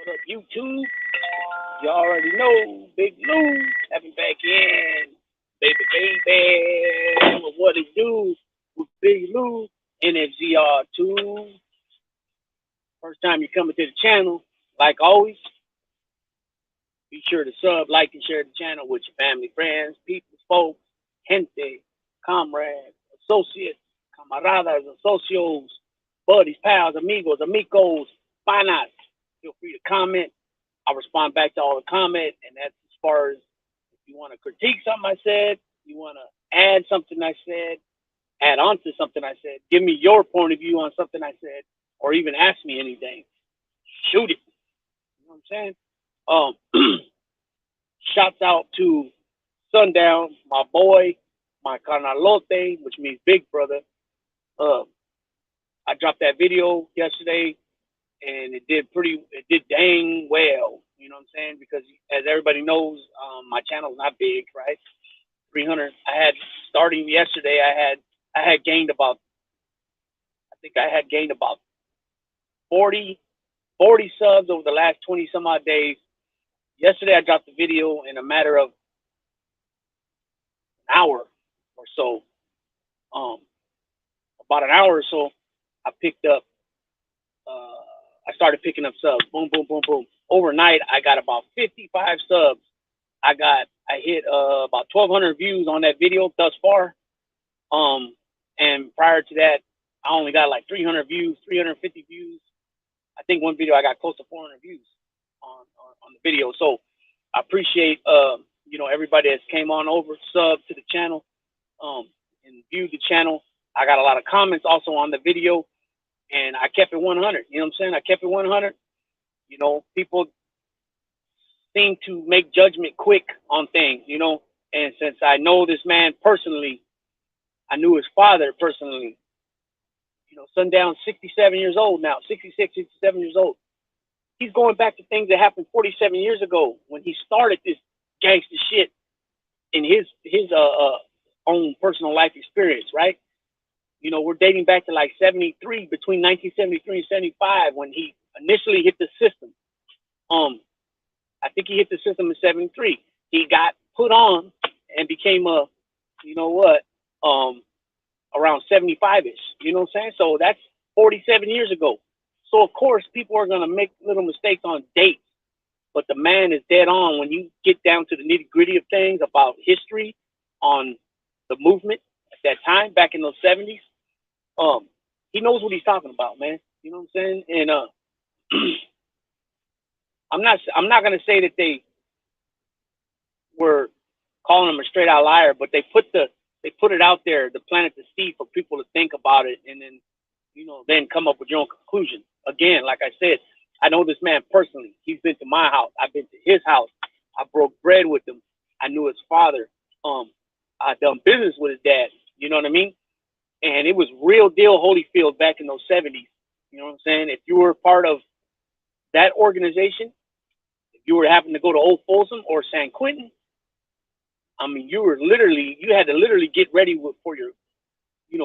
What up, YouTube? You already know, Big Lou, having back in, baby, what it do with Big Lou, NFZR2. First time you're coming to the channel, like always, be sure to sub, like, and share the channel with your family, friends, people, folks, gente, comrades, associates, camaradas, socios, buddies, pals, amigos, amigos, panas. Feel free to comment. I'll respond back to all the comment, and that's as far as if you want to critique something I said, you want to add something I said, add on to something I said, give me your point of view on something I said, or even ask me anything. Shoot it. You know what I'm saying? Shouts out to Sundown, my boy, my canalote, which means big brother. I dropped that video yesterday, and it did dang well. You know what I'm saying? Because as everybody knows, my channel's not big, right? 300. I had starting yesterday. I had gained about. I think I had gained about 40 subs over the last 20 some odd days. Yesterday I dropped the video in a matter of an hour or so. About an hour or so, I picked up. I started picking up subs. Boom, boom, boom, boom. Overnight, I got about 55 subs. I hit about 1,200 views on that video thus far. And prior to that, I only got like 300 views, 350 views. I think one video I got close to 400 views on the video. So I appreciate everybody that's came on over, sub to the channel, and viewed the channel. I got a lot of comments also on the video, and I kept it 100. You know what I'm saying? I kept it 100. You know, people seem to make judgment quick on things, you know. And since I know this man personally, I knew his father personally. You know, Sundown's 67 years old now, 66, 67 years old. He's going back to things that happened 47 years ago when he started this gangster shit in his own personal life experience, right? You know, we're dating back to like 73, between 1973 and 75 when he initially hit the system. I think he hit the system in 73. He got put on and became a, you know what, around 75-ish. You know what I'm saying? So that's 47 years ago. So, of course, people are going to make little mistakes on dates. But the man is dead on when you get down to the nitty-gritty of things about history on the movement at that time, back in those 70s. He knows what he's talking about, man. You know what I'm saying? And I'm not going to say that they were calling him a straight out liar, but they put it out there, the planet to see for people to think about it, and then, you know, then come up with your own conclusion. Again, like I said, I know this man personally. He's been to my house. I've been to his house. I broke bread with him. I knew his father. I done business with his dad. You know what I mean? And it was real deal Holyfield back in those 70s. You know what I'm saying? If you were part of that organization, if you were having to go to Old Folsom or San Quentin, I mean, you had to literally get ready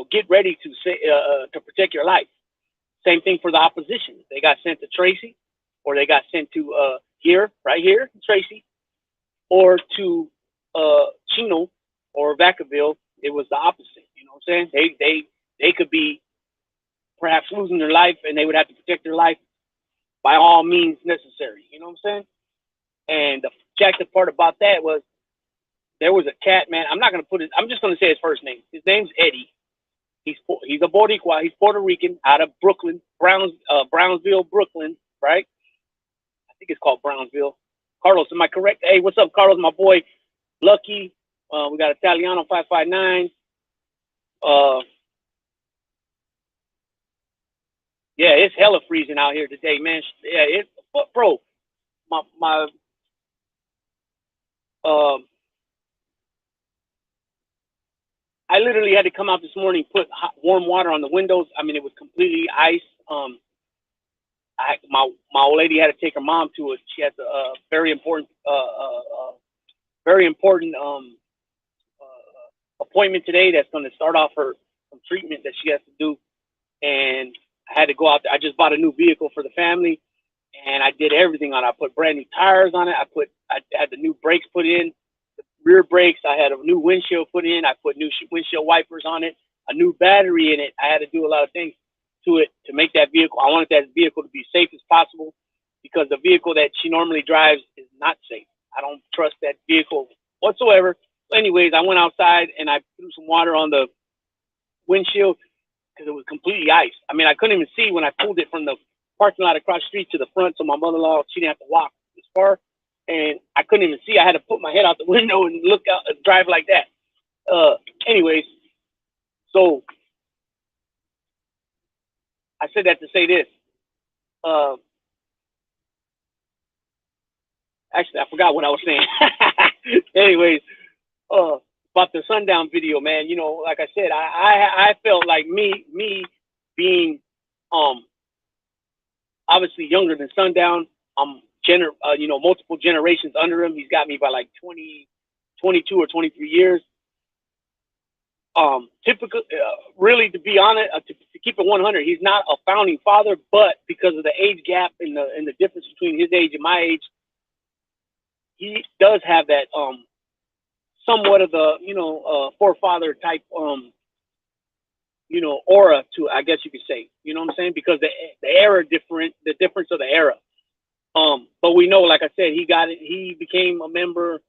get ready to say to protect your life. Same thing for the opposition. They got sent to Tracy, or they got sent to right here, Tracy, or to Chino or Vacaville. It was the opposite. You know what I'm saying? They could be perhaps losing their life, and they would have to protect their life by all means necessary. You know what I'm saying? And the jacked part about that was there was a cat, man. I'm just gonna say his first name. His name's Eddie. He's a Boricua. He's Puerto Rican, out of Brooklyn, Brownsville, Brooklyn, right? I think it's called Brownsville. Carlos, am I correct? Hey, what's up, Carlos? My boy, Lucky. We got Italiano 559. Yeah, it's hella freezing out here today, man. Yeah, bro. I literally had to come out this morning, put warm water on the windows. I mean, it was completely ice. My old lady had to take her mom to it. She has a very important appointment today that's going to start off some treatment that she has to do. And I had to go out there. I just bought a new vehicle for the family, and I did everything on it. I put brand new tires on it. I had the new brakes put in, the rear brakes. I had a new windshield put in. I put new windshield wipers on it, a new battery in it. I had to do a lot of things to it to make that vehicle. I wanted that vehicle to be safe as possible because the vehicle that she normally drives is not safe. I don't trust that vehicle whatsoever. So anyways, I went outside and I threw some water on the windshield because it was completely iced. I mean, I couldn't even see when I pulled it from the parking lot across the street to the front, so my mother-in-law, she didn't have to walk this far, and I couldn't even see. I had to put my head out the window and look out and drive like that. Anyways, so I said that to say this. Actually, I forgot what I was saying. Anyways, about the sundown video, man. You know, like I said, I felt like me being obviously younger than Sundown. You know, multiple generations under him. He's got me by like 22 or 23 years. Typically, really, to be honest, to keep it 100, he's not a founding father, but because of the age gap and the difference between his age and my age, he does have that somewhat of the, you know, forefather type, you know, aura to, I guess you could say, you know what I'm saying? Because the era different, the difference of the era. But we know, like I said, he became a member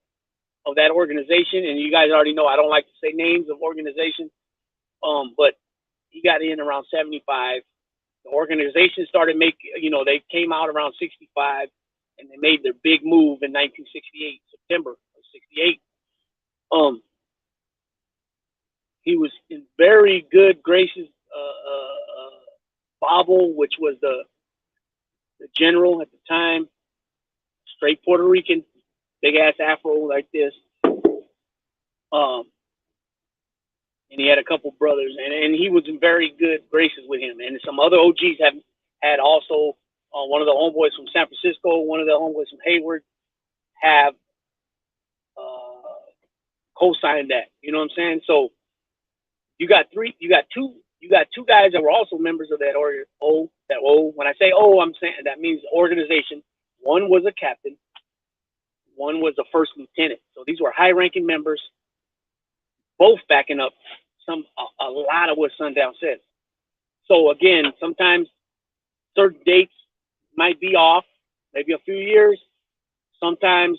of that organization, and you guys already know I don't like to say names of organizations, but he got in around 75. The organization started making, you know, they came out around 65, and they made their big move in 1968, September of 68. He was in very good graces. Bobble, which was the general at the time, straight Puerto Rican, big ass afro like this. And he had a couple brothers, and he was in very good graces with him. And some other OGs had also, one of the homeboys from San Francisco, one of the homeboys from Hayward, have co-signed that. You know what I'm saying? So you got two guys that were also members of that when I say I'm saying that means organization. One was a captain, one was a first lieutenant. So these were high-ranking members, both backing up a lot of what Sundown says. So again, sometimes certain dates might be off, maybe a few years. Sometimes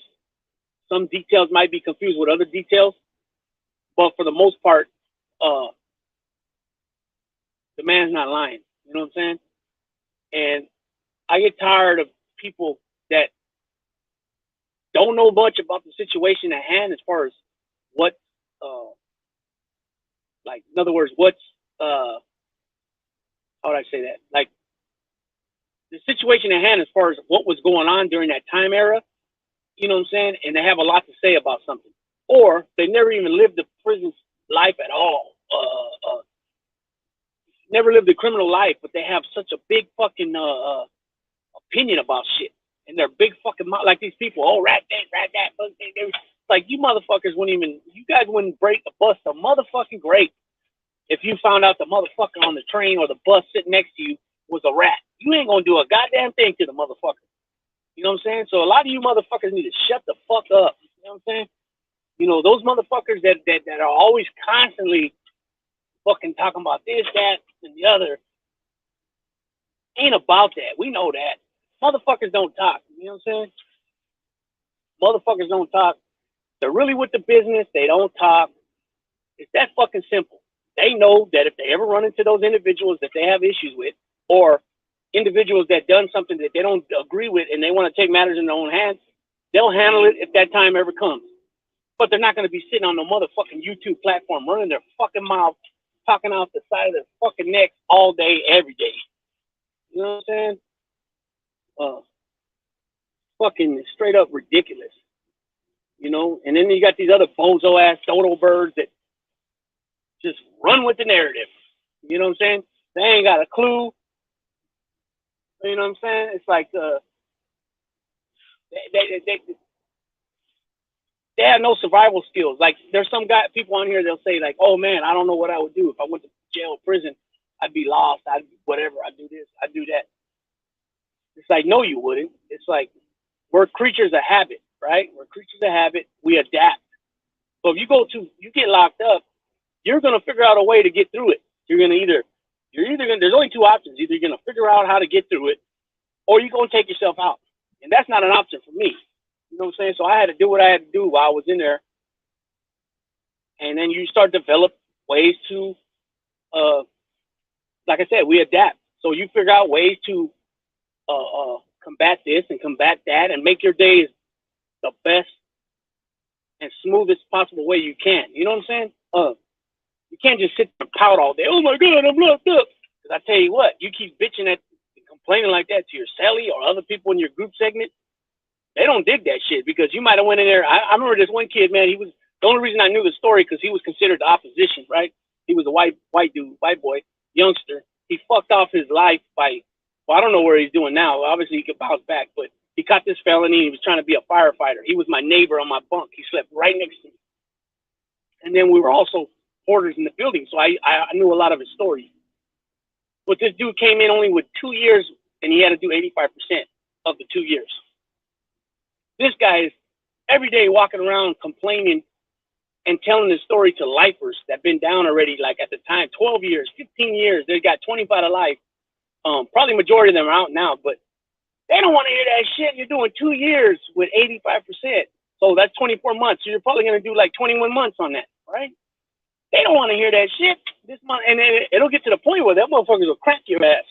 some details might be confused with other details, but for the most part, the man's not lying. You know what I'm saying? And I get tired of people that don't know much about the situation at hand as far as what, like, in other words, what's, how would I say that? Like, the situation at hand as far as what was going on during that time era, you know what I'm saying? And they have a lot to say about something. Or they never even lived the prison life at all. Never lived a criminal life, but they have such a big fucking opinion about shit. And they're big fucking mouth, like these people. Oh, rat that. Like, you motherfuckers you guys wouldn't break the bus a motherfucking grape if you found out the motherfucker on the train or the bus sitting next to you was a rat. You ain't gonna do a goddamn thing to the motherfucker. You know what I'm saying? So a lot of you motherfuckers need to shut the fuck up. You know what I'm saying? You know, those motherfuckers that are always constantly fucking talking about this, that, and the other ain't about that. We know that. Motherfuckers don't talk. You know what I'm saying? Motherfuckers don't talk. They're really with the business. They don't talk. It's that fucking simple. They know that if they ever run into those individuals that they have issues with, or individuals that done something that they don't agree with and they want to take matters in their own hands, they'll handle it if that time ever comes. But they're not going to be sitting on no motherfucking YouTube platform running their fucking mouth, talking out the side of their fucking neck all day, every day. You know what I'm saying? Fucking straight up ridiculous. You know? And then you got these other bozo ass dodo birds that just run with the narrative. You know what I'm saying? They ain't got a clue. You know what I'm saying? It's like they have no survival skills. Like, there's some people on here, they'll say like, oh man, I don't know what I would do if I went to jail or prison. I'd be lost. I'd whatever. I'd do this. I'd do that. It's like, no, you wouldn't. It's like, we're creatures of habit, right? We're creatures of habit. We adapt. So if you get locked up, you're going to figure out a way to get through it. You're either going to, there's only two options. Either you're going to figure out how to get through it, or you're going to take yourself out. And that's not an option for me. You know what I'm saying? So I had to do what I had to do while I was in there. And then you start to develop ways to, like I said, we adapt. So you figure out ways to combat this and combat that and make your days the best and smoothest possible way you can. You know what I'm saying? You can't just sit there and pout all day. Oh my God, I'm locked up. Because I tell you what, you keep bitching and complaining like that to your cellie or other people in your group segment, they don't dig that shit, because you might have went in there. I remember this one kid, man. He was the only reason I knew the story because he was considered the opposition, right? He was a white boy, youngster. He fucked off his life by, well, I don't know where he's doing now. Obviously, he could bounce back, but he caught this felony. He was trying to be a firefighter. He was my neighbor on my bunk. He slept right next to me. And then we were also porters in the building, so I knew a lot of his stories. But this dude came in only with 2 years, and he had to do 85% of the 2 years. This guy is every day walking around complaining and telling his story to lifers that been down already, like at the time, 12 years, 15 years. They got 25 to life. Probably majority of them are out now, but they don't want to hear that shit. You're doing 2 years with 85%. So that's 24 months. So you're probably going to do like 21 months on that, right? They don't want to hear that shit this month. And then it'll get to the point where that motherfuckers will crack your ass.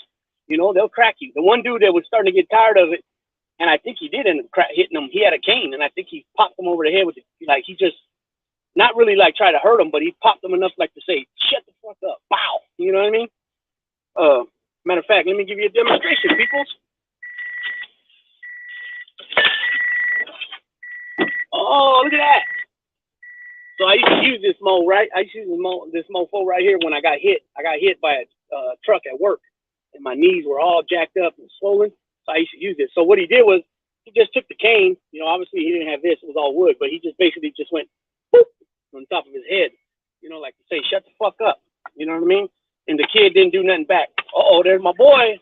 You know, they'll crack you. The one dude that was starting to get tired of it, and I think he did end up hitting him. He had a cane, and I think he popped him over the head with it. Like, he just, not really like try to hurt him, but he popped him enough like to say, shut the fuck up. Bow. You know what I mean? Matter of fact, let me give you a demonstration, peoples. Oh, look at that. So I used to use this mo, right? I used to use this mofo right here when I got hit. I got hit by a truck at work, and my knees were all jacked up and swollen. So I used to use this. So what he did was he just took the cane. You know, obviously he didn't have this. It was all wood. But he just basically just went boop on top of his head. You know, like to say, shut the fuck up. You know what I mean? And the kid didn't do nothing back. Uh-oh, there's my boy.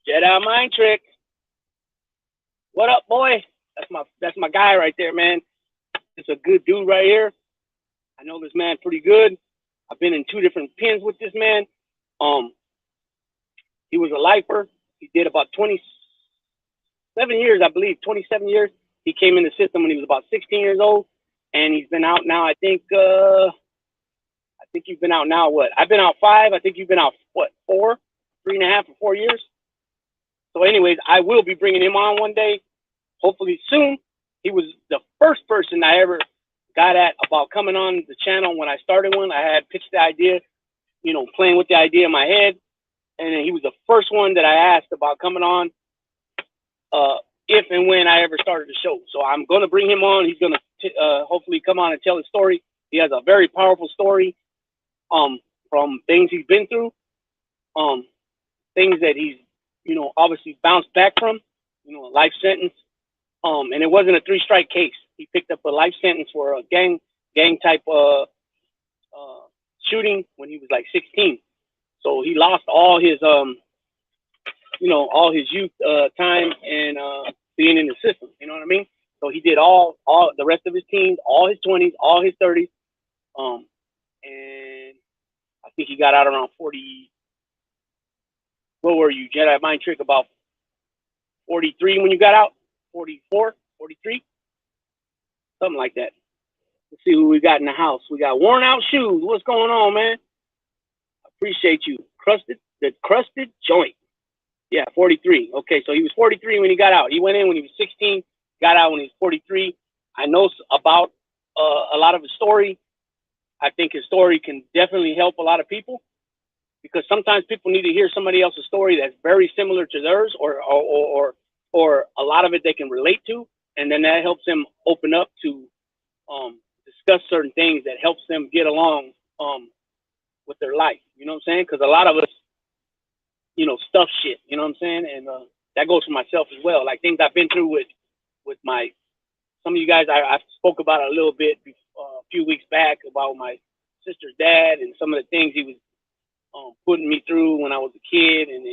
Jedi mind trick. What up, boy? That's my guy right there, man. It's a good dude right here. I know this man pretty good. I've been in 2 different pens with this man. He was a lifer. He did about 27 years, I believe, 27 years. He came in the system when he was about 16 years old, and he's been out now. I think you've been out now. What? I've been out 5. I think you've been out what? 4, 3.5 or 4 years. So, anyways, I will be bringing him on one day, hopefully soon. He was the first person I ever got at about coming on the channel when I started one. I had pitched the idea, you know, playing with the idea in my head, and then he was the first one that I asked about coming on. If and when I ever started the show. So I'm going to bring him on. He's going to hopefully come on and tell his story. He has a very powerful story from things he's been through, things that he's, you know, obviously bounced back from, you know, a life sentence. And it wasn't a 3-strike case. He picked up a life sentence for a gang type shooting when he was like 16. So he lost all his you know, all his youth time and being in the system. You know what I mean? So he did all the rest of his teens, all his 20s, all his 30s. And I think he got out around 40. What were you, Jedi Mind Trick? About 43 when you got out? 44, 43? Something like that. Let's see who we got in the house. We got Worn Out Shoes. What's going on, man? Appreciate you. The crusted joint. Yeah, 43. Okay, so he was 43 when he got out. He went in when he was 16, got out when he was 43. I know about a lot of his story. I think his story can definitely help a lot of people, because sometimes people need to hear somebody else's story that's very similar to theirs, or a lot of it they can relate to, and then that helps them open up to discuss certain things that helps them get along with their life. You know what I'm saying? Because a lot of us, you know, stuff shit. You know what I'm saying? And that goes for myself as well. Like things I've been through with some of you guys. I spoke about it a little bit a few weeks back about my sister's dad and some of the things he was putting me through when I was a kid, and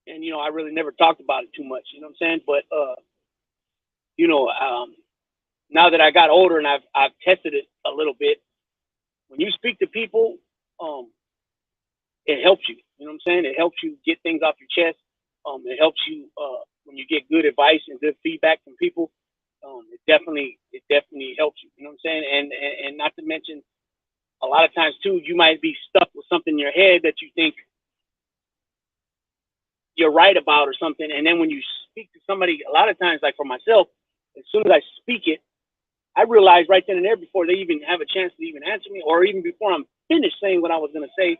and I really never talked about it too much. You know what I'm saying? But you know, now that I got older and I've tested it a little bit, when you speak to people, um, it helps you. You know what I'm saying? It helps you get things off your chest. It helps you when you get good advice and good feedback from people. It definitely helps you. You know what I'm saying? And not to mention, a lot of times too, you might be stuck with something in your head that you think you're right about or something, and then when you speak to somebody, a lot of times, like for myself, as soon as I speak it, I realize right then and there before they even have a chance to even answer me, or even before I'm finished saying what I was gonna say,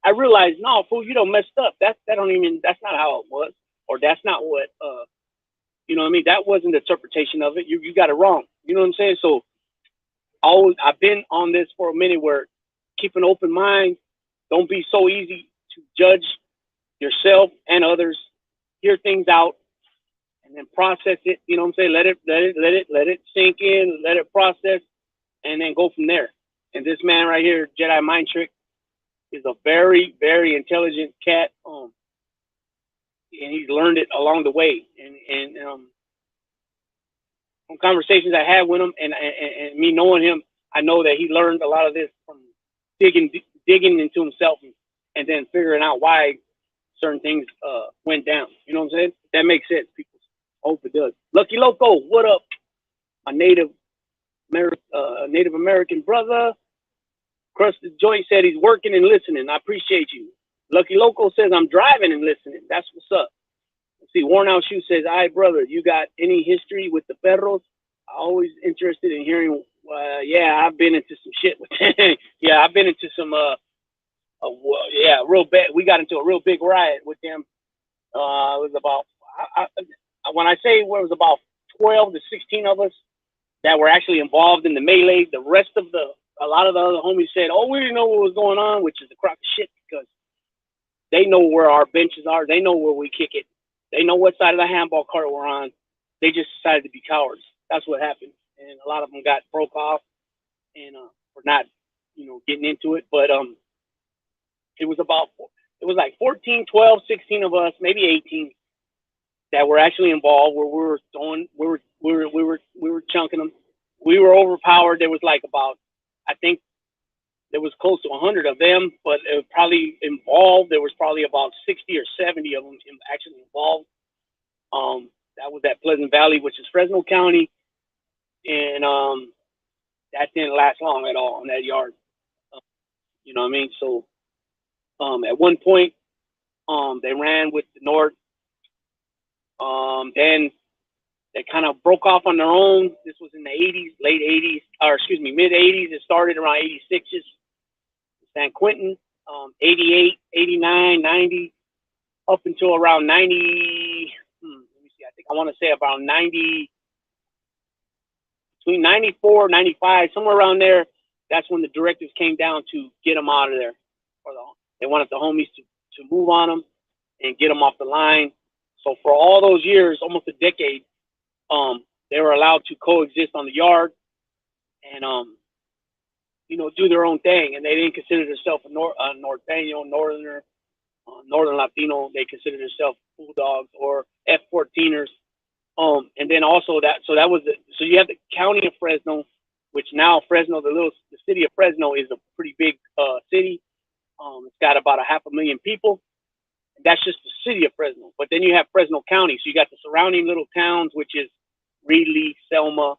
I realize, no, fool, you don't messed up. That's not how it was, or that's not what you know what I mean. That wasn't the interpretation of it. You got it wrong. You know what I'm saying? So I've been on this for a minute where keep an open mind. Don't be so easy to judge yourself and others. Hear things out and then process it. You know what I'm saying? Let it sink in. Let it process, and then go from there. And this man right here, Jedi Mind Trick, is a very, very intelligent cat. And he's learned it along the way. And from conversations I had with him, and me knowing him, I know that he learned a lot of this from digging into himself, and then figuring out why certain things went down. You know what I'm saying? That makes sense, people. I hope it does. Lucky Loco, what up? My Native American brother. Crusted Joint said he's working and listening. I appreciate you. Lucky Loco says I'm driving and listening. That's what's up. Let's see, Worn Out Shoe says, "Hi, brother. You got any history with the Perros? Always interested in hearing. Yeah, I've been into some shit with them. Yeah, I've been into some. Real bad. We got into a real big riot with them. It was about. When I say it was about 12 to 16 of us that were actually involved in the melee. The rest of a lot of the other homies said, "Oh, we didn't know what was going on," which is a crock of shit because they know where our benches are. They know where we kick it. They know what side of the handball cart we're on. They just decided to be cowards. That's what happened. And a lot of them got broke off and for not, getting into it. But it was like 14, 12, 16 of us, maybe 18 that were actually involved where we were chunking them. We were overpowered. There was like about, I think there was close to 100 of them, but it was probably involved. There was probably about 60 or 70 of them actually involved. That was at Pleasant Valley, which is Fresno County. And that didn't last long at all in that yard. You know what I mean? So at one point, they ran with the North. Then they kind of broke off on their own. This was in the 80s, late 80s, or excuse me, mid 80s. It started around 86's. San Quentin, 88, 89, 90, up until around 90. Let me see. I think I want to say about 90, between 94, 95, somewhere around there. That's when the directives came down to get them out of there. They wanted the homies to move on them and get them off the line. So for all those years, almost a decade, they were allowed to coexist on the yard and do their own thing. And they didn't consider themselves a norteño, northerner, northern Latino. They considered themselves bulldogs or F-14ers. And then also so you have the county of Fresno, which now Fresno, the city of Fresno is a pretty big city. It's got about 500,000 people. That's just the city of Fresno. But then you have Fresno County. So you got the surrounding little towns, which is Reedley, Selma,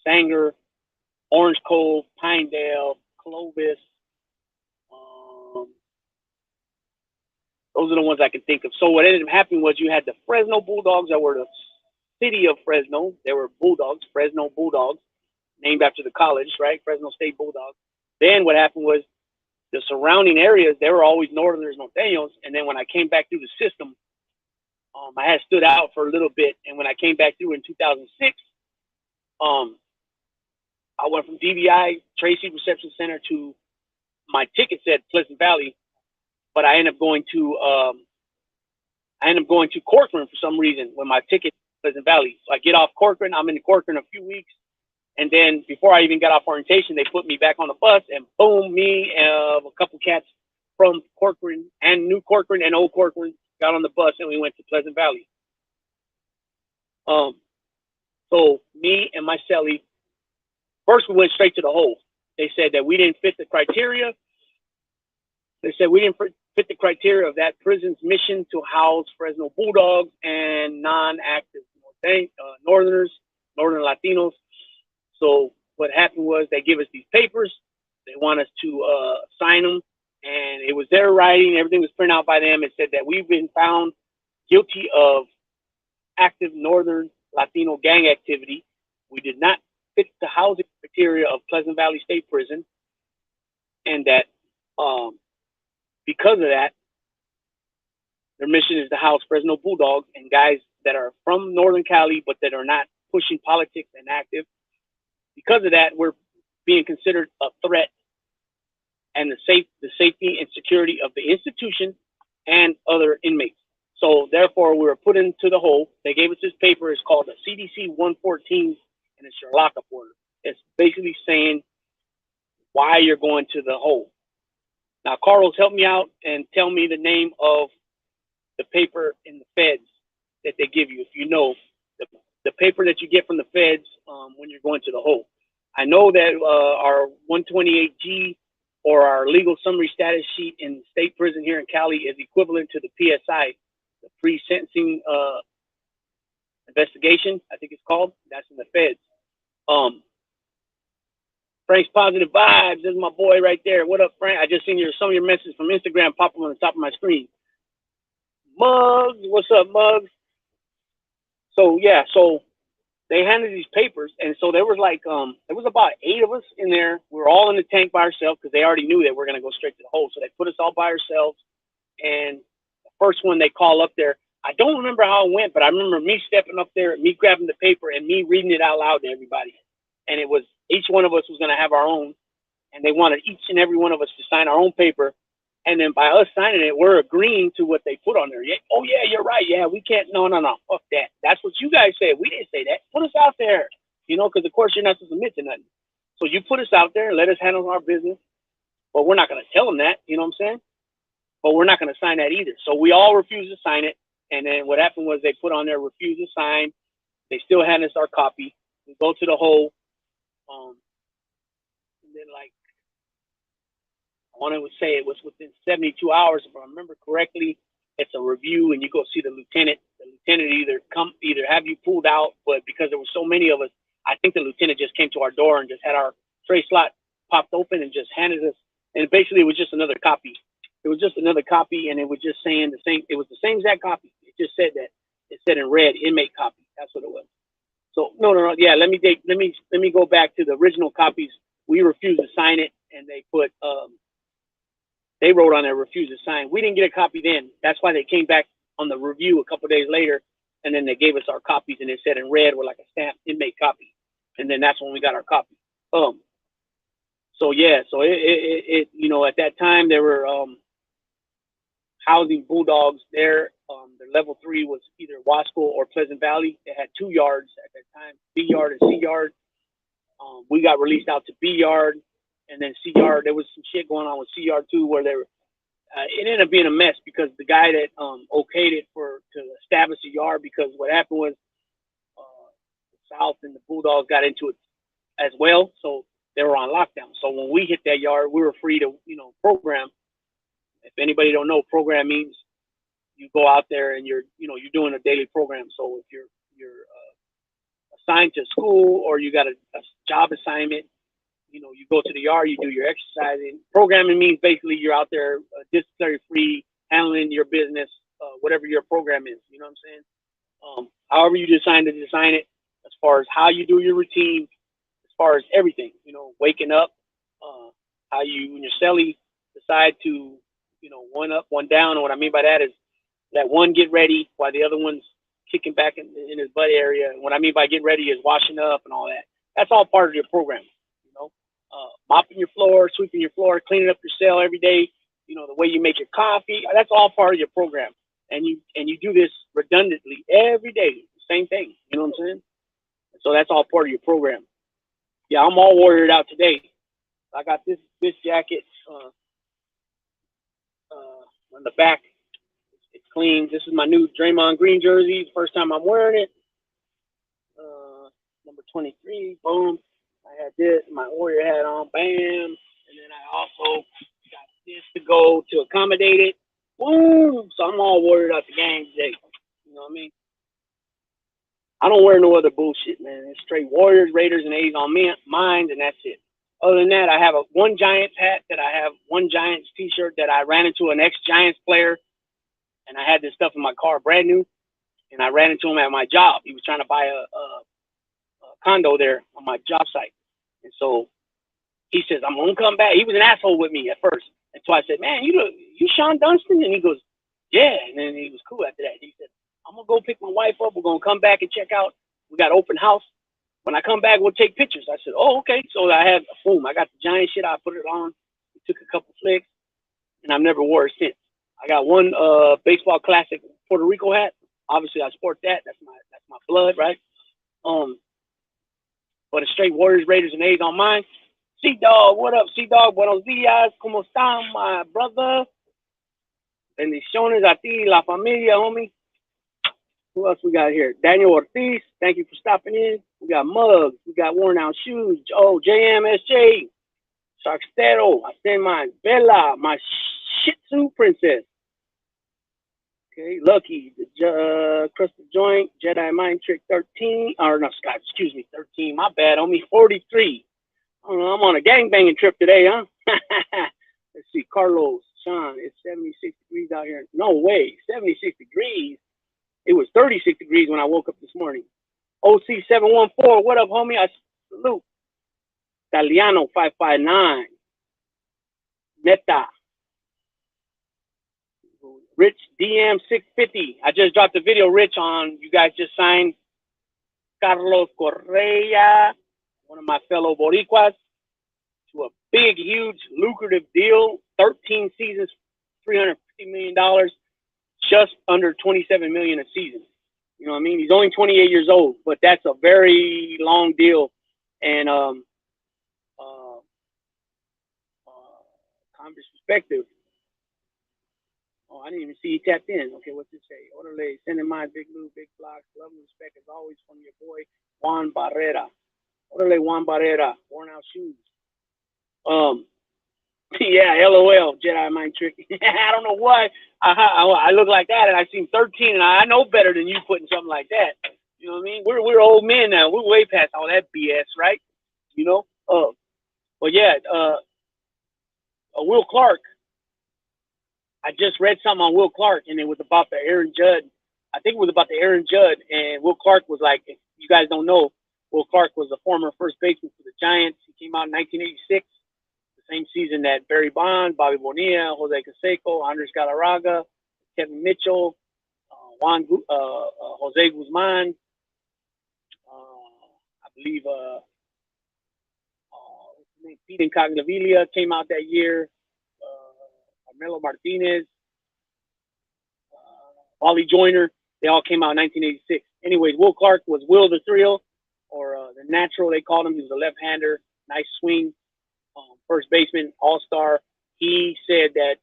Sanger, Orange Cove, Pinedale, Clovis. Those are the ones I can think of. So what ended up happening was you had the Fresno Bulldogs that were the city of Fresno. They were Bulldogs, Fresno Bulldogs, named after the college, right? Fresno State Bulldogs. Then what happened was the surrounding areas, they were always Northerners, Norteños. And then when I came back through the system, I had stood out for a little bit. And when I came back through in 2006, I went from DVI, Tracy Reception Center, to my ticket said Pleasant Valley, but I ended up going to Corcoran for some reason when my ticket Pleasant Valley. So I get off Corcoran. I'm in Corcoran a few weeks. And then before I even got off orientation, they put me back on the bus and boom, me and a couple cats from Corcoran and New Corcoran and Old Corcoran got on the bus and we went to Pleasant Valley. So me and my cellie, first we went straight to the hole. They said that we didn't fit the criteria. They said we didn't fit the criteria of that prison's mission to house Fresno Bulldogs and non-active Northern Latinos. So what happened was they give us these papers. They want us to sign them, and it was their writing. Everything was printed out by them. It said that we've been found guilty of active Northern Latino gang activity. We did not fit the housing criteria of Pleasant Valley State Prison, and that because of that, their mission is to house Fresno Bulldogs and guys that are from Northern Cali, but that are not pushing politics and active. Because of that, we're being considered a threat and the safety and security of the institution and other inmates. So therefore, we were put into the hole. They gave us this paper. It's called the CDC 114, and it's your lockup order. It's basically saying why you're going to the hole. Now, Carlos, help me out and tell me the name of the paper in the feds that they give you, if you know the paper that you get from the feds when you're going to the hole. I know that our 128G or our legal summary status sheet in state prison here in Cali is equivalent to the PSI, the pre-sentencing investigation, I think it's called. That's in the feds. Frank's Positive Vibes. This is my boy right there. What up, Frank? I just seen some of your messages from Instagram pop up on the top of my screen. Muggs, what's up, Muggs? So yeah, so they handed these papers, and so there was like there was about 8 of us in there. We were all in the tank by ourselves because they already knew that we're gonna go straight to the hole. So they put us all by ourselves. And the first one they call up there, I don't remember how it went, but I remember me stepping up there, me grabbing the paper, and me reading it out loud to everybody. And it was each one of us was gonna have our own, and they wanted each and every one of us to sign our own paper. And then by us signing it, we're agreeing to what they put on there. Yeah, oh yeah, you're right. Yeah, we can't. No, fuck that. That's what you guys said. We didn't say that. Put us out there, because of course you're not supposed to admit to nothing. So you put us out there and let us handle our business. But we're not going to tell them that. You know what I'm saying? But we're not going to sign that either. So we all refused to sign it. And then what happened was they put on there refuse to sign. They still had us our copy. We go to the hole. And then I want to say it was within 72 hours, if I remember correctly. It's a review, and you go see the lieutenant. The lieutenant either have you pulled out, but because there were so many of us, I think the lieutenant just came to our door and just had our tray slot popped open and just handed us. And basically, it was just another copy. It was just another copy, and it was just saying the same. It was the same exact copy. It just said that. It said in red, inmate copy. That's what it was. So no. Yeah, let me go back to the original copies. We refused to sign it, and they put they wrote on there refuse to sign. We didn't get a copy then. That's why they came back on the review a couple of days later, and then they gave us our copies, and it said in red with like a stamped inmate copy, and then that's when we got our copy. So yeah, so it at that time there were housing Bulldogs there. Their level 3 was either Wasco or Pleasant Valley. They had 2 yards at that time, B yard and C yard. We got released out to B yard, and then C yard. There was some shit going on with C yard too, where they were. It ended up being a mess because the guy that okayed it to establish a yard, because what happened was the South and the Bulldogs got into it as well, so they were on lockdown. So when we hit that yard, we were free to program. If anybody don't know, program means you go out there and you're doing a daily program. So if you're assigned to school or you got a job assignment, you go to the yard, you do your exercising. Programming means basically you're out there disciplinary free, handling your business, whatever your program is. You know what I'm saying? However you decide to design it, as far as how you do your routine, as far as everything, waking up, how you and your cellie decide to, one up, one down. And what I mean by that is that one get ready while the other one's kicking back in his butt area. And what I mean by get ready is washing up and all that. That's all part of your program. Mopping your floor, sweeping your floor, cleaning up your cell every day. The way you make your coffee. That's all part of your program. And you do this redundantly every day. Same thing. You know what I'm saying? So that's all part of your program. Yeah, I'm all warriored out today. I got this jacket. On the back, it's clean. This is my new Draymond Green jersey. First time I'm wearing it. Number 23. Boom. I had this, my Warrior hat on. Bam. And then I also got this to go to accommodate it. Boom. So I'm all Warrior out the game today. You know what I mean? I don't wear no other bullshit, man. It's straight Warriors, Raiders, and A's on me, mine, and that's it. Other than that, I have one Giants hat that I have, one Giants T-shirt that I ran into an ex-Giants player, and I had this stuff in my car, brand new, and I ran into him at my job. He was trying to buy a condo there on my job site, and so he says, "I'm gonna come back." He was an asshole with me at first, and so I said, "Man, you Sean Dunston?" And he goes, "Yeah," and then he was cool after that. He said, "I'm gonna go pick my wife up. We're gonna come back and check out. We got open house. When I come back, we'll take pictures." I said, "Oh, okay." So I had boom. I got the Giant shit. I put it on. Took a couple flicks, and I've never wore it since. I got one baseball classic Puerto Rico hat. Obviously, I sport that. That's my blood, right? But a straight Warriors, Raiders, and A's on mine. C-Dog, what up, C-Dog? Buenos días. ¿Cómo están, my brother? Bendiciones a ti, la familia, homie. Who else we got here? Daniel Ortiz, thank you for stopping in. We got Mugs. We got Worn Out Shoes. Oh, JMSJ. Sharkstero. I send mine. Bella, my Shih Tzu princess. Okay, Lucky. The Crystal Joint. Jedi Mind Trick 13. Or no, Scott, excuse me, 13. My bad, homie. 43. I don't know, I'm on a gangbanging trip today, huh? Let's see. Carlos. Sean, it's 76 degrees out here. No way. 76 degrees. It was 36 degrees when I woke up this morning. OC714, what up, homie? I salute. Italiano 559. Neta. Rich DM 650. I just dropped a video, Rich, on you guys just signed Carlos Correa, one of my fellow Boricuas, to a big, huge, lucrative deal. 13 seasons, $350 million. Just under $27 million a season. You know what I mean? He's only 28 years old, but that's a very long deal. And Congress perspective. Oh, I didn't even see he tapped in. Okay, what's it say? Orderly, sending my big blue, big blocks. Love and respect as always from your boy Juan Barrera. Orderly Juan Barrera. Worn Out Shoes. Yeah, LOL, Jedi Mind Trick. I don't know why I look like that, and I seem 13, and I know better than you putting something like that. You know what I mean? We're old men now. We're way past all that BS, right? You know? But yeah, Will Clark. I just read something on Will Clark, and it was about the Aaron Judd. I think it was about the Aaron Judd, and Will Clark was like, if you guys don't know, Will Clark was a former first baseman for the Giants. He came out in 1986. Same season that Barry Bonds, Bobby Bonilla, Jose Canseco, Andres Galarraga, Kevin Mitchell, Jose Guzman, I believe Pete Incognitivilla came out that year, Carmelo Martinez, Wally Joyner, they all came out in 1986. Anyways, Will Clark was Will the Thrill, or the Natural, they called him. He was a left-hander, nice swing. First baseman, all-star. He said that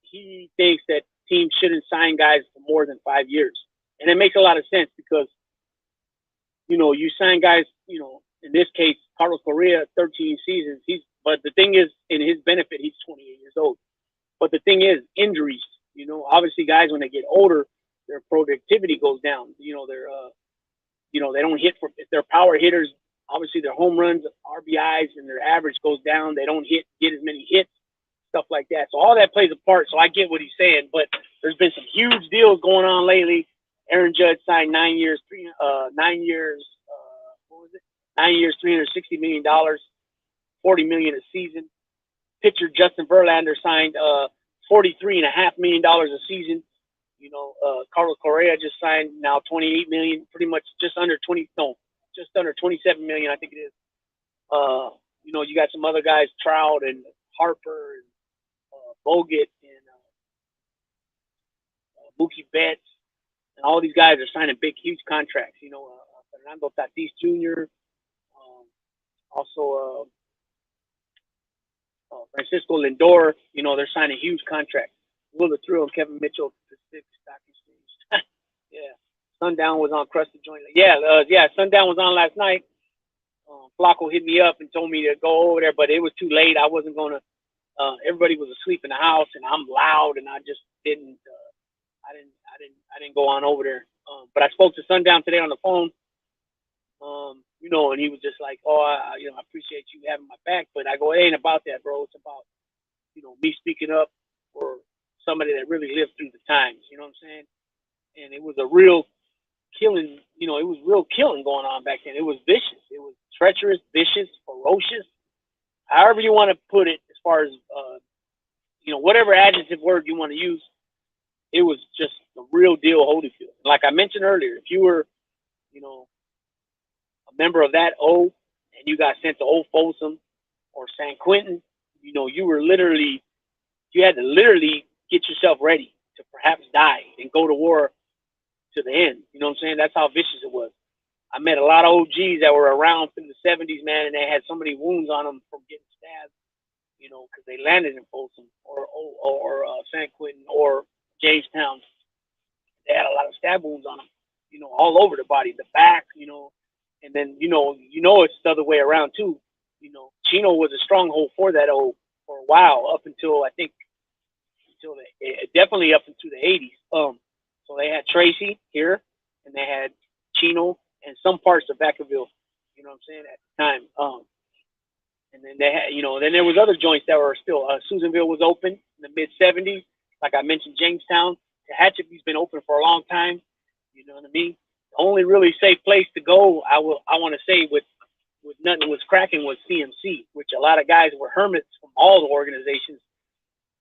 he thinks that teams shouldn't sign guys for more than 5 years. And it makes a lot of sense because, you know, you sign guys, you know, in this case, Carlos Correa, 13 seasons. But the thing is, in his benefit, he's 28 years old. But the thing is, injuries, you know, obviously guys, when they get older, their productivity goes down. You know, they don't hit if they're power hitters. Obviously, their home runs, RBIs, and their average goes down. They don't get as many hits, stuff like that. So all that plays a part. So I get what he's saying. But there's been some huge deals going on lately. Aaron Judge signed 9 years, $360 million, $40 million a season. Pitcher Justin Verlander signed $43.5 million a season. You know, Carlos Correa just signed now $28 million, pretty much just under 27 million, I think it is. You know, you got some other guys, Trout and Harper and Bogut and Mookie Betts, and all these guys are signing big, huge contracts. You know, Fernando Tatis Jr., also Francisco Lindor. You know, they're signing huge contracts. Will the Thrill and Kevin Mitchell Pacific Stock Exchange. Yeah. Sundown was on Crusted Joint. Yeah, Sundown was on last night. Flacco hit me up and told me to go over there, but it was too late. I wasn't gonna. Everybody was asleep in the house, and I'm loud, and I just didn't. I didn't go on over there. But I spoke to Sundown today on the phone. And he was just like, "Oh, I appreciate you having my back," but I go, "It ain't about that, bro. It's about, me speaking up for somebody that really lived through the times. You know what I'm saying?" And it was a real killing. It was real killing going on back then. It was vicious. It was treacherous, vicious, ferocious. However you want to put it, as far as whatever adjective word you want to use, it was just the real deal Holyfield. Like I mentioned earlier, if you were, a member of that O and you got sent to Old Folsom or San Quentin, you had to literally get yourself ready to perhaps die and go to war to the end. You know what I'm saying? That's how vicious it was. I met a lot of OGs that were around through the 70s, man, and they had so many wounds on them from getting stabbed, because they landed in Folsom or San Quentin or Jamestown. They had a lot of stab wounds on them, all over the body, the back, and then, it's the other way around too. Chino was a stronghold for that for a while, up until definitely up into the 80s. So they had Tracy here, and they had Chino and some parts of Vacaville, you know what I'm saying, at the time. And then they had, then there was other joints that were still, Susanville was open in the mid 70s. Like I mentioned, Jamestown. Tehachapi's been open for a long time. You know what I mean? The only really safe place to go, I want to say, with nothing was cracking, was CMC, which a lot of guys were hermits from all the organizations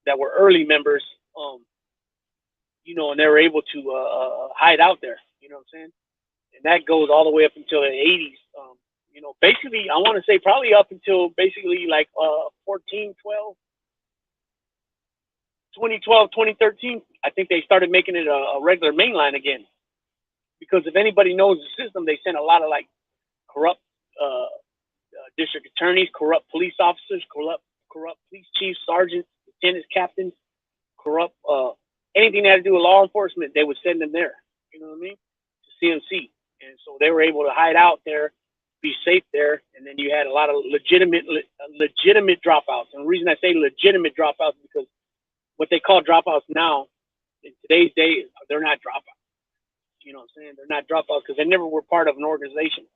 that were early members, and they were able to hide out there. You know what I'm saying? And that goes all the way up until the 80s. Basically, I want to say probably up until basically like 2012, 2013, I think they started making it a regular main line again. Because if anybody knows the system, they sent a lot of like corrupt district attorneys, corrupt police officers, corrupt police chiefs, sergeants, lieutenants, captains, corrupt anything that had to do with law enforcement. They would send them there. You know what I mean? To CMC, and so they were able to hide out there, be safe there, and then you had a lot of legitimate dropouts. And the reason I say legitimate dropouts is because what they call dropouts now, in today's day, they're not dropouts. You know what I'm saying? They're not dropouts because they never were part of an organization.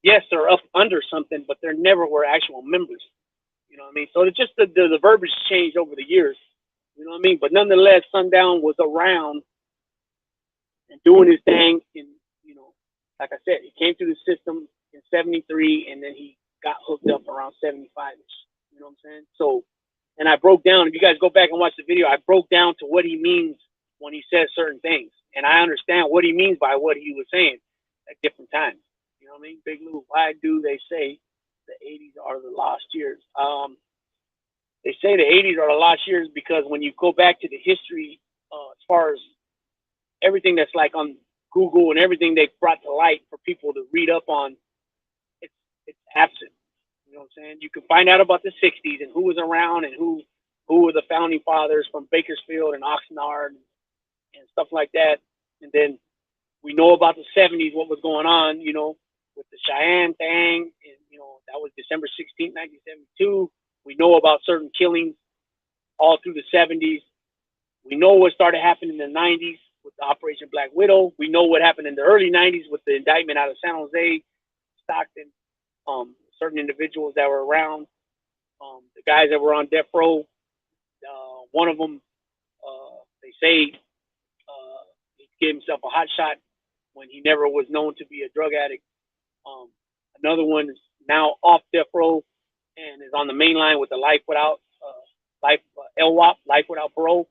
Yes, they're up under something, but they never were actual members. You know what I mean? So it's just the verbiage changed over the years. You know what I mean? But nonetheless, Sundown was around and doing his thing. And, like I said, he came through the system in 73, and then he got hooked up around 75-ish. You know what I'm saying? So, and I broke down, if you guys go back and watch the video, I broke down to what he means when he says certain things. And I understand what he means by what he was saying at different times. You know what I mean? Big Lou, why do they say the 80s are the lost years? They say the 80s are the lost years because when you go back to the history, as far as everything that's like on Google and everything they brought to light for people to read up on, it's absent. You know what I'm saying? You can find out about the 60s and who was around and who were the founding fathers from Bakersfield and Oxnard and stuff like that. And then we know about the 70s, what was going on, with the Cheyenne thing. And, that was December 16, 1972. We know about certain killings all through the 70s. We know what started happening in the 90s with the Operation Black Widow. We know what happened in the early 90s with the indictment out of San Jose, Stockton, certain individuals that were around, the guys that were on death row. One of them, they say, he gave himself a hot shot when he never was known to be a drug addict. Another one is now off death row and is on the main line with the life without LWOP, life without parole.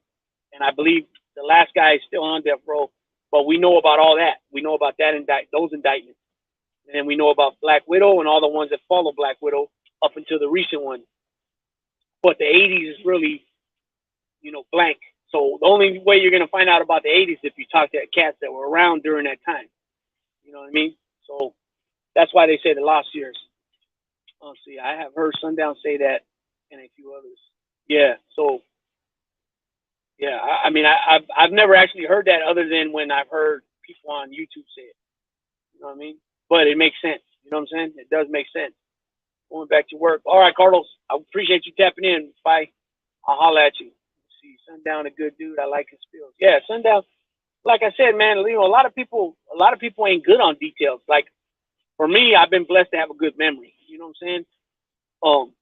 And I believe the last guy is still on death row. But we know about all that. We know about those indictments. And then we know about Black Widow and all the ones that follow Black Widow up until the recent one. But the 80s is really, blank. So the only way you're going to find out about the 80s is if you talk to cats that were around during that time. You know what I mean? So that's why they say the lost years. See, I have heard Sundown say that and a few others. Yeah, so Yeah, I mean, I've never actually heard that other than when I've heard people on YouTube say it. You know what I mean? But it makes sense. You know what I'm saying? It does make sense. Going back to work. All right, Carlos. I appreciate you tapping in. Bye. I'll holler at you. Let's see, Sundown, a good dude. I like his skills. Yeah, Sundown. Like I said, man, you know, a lot of people ain't good on details. Like for me, I've been blessed to have a good memory. You know what I'm saying? Um,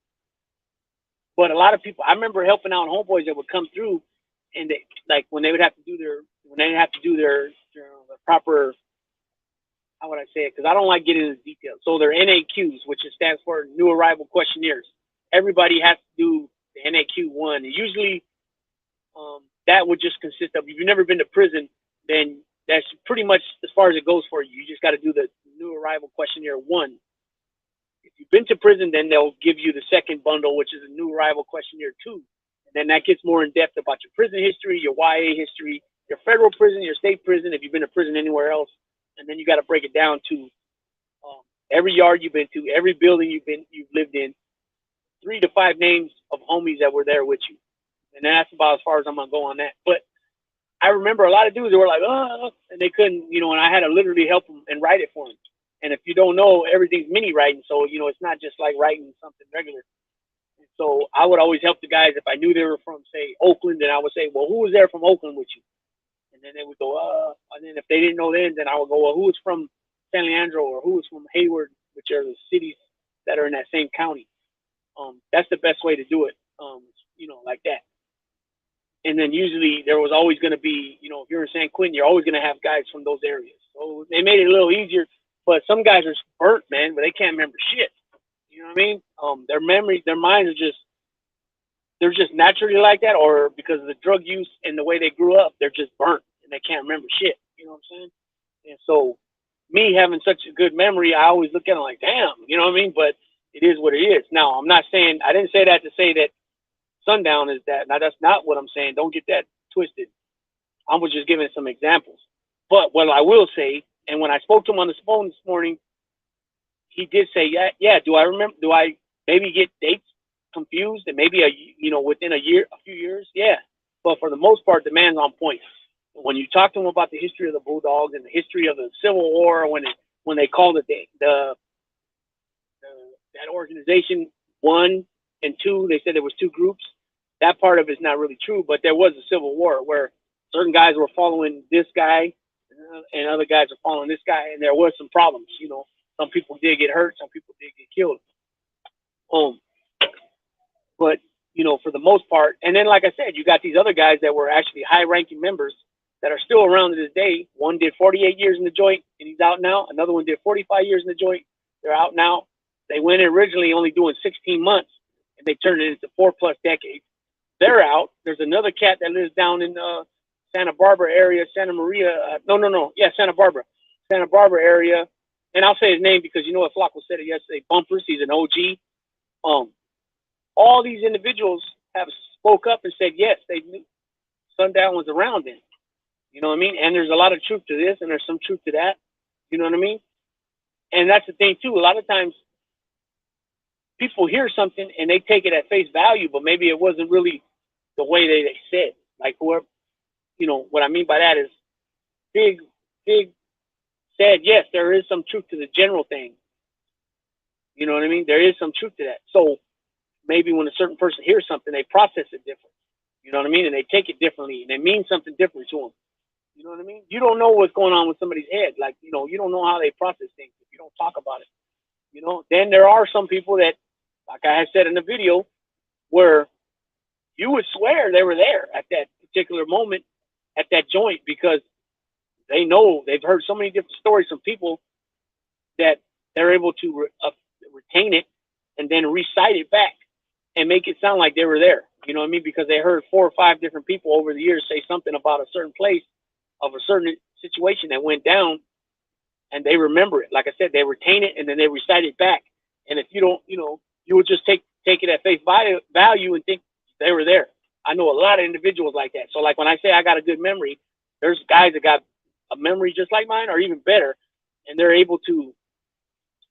but a lot of people, I remember helping out homeboys that would come through, and they like when they would have to do their proper, how would I say it? Because I don't like getting into details. So their NAQs, which stands for New Arrival Questionnaires. Everybody has to do the NAQ one. And usually, that would just consist of if you've never been to prison, then that's pretty much as far as it goes for you. You just got to do the New Arrival Questionnaire one. If you've been to prison, then they'll give you the second bundle, which is a New Arrival Questionnaire 2. And then that gets more in depth about your prison history, your YA history, your federal prison, your state prison, if you've been to prison anywhere else. And then you got to break it down to every yard you've been to, every building you've lived in, 3 to 5 names of homies that were there with you. And that's about as far as I'm going to go on that. But I remember a lot of dudes that were like, oh, and they couldn't, you know, and I had to literally help them and write it for them. And if you don't know, everything's mini writing. So, you know, it's not just like writing something regular. And so I would always help the guys. If I knew they were from, say, Oakland, then I would say, well, who was there from Oakland with you? And then they would go, and then if they didn't know then I would go, well, who was from San Leandro or who was from Hayward, which are the cities that are in that same county. That's the best way to do it, you know, like that. And then usually there was always going to be, you know, if you're in San Quentin, you're always going to have guys from those areas. So they made it a little easier, but some guys are burnt, man, but they can't remember shit. You know what I mean? Their memories, their minds are just, they're just naturally like that, or because of the drug use and the way they grew up, they're just burnt and they can't remember shit. You know what I'm saying? And so me having such a good memory, I always look at it like, damn, you know what I mean? But it is what it is. Now, I'm not saying, I didn't say that to say that Sundown is that. Now, that's not what I'm saying. Don't get that twisted. I was just giving some examples. But what I will say, and when I spoke to him on the phone this morning, he did say, yeah, do I maybe get dates confused and maybe within a few years? Yeah. But for the most part, the man's on point. When you talk to him about the history of the Bulldogs and the history of the Civil War, when they called it that organization 1 and 2, they said there was 2 groups. That part of it's not really true, but there was a Civil War where certain guys were following this guy and other guys were following this guy, and there was some problems. You know, some people did get hurt, some people did get killed. But you know, for the most part, and then like I said, you got these other guys that were actually high-ranking members that are still around to this day. One did 48 years in the joint, and he's out now. Another one did 45 years in the joint. They're out now. They went in originally only doing 16 months, and they turned it into 4+ decades. They're out. There's another cat that lives down in Santa Barbara area, Santa Barbara area. And I'll say his name because you know what Flacco said it yesterday. Bumpers. He's an OG. All these individuals have spoke up and said yes, they knew Sundown was around then. You know what I mean? And there's a lot of truth to this, and there's some truth to that. You know what I mean? And that's the thing too. A lot of times, people hear something and they take it at face value, but maybe it wasn't really the way they said. Like whoever, you know, what I mean by that is Big said, yes, there is some truth to the general thing. You know what I mean? There is some truth to that. So maybe when a certain person hears something, they process it different. You know what I mean? And they take it differently and they mean something different to them. You know what I mean? You don't know what's going on with somebody's head. Like, you know, you don't know how they process things if you don't talk about it. You know, then there are some people that, like I had said in the video, where you would swear they were there at that particular moment at that joint because they know they've heard so many different stories from people that they're able to retain it and then recite it back and make it sound like they were there. You know what I mean? Because they heard 4 or 5 different people over the years say something about a certain place of a certain situation that went down, and they remember it. Like I said, they retain it and then they recite it back. And if you don't, you know, you would just take it at face value and think they were there. I know a lot of individuals like that. So like when I say I got a good memory, there's guys that got a memory just like mine or even better, and they're able to,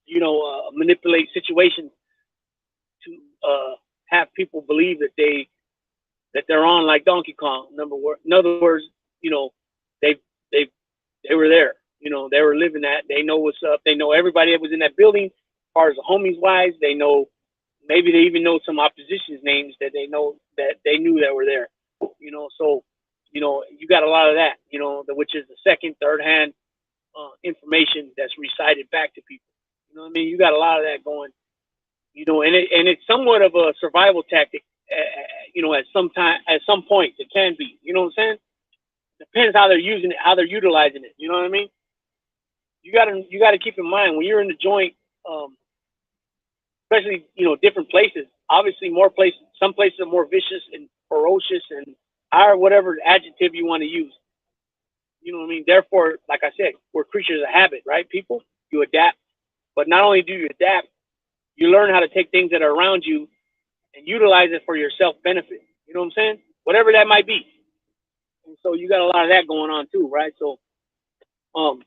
you know, manipulate situations to have people believe that they that they're on like Donkey Kong. In other words, you know, they they they were there. You know, they were living that. They know what's up. They know everybody that was in that building, as far as the homies wise. They know, maybe they even know some opposition's names that they know that they knew that were there. You know, so you know you got a lot of that. You know, which is the second, third hand information that's recited back to people. You know what I mean? You got a lot of that going. You know, and it's somewhat of a survival tactic. You know, at some point, it can be. You know what I'm saying? Depends how they're using it, how they're utilizing it. You know what I mean? You gotta keep in mind when you're in the joint, especially different places. Obviously, more places. Some places are more vicious and ferocious and whatever adjective you want to use. You know what I mean? Therefore, like I said, we're creatures of habit, right? People, you adapt. But not only do you adapt, you learn how to take things that are around you and utilize it for your self benefit. You know what I'm saying? Whatever that might be. And so you got a lot of that going on too, right? So, um,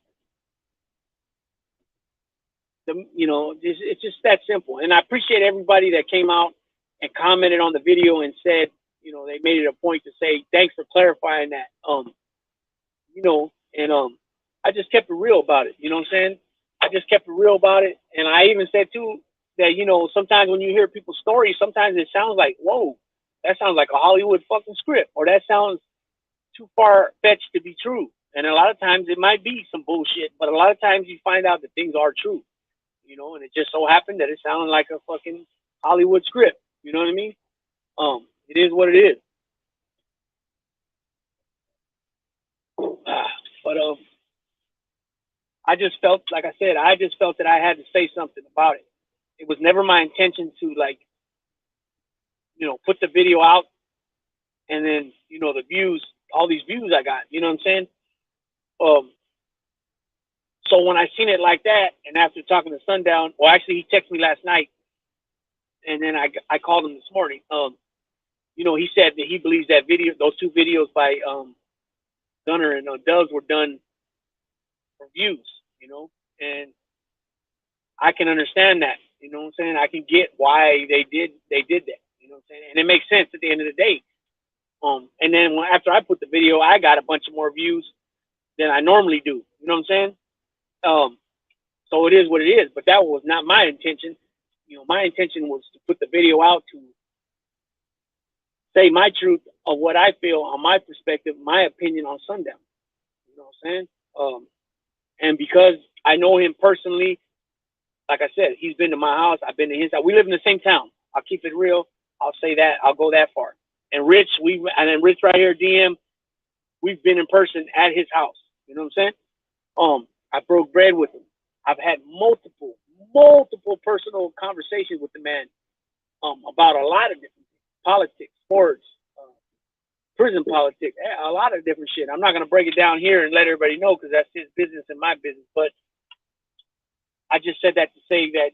it's just that simple. And I appreciate everybody that came out and commented on the video and said, they made it a point to say thanks for clarifying that. I just kept it real about it. You know what I'm saying? I just kept it real about it, and I even said too that sometimes when you hear people's stories, sometimes it sounds like, whoa, that sounds like a Hollywood fucking script, or that sounds too far fetched to be true. And a lot of times it might be some bullshit, but a lot of times you find out that things are true. And it just so happened that it sounded like a fucking Hollywood script. You know what I mean? It is what it is. But I just felt, like I said, I just felt that I had to say something about it. It was never my intention to put the video out and then, the views, all these views I got, you know what I'm saying? So when I seen it like that, and after talking to Sundown, well, actually he texted me last night, and then I called him this morning. He said that he believes that those two videos by Gunner and Dubs were done for views, and I can understand that. You know what I'm saying? I can get why they did that. You know what I'm saying? And it makes sense at the end of the day. And then after I put the video, I got a bunch of more views than I normally do. You know what I'm saying? So it is what it is. But that was not my intention. My intention was to put the video out to say my truth of what I feel on my perspective, my opinion on Sundown. You know what I'm saying? And because I know him personally, like I said, he's been to my house. I've been to his house. We live in the same town. I'll keep it real. I'll say that. I'll go that far. And Rich, Rich right here, DM, we've been in person at his house. You know what I'm saying? I broke bread with him. I've had multiple personal conversations with the man about a lot of different things. Politics, sports, prison politics, a lot of different shit. I'm not going to break it down here and let everybody know because that's his business and my business. But I just said that to say that,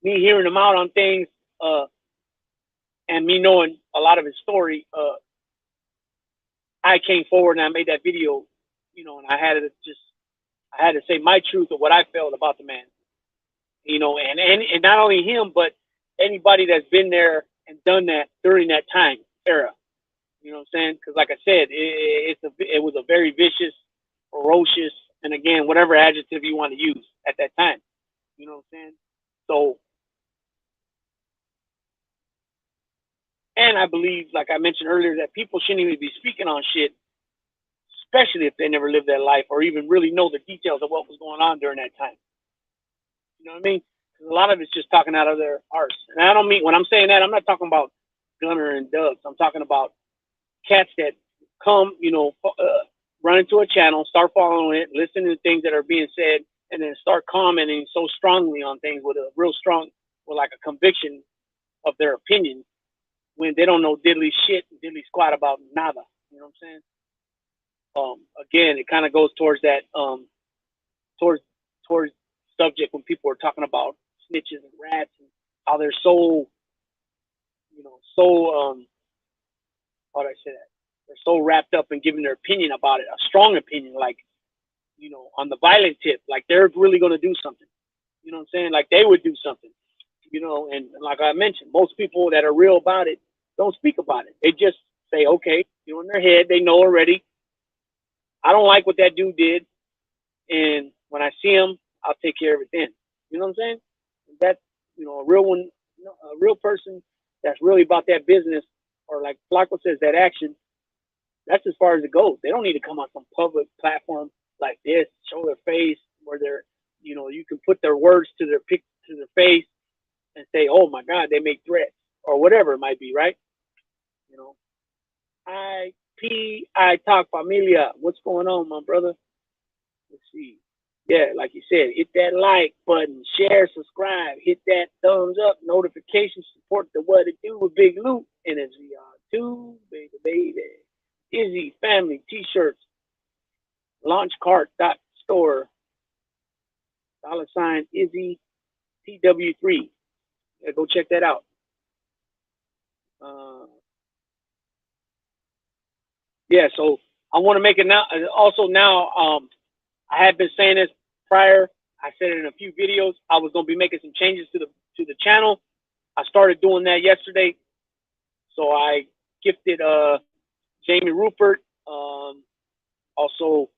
me hearing him out on things and me knowing a lot of his story, I came forward and I made that video, and I had to say my truth of what I felt about the man, and not only him, but anybody that's been there and done that during that time era. You know what I'm saying? Because like I said, it was a very vicious, ferocious, and again, whatever adjective you want to use at that time. You know what I'm saying? So, and I believe, like I mentioned earlier, that people shouldn't even be speaking on shit, especially if they never lived that life or even really know the details of what was going on during that time. You know what I mean? Because a lot of it's just talking out of their arse. And I don't mean, when I'm saying that, I'm not talking about Gunner and Dubs. I'm talking about cats that come, run into a channel, start following it, listen to things that are being said, and then start commenting so strongly on things with a real strong, with like a conviction of their opinion when they don't know diddly shit and diddly squat about nada. You know what I'm saying? Again, it kind of goes towards that, towards subject when people are talking about snitches and rats and how they're so, how do I say that? They're so wrapped up in giving their opinion about it, a strong opinion, like, on the violent tip, like they're really going to do something. You know what I'm saying? Like they would do something. You know, and like I mentioned, most people that are real about it don't speak about it. They just say, okay, you know, in their head, they know already. I don't like what that dude did, and when I see him, I'll take care of it then. You know what I'm saying? That, you know, a real one, you know, a real person that's really about that business, or like Flacco says, that action. That's as far as it goes. They don't need to come on some public platform like this, show their face, where they're, you know, you can put their words to their face and say, "Oh my God, they make threats," or whatever it might be, right? You know, I talk familia. What's going on, my brother? Let's see. Yeah, like you said, hit that like button, share, subscribe, hit that thumbs up, notifications, support the What It Do with Big Loot, NSVR2, baby. Izzy Family T-shirts, launchcart.store, $ Izzy TW3. Yeah, go check that out. Yeah, so I want to make it now. Also now, I had been saying this prior. I said it in a few videos. I was going to be making some changes to the channel. I started doing that yesterday. So I gifted Jamie Rupert, also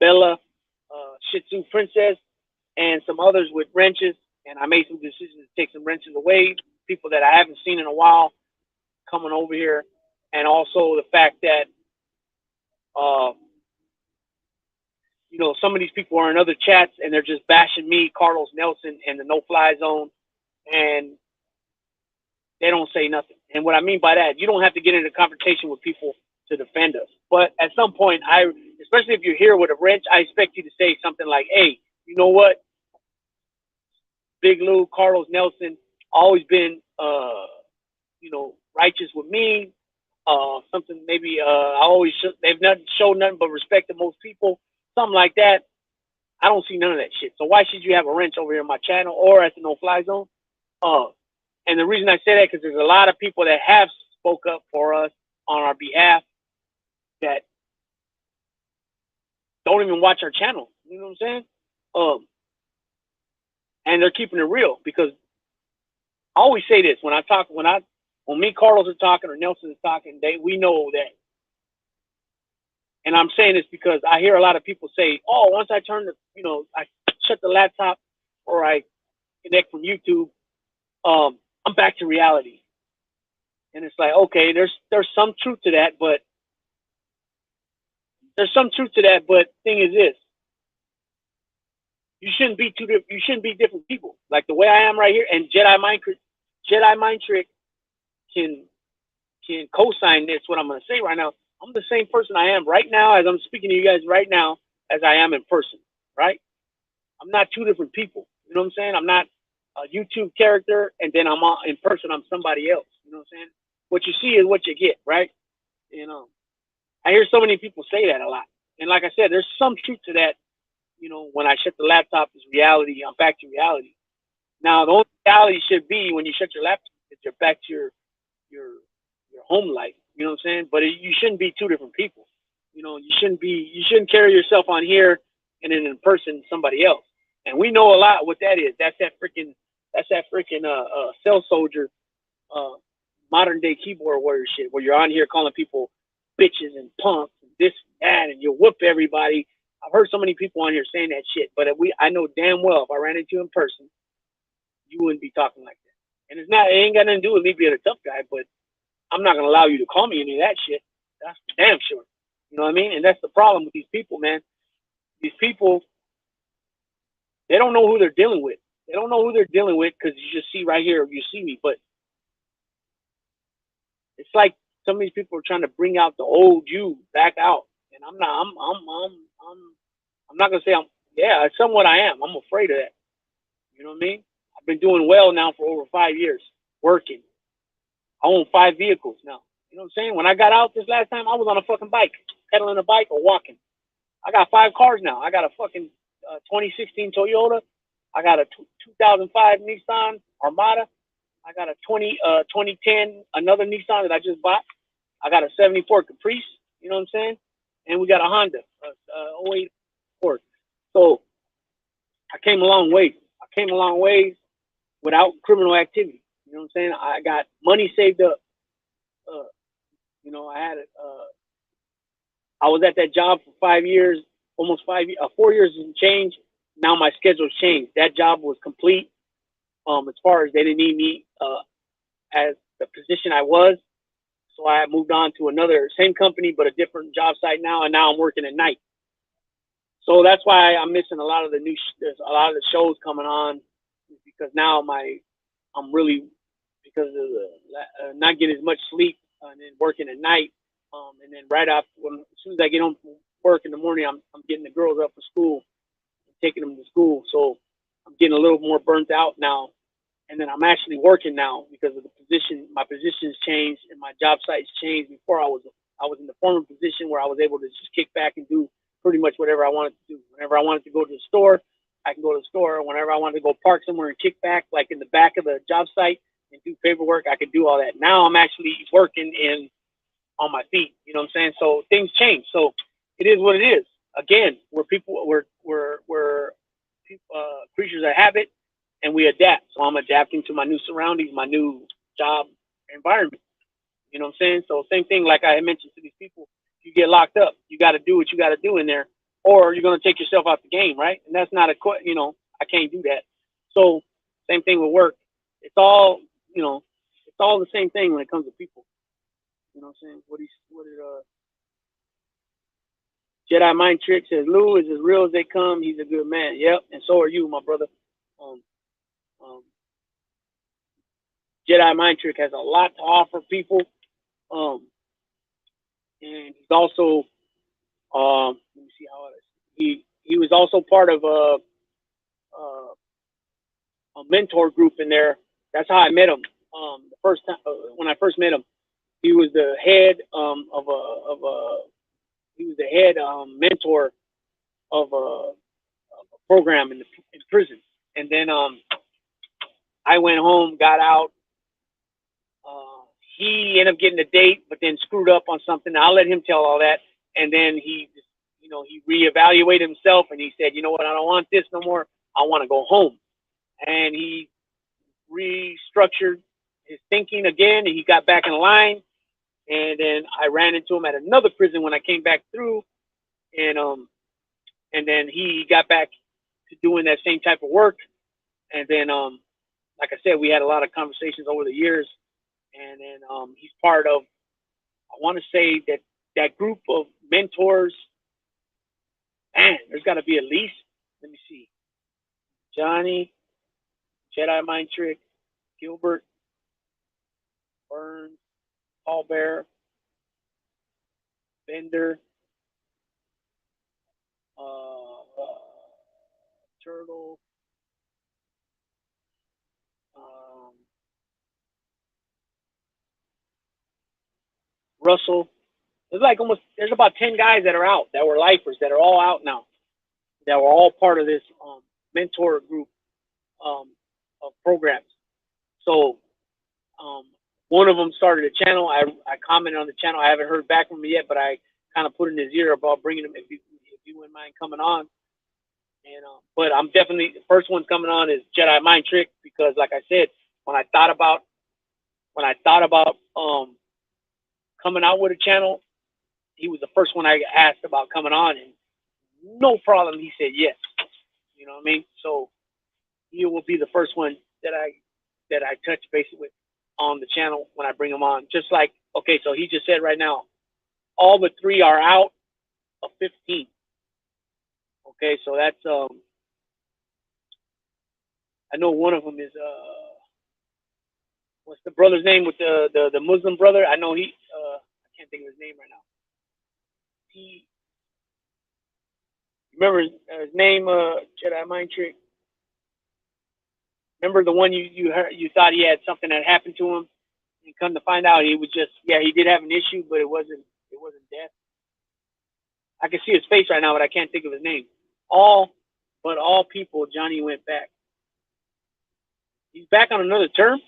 Bella, Shih Tzu Princess, and some others with wrenches. And I made some decisions to take some wrenches away. People that I haven't seen in a while coming over here, and also the fact that you know, some of these people are in other chats and they're just bashing me, Carlos Nelson, and the No Fly Zone, and they don't say nothing. And what I mean by that, you don't have to get into confrontation with people to defend us. But at some point, especially if you're here with a wrench, I expect you to say something like, "Hey, you know what? Big Lou, Carlos Nelson, always been, you know, righteous with me. Something maybe they've not showed nothing but respect to most people, something like that." I don't see none of that shit. So why should you have a wrench over here in my channel or at the No Fly Zone? And the reason I say that because there's a lot of people that have spoke up for us on our behalf that don't even watch our channel. You know what I'm saying? And they're keeping it real, because I always say this when me, Carlos are talking, or Nelson is talking, we know that. And I'm saying this because I hear a lot of people say, "Oh, once I I shut the laptop or I connect from YouTube, I'm back to reality." And it's like, okay, there's some truth to that, but thing is this: you shouldn't be different people. Like the way I am right here, and Jedi Mind Trick can co-sign this. What I'm going to say right now, I'm the same person I am right now as I'm speaking to you guys right now as I am in person. Right? I'm not two different people. You know what I'm saying? I'm not a YouTube character, and then in person I'm somebody else. You know what I'm saying? What you see is what you get, right? You know, I hear so many people say that a lot, and like I said, there's some truth to that. You know, when I shut the laptop, is reality. I'm back to reality. Now, the only reality should be when you shut your laptop, that you're back to your home life. You know what I'm saying? But you shouldn't be two different people. You know, you shouldn't carry yourself on here and then in person somebody else. And we know a lot what that is. That's that freaking cell soldier, modern day keyboard warrior shit, where you're on here calling people bitches and punks and this and that, and you'll whoop everybody. I've heard so many people on here saying that shit, but I know damn well if I ran into you in person, you wouldn't be talking like that. And it ain't got nothing to do with me being a tough guy, but I'm not gonna allow you to call me any of that shit. That's for damn sure. You know what I mean? And that's the problem with these people, man. These people, they don't know who they're dealing with. They don't know who they're dealing with because you just see right here, you see me. But it's like some of these people are trying to bring out the old you back out, and I'm not. I'm not gonna say Yeah, somewhat I am. I'm afraid of that. You know what I mean? I've been doing well now for over 5 years, working. I own 5 vehicles now. You know what I'm saying? When I got out this last time, I was on a fucking bike, pedaling a bike or walking. I got 5 cars now. I got a fucking 2016 Toyota. I got a 2005 Nissan Armada. I got a 2010 another Nissan that I just bought. I got a 74 Caprice. You know what I'm saying? And we got a Honda, 08 Ford. So I came a long way. without criminal activity. You know what I'm saying? I got money saved up. Uh, I had I was at that job for 5 years, almost 4 years and change. Now my schedule's changed. That job was complete. As far as they didn't need me as the position I was, so I moved on to another same company but a different job site now, and now I'm working at night. So that's why I'm missing a lot of the there's a lot of the shows coming on because now I'm really because of the not getting as much sleep and then working at night. And then right after as soon as I get home from work in the morning, I'm getting the girls up for school, taking them to school. So I'm getting a little more burnt out now. And then I'm actually working now because of the position. My position's changed and my job site's changed. Before I was in the former position where I was able to just kick back and do pretty much whatever I wanted to do. Whenever I wanted to go to the store, I can go to the store. Whenever I wanted to go park somewhere and kick back, like in the back of the job site and do paperwork, I could do all that. Now I'm actually working in on my feet. You know what I'm saying? So things change. So it is what it is. Again, we're creatures of habit, and we adapt. So I'm adapting to my new surroundings, my new job environment. You know what I'm saying? So same thing, like I had mentioned to these people, you get locked up, you got to do what you got to do in there, or you're going to take yourself out the game, right? And that's not I can't do that. So same thing with work. It's all, it's all the same thing when it comes to people. You know what I'm saying? What did Jedi Mind Trick says? Lou is as real as they come. He's a good man. Yep, and so are you, my brother. Um, um, Jedi Mind Trick has a lot to offer people. And he's also let me see how he was also part of a mentor group in there. That's how I met him. The first time when I first met him, he was the head he was the head mentor of a program in prison. And then I went home, got out. He ended up getting a date, but then screwed up on something. I'll let him tell all that. And then he reevaluated himself and he said, you know what, I don't want this no more. I want to go home. And he restructured his thinking again, and he got back in line. And then I ran into him at another prison when I came back through, and then he got back to doing that same type of work. And then, like I said, we had a lot of conversations over the years. And then he's part of, I want to say that group of mentors. Man, there's got to be at least, let me see, Johnny, Jedi Mind Trick, Gilbert, Burns, Paul Bear, Bender, Turtle, Russell. There's about 10 guys that are out, that were lifers, that are all out now, that were all part of this mentor group of programs. So one of them started a channel. I commented on the channel. I haven't heard back from him yet, but I kind of put in his ear about bringing him if you wouldn't mind coming on. And but I'm definitely, the first one coming on is Jedi Mind Trick, because like I said, when I thought about coming out with a channel, he was the first one I asked about coming on, and no problem, he said yes. You know what I mean? So he will be the first one that I touch base with on the channel when I bring him on. Just like, okay, so he just said right now, all but 3 are out of 15. Okay, so that's I know one of them is what's the brother's name with the Muslim brother? I know I can't think of his name right now. He, remember his name, Jedi Mind Trick? Remember the one you heard, you thought he had something that happened to him, and come to find out he was just, yeah, he did have an issue, but it wasn't death. I can see his face right now, but I can't think of his name. All people, Johnny went back. He's back on another term.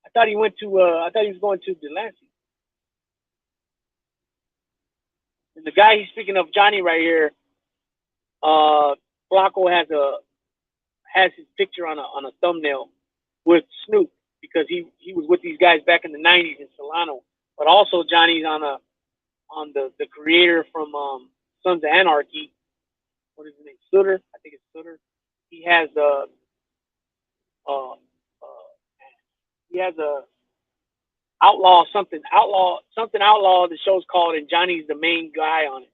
I thought he was going to Delancey. And the guy he's speaking of, Johnny right here, Flacco has his picture on a thumbnail with Snoop because he was with these guys back in the '90s in Solano. But also Johnny's on the creator from Sons of Anarchy. What is his name? Sutter, I think it's Sutter. He has uh, he has a outlaw something outlaw. The show's called, and Johnny's the main guy on it.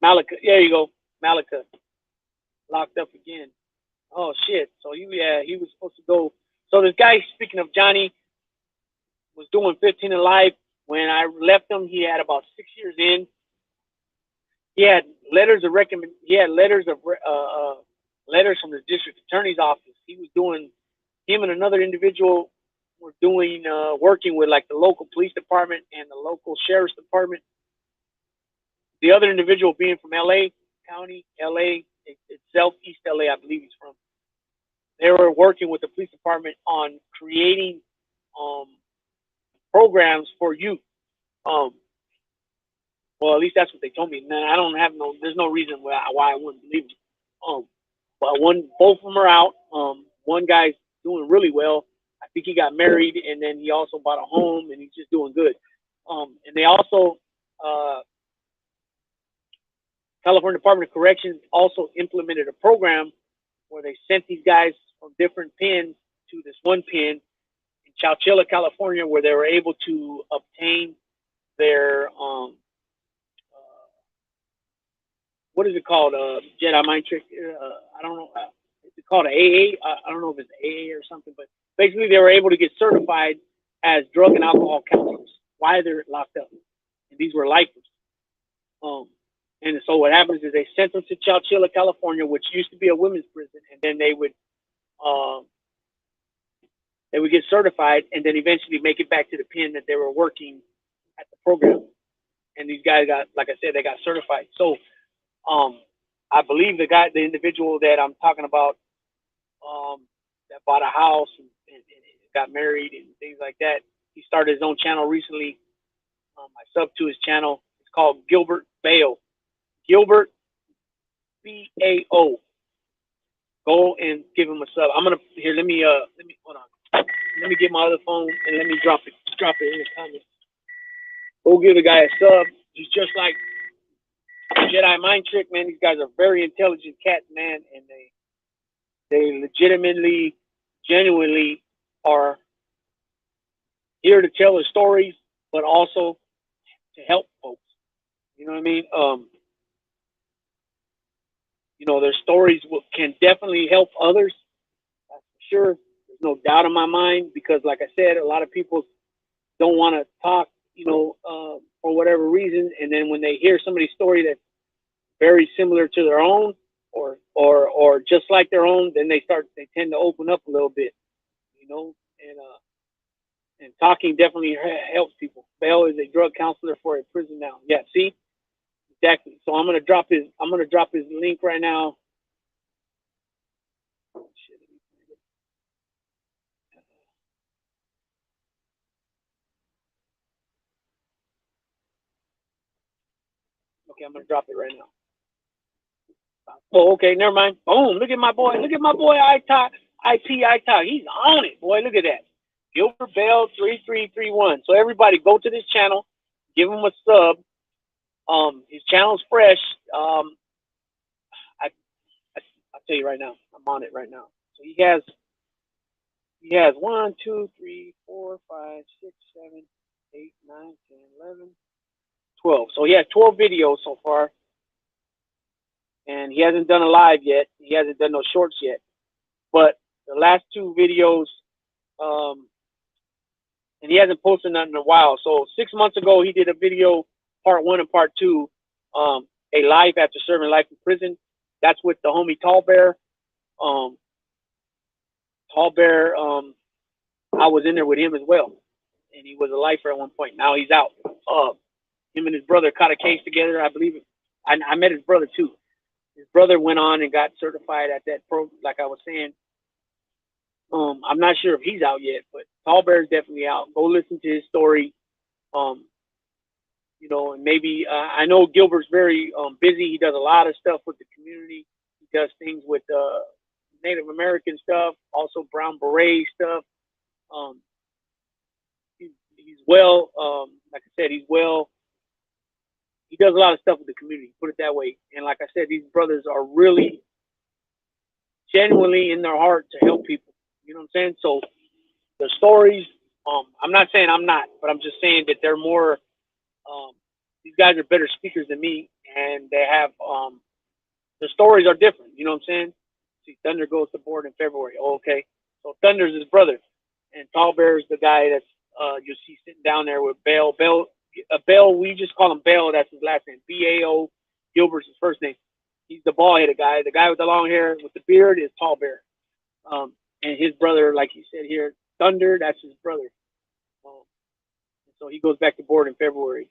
Malika, there you go, Malika, locked up again. Oh shit! So he was supposed to go. So this guy, speaking of Johnny, was doing 15 in life. When I left him, he had about 6 years in. He had letters of recommend. He had letters from the district attorney's office. He was doing. Him and another individual were doing working with like the local police department and the local sheriff's department. The other individual being from L.A. County, L.A. itself, East L.A. I believe he's from. They were working with the police department on creating programs for youth. Well, at least that's what they told me. Now, I don't have there's no reason why I wouldn't believe them. But both of them are out. One guy's doing really well. I think he got married, and then he also bought a home, and he's just doing good. And they also, California Department of Corrections also implemented a program where they sent these guys from different pens to this one pen in Chowchilla, California, where they were able to obtain their what is it called? Jedi mind trick. I don't know. It's called an AA. I don't know if it's AA or something, but basically they were able to get certified as drug and alcohol counselors while they're locked up. And these were lifers. And so what happens is they sent them to Chowchilla, California, which used to be a women's prison, and then they would get certified and then eventually make it back to the pen that they were working at the program. And these guys got, like I said, they got certified. So I believe the individual that I'm talking about, that bought a house and got married and things like that, he started his own channel recently. I sub to his channel. It's called Gilbert Bao. Gilbert Bao. Go and give him a sub. Let me hold on. Let me get my other phone and let me drop it in the comments. Go give the guy a sub. He's just like Jedi Mind Trick, man. These guys are very intelligent cats, man, and they legitimately, genuinely are here to tell their stories, but also to help folks. You know what I mean? Their stories can definitely help others. That's for sure. There's no doubt in my mind, because like I said, a lot of people don't want to talk, for whatever reason. And then when they hear somebody's story that's very similar to their own or just like their own, then they tend to open up a little bit, and talking definitely helps people. Bell is a drug counselor for a prison now. Yeah, see? Exactly. So I'm gonna drop his link right now. Okay, I'm gonna drop it right now. Oh, okay, never mind. Boom! Look at my boy. IP. He's on it, boy. Look at that. Gilbert Bell 3331. So everybody, go to this channel, give him a sub. His channel's fresh. I'll tell you right now. I'm on it right now. So he has 1, 2, 3, 4, 5, 6, 7, 8, 9, 10, 11, 12. So he has 12 videos so far. And he hasn't done a live yet. He hasn't done no shorts yet. But the last 2 videos, and he hasn't posted nothing in a while. So 6 months ago, he did a video, part 1 and part 2, a life after serving life in prison. That's with the homie Tall Bear. Tall Bear, I was in there with him as well. And he was a lifer at one point. Now he's out. Him and his brother caught a case together, I believe. I met his brother too. His brother went on and got certified at that like I was saying. I'm not sure if he's out yet, but Tall Bear's definitely out. Go listen to his story. And maybe I know Gilbert's very busy. He does a lot of stuff with the community. He does things with Native American stuff, also brown beret stuff. Um, he's well, like I said, he's well. He does a lot of stuff with the community, put it that way. And like I said, these brothers are really genuinely in their heart to help people. You know what I'm saying? So the stories, I'm not saying I'm not, but I'm just saying that they're more. These guys are better speakers than me, and they have the stories are different. You know what I'm saying? See, Thunder goes to board in February. Oh, okay, so Thunder's his brother, and Tall Bear is the guy that's you see sitting down there with Bale. Bale, we just call him Bale. That's his last name. B-A-O. Gilbert's his first name. He's the bald-headed guy. The guy with the long hair with the beard is Tall Bear. And his brother, like you said here, Thunder, that's his brother. So he goes back to board in February.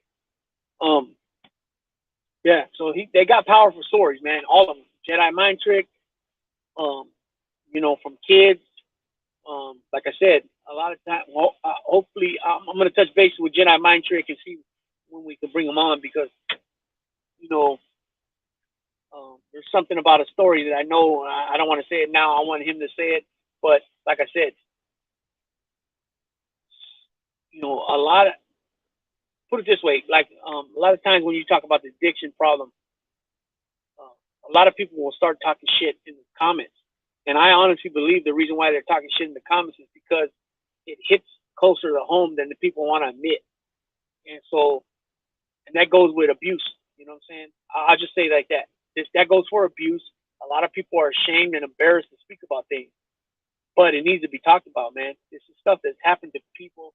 Yeah, so they got powerful stories, man. All of them. Jedi Mind Trick, you know, from kids. Like I said, a lot of time, hopefully, I'm going to touch base with Jedi Mind Trick and see when we can bring them on because, you know, there's something about a story that I know. I don't want to say it now. I want him to say it. But like I said, you know, put it this way, like a lot of times when you talk about the addiction problem, a lot of people will start talking shit in the comments. And I honestly believe the reason why they're talking shit in the comments is because it hits closer to home than the people want to admit. And so, and that goes with abuse. You know what I'm saying? I'll just say it like that. That goes for abuse. A lot of people are ashamed and embarrassed to speak about things. But it needs to be talked about, man. This is stuff that's happened to people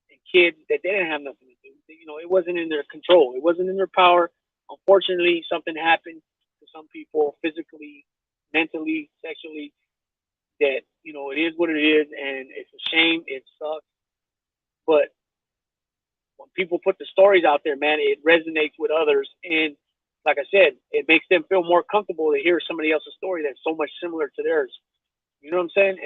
and kids that they didn't have nothing to do. You know, it wasn't in their control. It wasn't in their power. Unfortunately, something happened to some people physically, mentally, sexually, that, you know, it is what it is, and it's a shame. It sucks. But when people put the stories out there, man, it resonates with others. And like I said, it makes them feel more comfortable to hear somebody else's story that's so much similar to theirs. You know what I'm saying?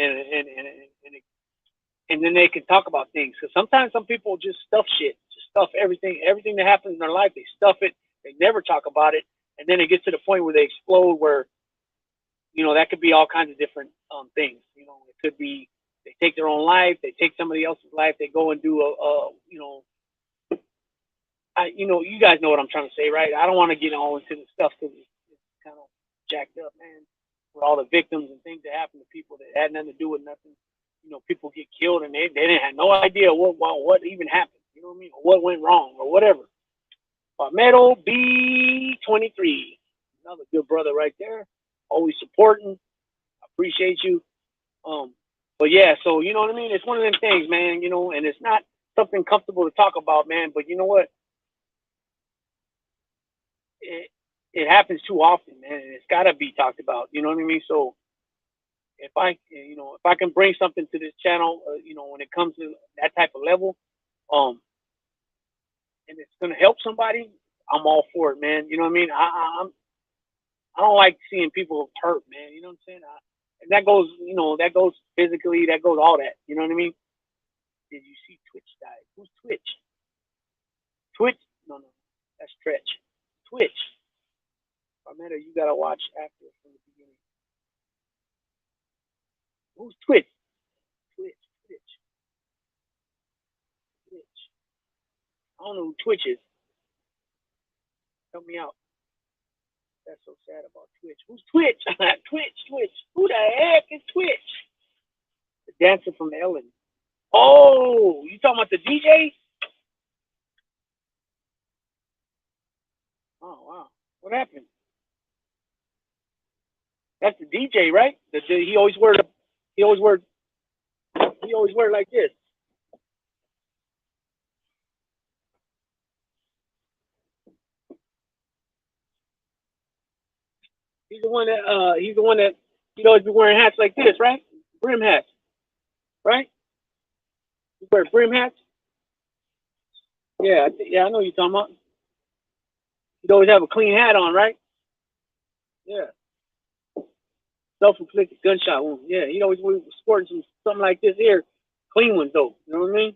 And then they can talk about things. Because sometimes some people just stuff shit, just stuff everything that happens in their life. They stuff it. They never talk about it. And then it gets to the point where they explode where, you know, that could be all kinds of different things. You know, it could be they take their own life. They take somebody else's life. They go and do you know, you guys know what I'm trying to say, right? I don't want to get all into the stuff because it's kind of jacked up, man. With all the victims and things that happen to people that had nothing to do with nothing. You know, people get killed and they didn't have no idea what even happened. You know what I mean? Or what went wrong or whatever. Palmetto B23, another good brother right there. Always supporting. I appreciate you. But yeah, so you know what I mean? It's one of them things, man, you know, and it's not something comfortable to talk about, man, but you know what? It happens too often, man, and it's got to be talked about. You know what I mean? So if I can bring something to this channel, you know, when it comes to that type of level, and it's gonna help somebody, I'm all for it, man. You know what I mean? I don't like seeing people hurt, man. You know what I'm saying? And that goes, you know, that goes physically, that goes all that. You know what I mean? Did you see Twitch die? Who's Twitch? Twitch? No, that's Stretch. Twitch. Palmetto, you gotta watch after from the beginning. Who's Twitch? Twitch. I don't know who Twitch is. Help me out. That's so sad about Twitch. Who's Twitch? Twitch. Who the heck is Twitch? The dancer from Ellen. Oh, you talking about the DJ? Oh wow, what happened? That's the DJ, right? He always wear like this. He's the one that he'd always be wearing hats like this, right? Brim hats, right? You wear brim hats? Yeah, I know what you're talking about. He'd always have a clean hat on, right? Yeah. Self-inflicted gunshot wound. Yeah, he'd always be sporting something like this here. Clean ones though. You know what I mean?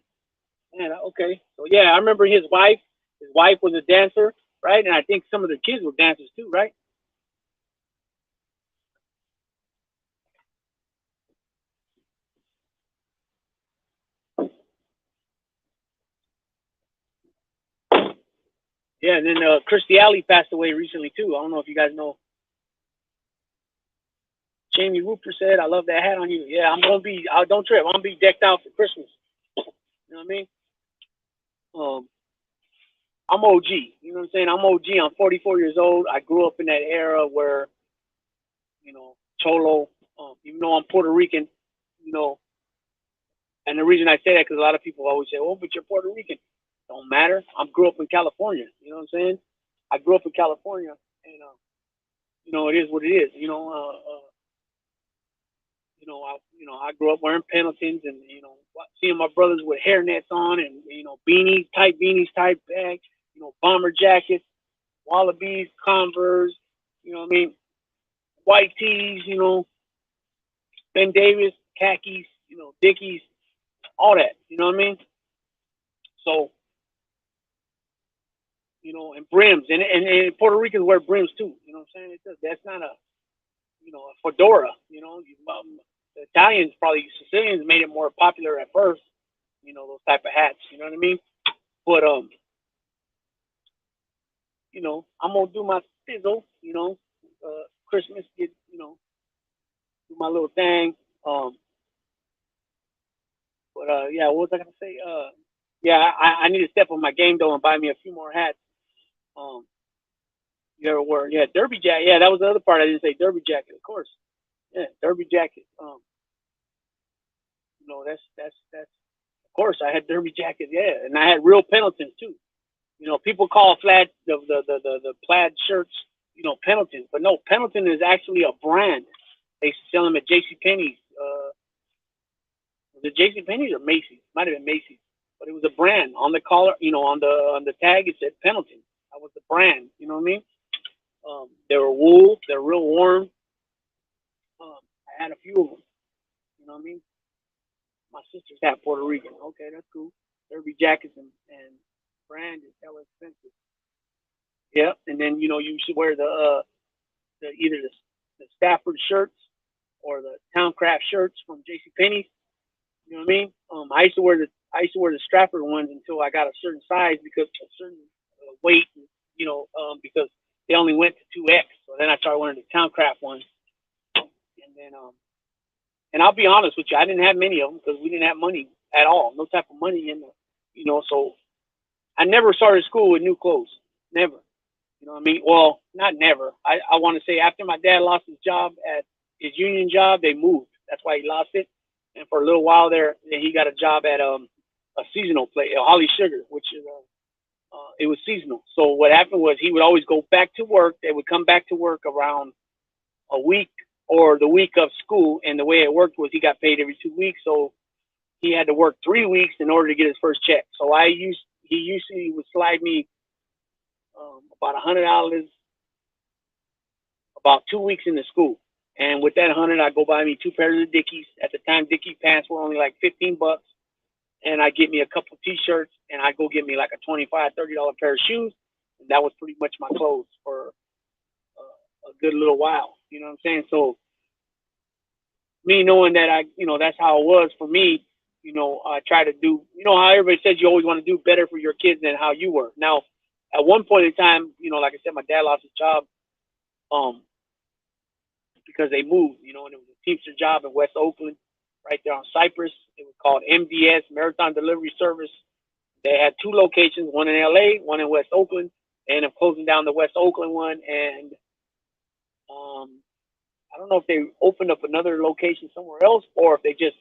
Yeah, okay. So yeah, I remember his wife. His wife was a dancer, right? And I think some of the kids were dancers too, right? Yeah, and then Christy Alley passed away recently too. I don't know if you guys know. Jamie Rooper said, "I love that hat on you." Yeah, I'm gonna be. Don't trip. I'm gonna be decked out for Christmas. You know what I mean? Um, I'm OG. You know what I'm saying? I'm OG. I'm 44 years old. I grew up in that era where, Cholo. Even though I'm Puerto Rican, you know, and the reason I say that because a lot of people always say, "Oh, but you're Puerto Rican." Don't matter. I grew up in California. You know what I'm saying? I grew up in California, and it is what it is. I grew up wearing Pendletons and seeing my brothers with hairnets on and beanies type bags, bomber jackets, wallabies, Converse, what I mean, white tees, Ben Davis, khakis, Dickies, all that. You know what I mean? So and brims, and Puerto Ricans wear brims too. You know what I'm saying? That's not a fedora. The Italians, probably Sicilians, made it more popular at first. Those type of hats. You know what I mean? But I'm gonna do my sizzle. Christmas, do my little thing. Yeah, what was I gonna say? Yeah, I need to step on my game though and buy me a few more hats. Um, you ever wear? Yeah, derby jacket. Yeah, that was the other part I didn't say. Derby jacket, of course. Yeah, derby jacket. That's of course I had derby jackets. Yeah, and I had real Pendletons too. People call flat the plaid shirts, Pendleton, but no, Pendleton is actually a brand. They sell them at J.C. Penney's. Was it J.C. Penney's or Macy's? Might have been Macy's, but it was a brand on the collar. On the tag it said Pendleton. That was the brand. You know what I mean? They were wool. They're real warm. I had a few of them. You know what I mean? My sister's half Puerto Rican. Okay, that's cool. Derby jackets and brand is hella expensive. Yeah, and then you should wear either the Stafford shirts or the Towncraft shirts from J.C. Penney's. You know what I mean? I used to wear the Stafford ones until I got a certain size because a certain weight. Because they only went to 2X. So then I started wearing the Towncraft ones, and then and I'll be honest with you, I didn't have many of them because we didn't have money at all, no type of money in the, so I never started school with new clothes, never. You know what I mean? Well, not never. I want to say after my dad lost his job at his union job, they moved. That's why he lost it. And for a little while there, then he got a job at a seasonal place, Holly Sugar, which is it was seasonal. So what happened was he would always go back to work. They would come back to work around a week or the week of school. And the way it worked was he got paid every 2 weeks. So he had to work 3 weeks in order to get his first check. So he usually would slide me about $100 about 2 weeks into school. And with that 100, I'd go buy me 2 pairs of Dickies. At the time, Dickie pants were only like $15. And I'd get me a couple of T-shirts, and I'd go get me like a $25, $30 pair of shoes. And that was pretty much my clothes for a good little while. You know what I'm saying? So me knowing that that's how it was for me, I try to do, how everybody says you always want to do better for your kids than how you were. Now, at one point in time, like I said, my dad lost his job because they moved, and it was a Teamster job in West Oakland, right there on Cypress. It was called MDS, Marathon Delivery Service. They had 2 locations, one in LA, one in West Oakland. They ended up closing down the West Oakland one, and I don't know if they opened up another location somewhere else or if they just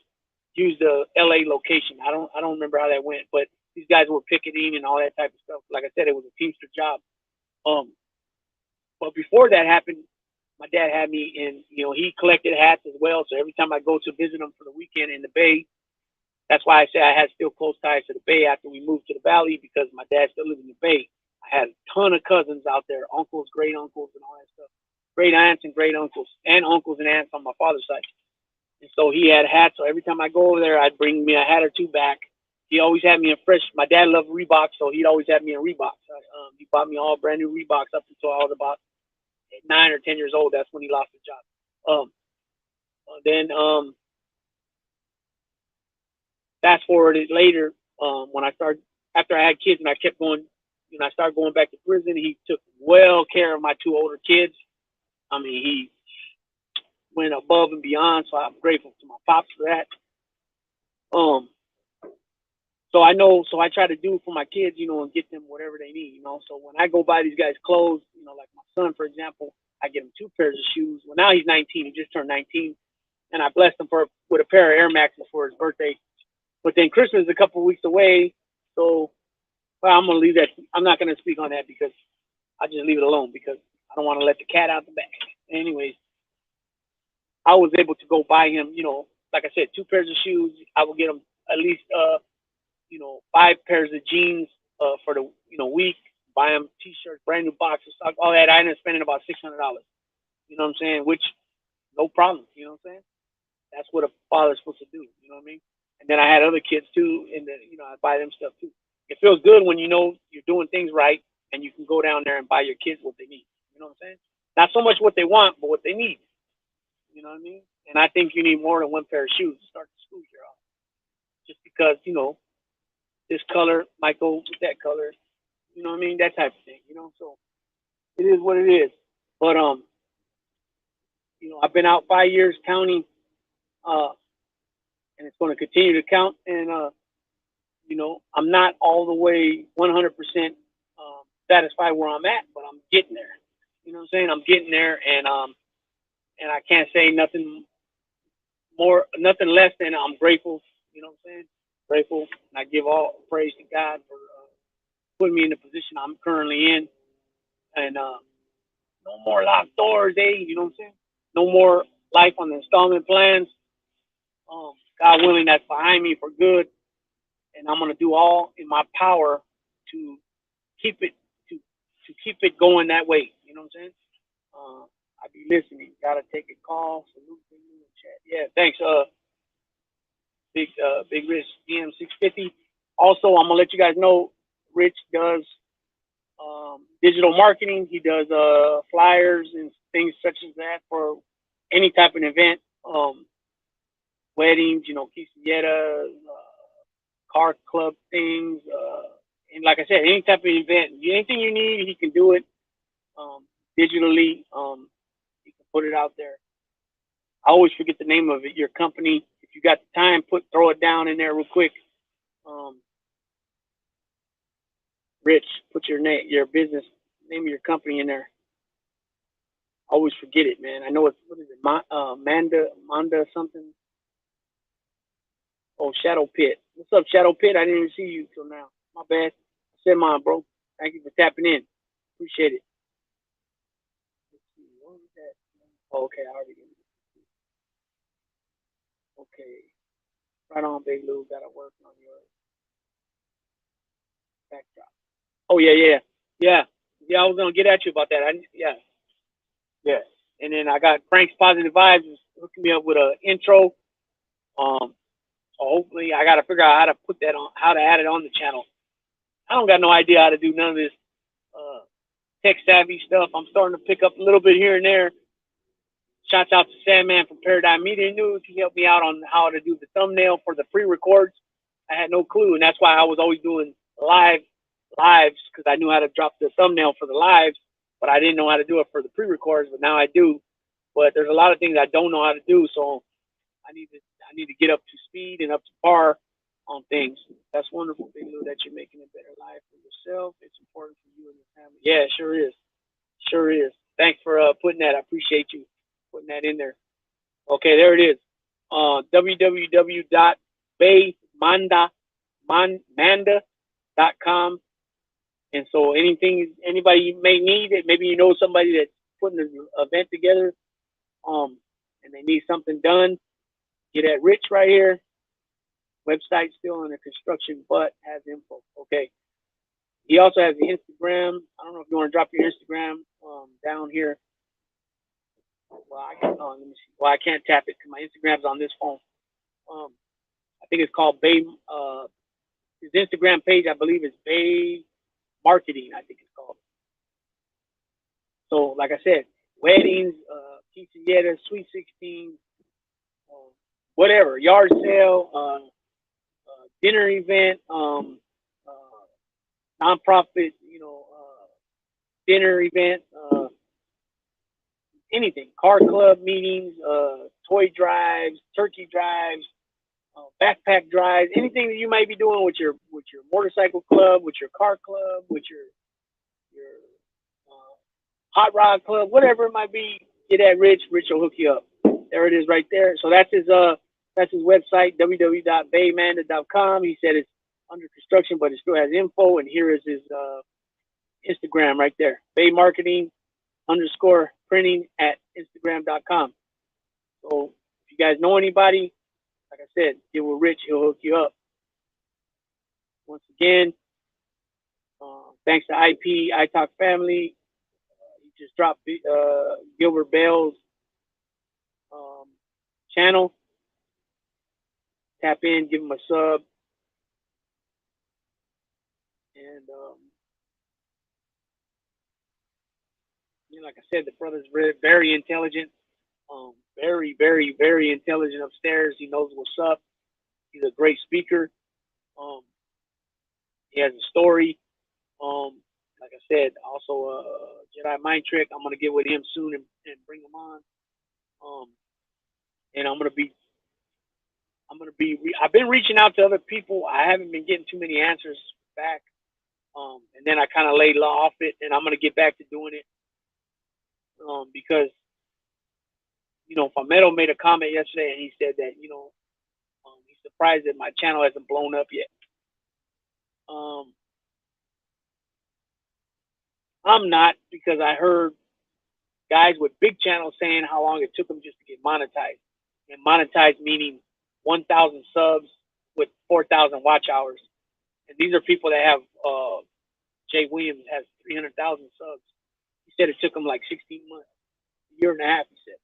used the LA location. I don't remember how that went, but these guys were picketing and all that type of stuff. Like I said, it was a Teamster job. But before that happened, my dad had me in, he collected hats as well. So every time I go to visit him for the weekend in the Bay, that's why I say I had still close ties to the Bay after we moved to the Valley because my dad still lived in the Bay. I had a ton of cousins out there, uncles, great uncles, and all that stuff. Great aunts and great uncles, and uncles and aunts on my father's side. And so he had hats. So every time I go over there, I'd bring me a hat or two back. He always had me in fresh. My dad loved Reeboks, so he'd always have me in Reeboks. He bought me all brand new Reeboks up until I was about 9 or 10 years old. That's when he lost his job. Then fast forwarded later when I started after I had kids and I kept going I started going back to prison. He took well care of my two older kids. I mean, he went above and beyond, so I'm grateful to my pops for that. Um, so I know, so I try to do for my kids, and get them whatever they need. So when I go buy these guys clothes, like my son, for example, I get him two pairs of shoes. Well, now he's 19. He just turned 19, and I blessed him with a pair of Air Maxes for his birthday. But then Christmas is a couple of weeks away, so I'm gonna leave that. I'm not gonna speak on that because I just leave it alone because I don't want to let the cat out the bag. Anyways, I was able to go buy him, like I said, two pairs of shoes. I will get him at least, 5 pairs of jeans for the, week. Buy him t-shirts, brand new boxes, socks, all that. I ended up spending about $600. You know what I'm saying? Which, no problem. You know what I'm saying? That's what a father's supposed to do. You know what I mean? And then I had other kids too, and then I buy them stuff too. It feels good when you're doing things right, and you can go down there and buy your kids what they need. You know what I'm saying? Not so much what they want, but what they need. You know what I mean? And I think you need more than one pair of shoes to start the school year off. Just because, this color might go with that color. You know what I mean? That type of thing, So it is what it is. But I've been out 5 years counting, and it's going to continue to count. And I'm not all the way 100% satisfied where I'm at, but I'm getting there. You know what I'm saying? I'm getting there, and I can't say nothing less than I'm grateful. You know what I'm saying? Grateful, and I give all praise to God for putting me in the position I'm currently in. And no more locked doors, You know what I'm saying? No more life on the installment plans. God willing, that's behind me for good, and I'm gonna do all in my power to keep it to keep it going that way. You know what I'm saying? I be listening. Gotta take a call. Salute to you in chat. Yeah, thanks. Big Rich DM 650. Also, I'm gonna let you guys know, Rich does digital marketing. He does flyers and things such as that for any type of event, weddings, quinceañeras, car club things, and like I said, any type of event, anything you need, he can do it digitally. He can put it out there. I always forget the name of it. Your company, if you got the time, throw it down in there real quick. Rich, put your business name of your company in there. I always forget it, man. I know it's, what is it, Manda something. Oh, Shadow Pit. What's up, Shadow Pit? I didn't even see you till now. My bad. I said mine, bro. Thank you for tapping in. Appreciate it. Let's see. What was that? Oh, okay, I already did it. Okay. Right on, Big Lou. Gotta work on your backdrop. Oh, yeah. I was gonna get at you about that. Yeah. And then I got Frank's Positive Vibes hooking me up with an intro. So hopefully I gotta figure out how to put that on, how to add it on the channel. I don't got no idea how to do none of this tech savvy stuff. I'm starting to pick up a little bit here and there. Shouts out to Sandman from Paradigm Media News. He helped me out on how to do the thumbnail for the pre-records. I had no clue, and that's why I was always doing lives because I knew how to drop the thumbnail for the lives, but I didn't know how to do it for the pre-records. But now I do. But there's a lot of things I don't know how to do, so I need to get up to speed and up to par on things. That's wonderful, Big Lou, that you're making a better life for yourself. It's important for you and your family. Yeah, it sure is. Sure is. Thanks for putting that. I appreciate you putting that in there. Okay, there it is. www.baymanda.com. And so anybody you may need it, maybe you know somebody that's putting an event together, and they need something done, get at Rich right here. Website still under construction, but has info. Okay. He also has the Instagram. I don't know if you want to drop your Instagram down here. Well, let me see. Well, I can't tap it because my Instagram's on this phone. I think it's called Bay. His Instagram page, I believe, is Bay Marketing. I think it's called. So, like I said, weddings, quinceañeras, sweet 16, whatever, yard sale, dinner event, nonprofit, dinner event, anything, car club meetings, toy drives, turkey drives, backpack drives, anything that you might be doing with your motorcycle club, with your car club, with your hot rod club, whatever it might be. Get at Rich. Rich will hook you up. There it is, right there. So that's his website, www.baymanda.com. He said it's under construction, but it still has info. And here is his Instagram right there, Bay Marketing _printing at Instagram.com. So if you guys know anybody, like I said, get with Rich. He'll hook you up. Once again, thanks to IP, iTalk family. You just dropped Gilbert Bell's channel. Tap in, give him a sub. And like I said, the brother's very intelligent. Very, very, very intelligent upstairs. He knows what's up. He's a great speaker. He has a story. Like I said, also Jedi Mind Trick. I'm gonna get with him soon and bring him on. And I've been reaching out to other people. I haven't been getting too many answers back. And then I kind of laid off it, and I'm gonna get back to doing it. Because Palmetto made a comment yesterday, and he said that he's surprised that my channel hasn't blown up yet. I'm not, because I heard guys with big channels saying how long it took them just to get monetized. And monetized meaning 1,000 subs with 4,000 watch hours. And these are people that have, Jay Williams has 300,000 subs. He said it took him like 16 months, a year and a half, he said.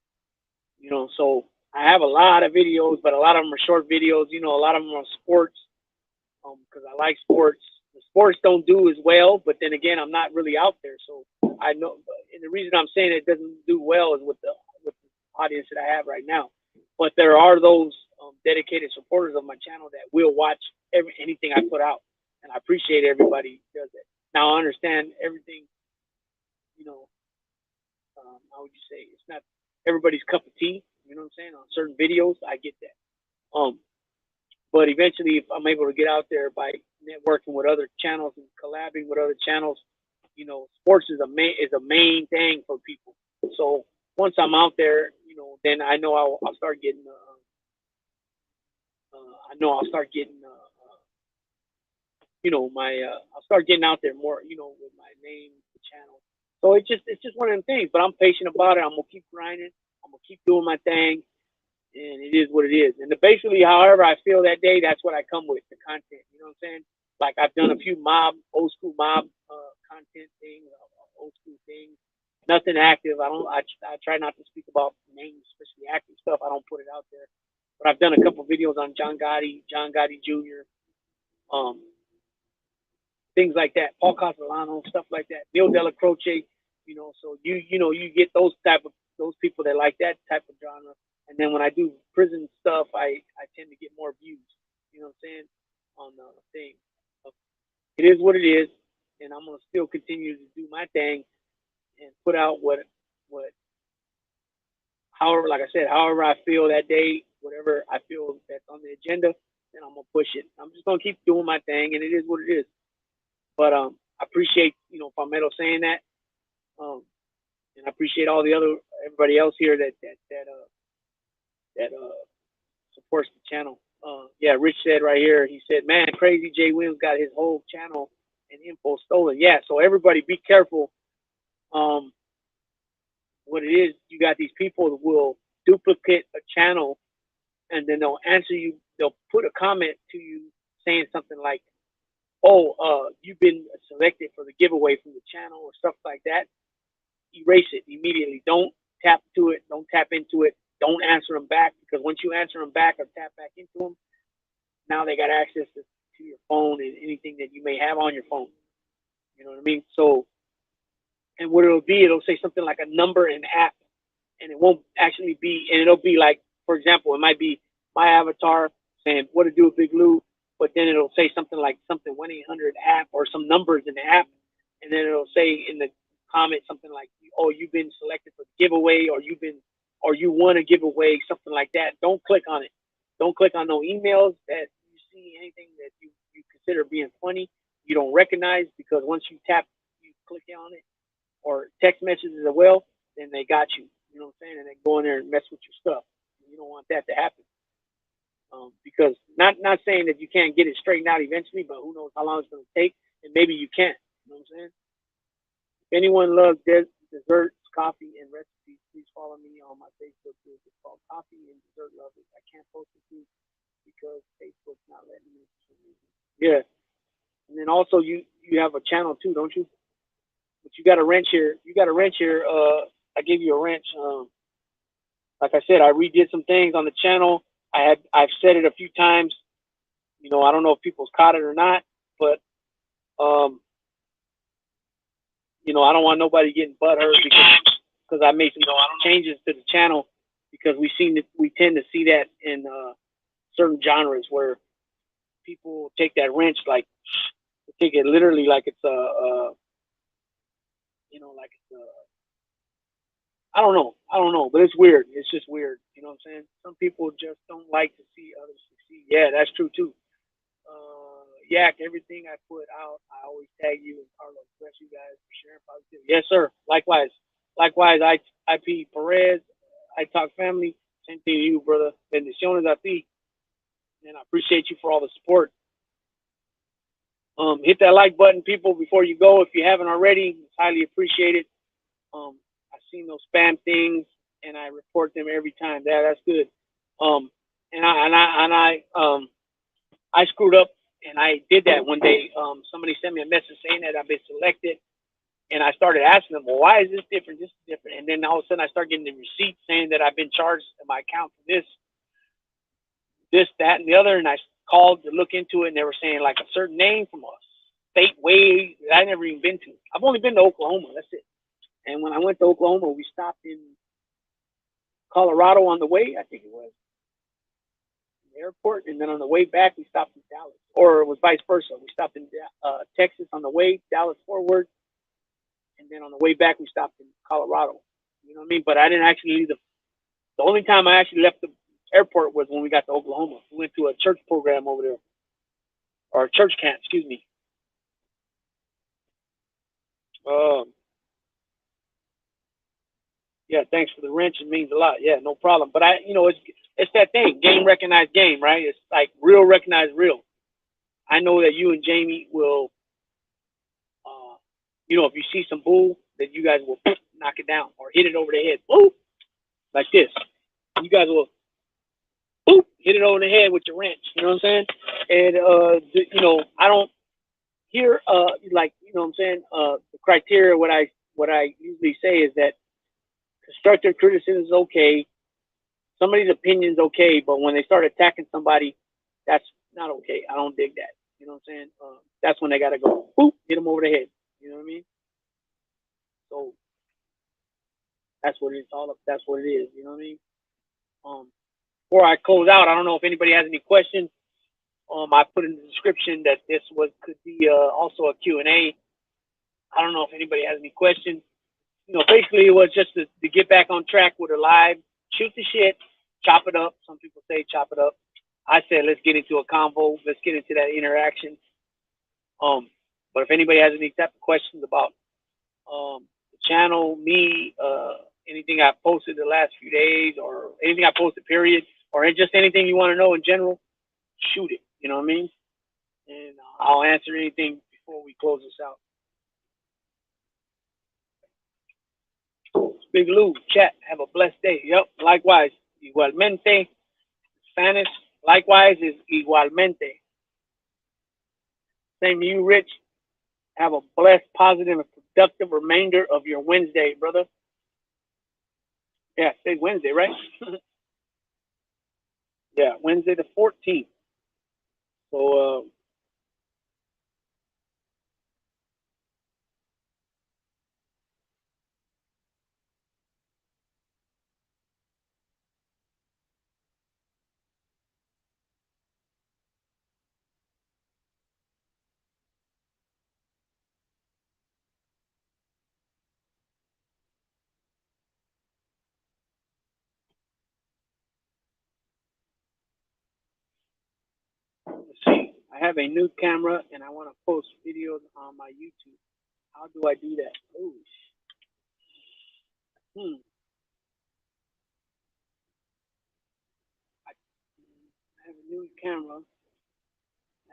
So I have a lot of videos, but a lot of them are short videos. A lot of them are sports, because I like sports. The sports don't do as well, but then again, I'm not really out there. So I know, and the reason I'm saying it doesn't do well is with the audience that I have right now. But there are those dedicated supporters of my channel that will watch anything I put out, and I appreciate everybody who does it. Now I understand everything. How would you say? It's not everybody's cup of tea. You know what I'm saying? On certain videos, I get that. But eventually, if I'm able to get out there by networking with other channels and collabing with other channels, sports is a main thing for people. So once I'm out there, then I know I'll start getting. I'll start getting. I'll start getting out there more. With my name, the channel. So it's just one of them things. But I'm patient about it. I'm gonna keep grinding. I'm gonna keep doing my thing, and it is what it is. And basically, however I feel that day, that's what I come with, the content. You know what I'm saying? Like I've done a few old school mob content things, old school things. Nothing active. I try not to speak about names, especially active stuff. I don't put it out there. But I've done a couple videos on John Gotti Jr., things like that, Paul Castellano, stuff like that, Neil Della Croce, so you get those people that like that type of genre. And then when I do prison stuff, I tend to get more views, you know what I'm saying, on the thing. It is what it is, and I'm gonna still continue to do my thing and put out however I feel that day, whatever I feel that's on the agenda, then I'm gonna push it. I'm just gonna keep doing my thing, and it is what it is. But I appreciate Palmetto saying that, and I appreciate everybody else here that supports the channel. Yeah, Rich said right here. He said, "Man, crazy Jay Williams got his whole channel and info stolen." Yeah, so everybody be careful. What it is, you got these people that will duplicate a channel, and then they'll answer you. They'll put a comment to you saying something like, "Oh, you've been selected for the giveaway from the channel," or stuff like that. Erase it immediately. Don't tap into it. Don't tap into it. Don't answer them back, because once you answer them back or tap back into them, now they got access to your phone and anything that you may have on your phone. You know what I mean? So, and what it'll say something like a number and app, and it won't actually be, and it'll be like, for example, it might be my avatar saying, "What to do with Big Lou," but then it'll say something like 1-800 app or some numbers in the app, and then it'll say in the comment something like, "Oh, you've been selected for the giveaway," or or you won a giveaway, something like that. Don't click on it. Don't click on no emails that you see anything that you consider being funny. You don't recognize, because once you click on it, or text messages as well, then they got you. You know what I'm saying? And they go in there and mess with your stuff. You don't want that to happen. Because not saying that you can't get it straightened out eventually, but who knows how long it's going to take, and maybe you can't. You know what I'm saying? If anyone loves desserts, coffee, and recipes, please follow me on my Facebook group. It's called Coffee and Dessert Lovers. I can't post it too because Facebook's not letting me for some reason. Yeah, and then also you have a channel too, don't you? But you got a wrench here. You got a wrench here. I gave you a wrench. Like I said, I redid some things on the channel. I've said it a few times. You know, I don't know if people's caught it or not, but um, you know, I don't want nobody getting butthurt because I made some changes to the channel, because we tend to see that in certain genres where people take that wrench, like take it literally like it's you know, like it's a, I don't know, but it's weird. It's just weird. You know what I'm saying? Some people just don't like to see others succeed. Yeah, that's true too. Yak, everything I put out, I always tag you and Carlos. Bless you guys for sharing positivity. Yes, sir. Likewise. Likewise, IP Perez, I Talk Family. Same thing to you, brother. Bendiciones a ti. And I appreciate you for all the support. Hit that like button, people, before you go. If you haven't already, it's highly appreciated. I've seen those spam things, and I report them every time. That's good. Um, I screwed up, and I did that one day. Somebody sent me a message saying that I've been selected, and I started asking them, well, why is this different? This is different. And then all of a sudden, I started getting the receipt saying that I've been charged in my account for this, that, and the other. And I called to look into it, and they were saying like a certain name from a state way that I never even been to. I've only been to Oklahoma. That's it. And when I went to Oklahoma, we stopped in Colorado on the way, I think it was, the airport, and then on the way back, we stopped in Dallas, or it was vice versa. We stopped in Texas on the way, Dallas forward, and then on the way back, we stopped in Colorado. You know what I mean? But I didn't actually leave the only time I actually left the airport was when we got to Oklahoma. We went to a church program over there, or a church camp, excuse me. Um, yeah, thanks for the wrench. It means a lot. Yeah, no problem. But it's that thing, game recognized game, right? It's like real recognized real. I know that you and Jamie will, if you see some bull, that you guys will knock it down or hit it over the head, boop, like this. You guys will boop, hit it over the head with your wrench. You know what I'm saying? And I don't hear like, you know what I'm saying. The criteria, what I usually say is that constructive criticism is okay. Somebody's opinion is okay, but when they start attacking somebody, that's not okay. I don't dig that. You know what I'm saying? That's when they gotta go, boop, hit them over the head. You know what I mean? So that's what it's all. That's what it is. You know what I mean? Before I close out, I don't know if anybody has any questions. I put in the description that this could be also a Q&A. I don't know if anybody has any questions. Basically it was just to get back on track with a live, shoot the shit, chop it up. Some people say chop it up. I said let's get into a convo. Let's get into that interaction. But if anybody has any type of questions about the channel, me, anything I posted the last few days, or anything I posted, period, or just anything you want to know in general, shoot it. You know what I mean? And I'll answer anything before we close this out. Big Lou, chat, have a blessed day. Yep, likewise. Igualmente. Spanish, likewise, is igualmente. Same to you, Rich. Have a blessed, positive, and productive remainder of your Wednesday, brother. Yeah, say Wednesday, right? Yeah, Wednesday the 14th. So, I have a new camera and I want to post videos on my YouTube. How do I do that? Oh, hmm. I have a new camera.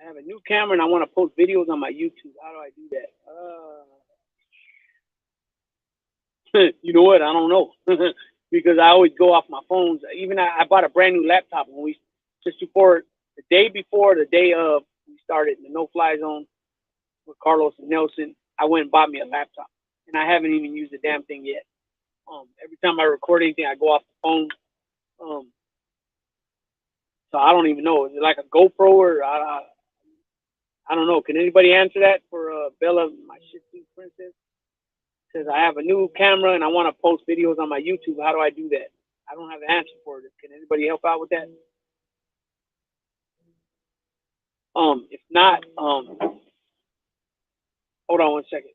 I have a new camera and I want to post videos on my YouTube. How do I do that? You know what? I don't know because I always go off my phones. Even I bought a brand new laptop when we just before the day of we started the no fly zone with Carlos and Nelson. I went and bought me a laptop and I haven't even used the damn thing yet. Every time I record anything, I go off the phone. Um, so I don't even know. Is it like a GoPro or I don't know. Can anybody answer that for Bella, my Shih Tzu princess? Says I have a new camera and I want to post videos on my YouTube. How do I do that? I don't have the answer for it. Can anybody help out with that? If not, hold on 1 second.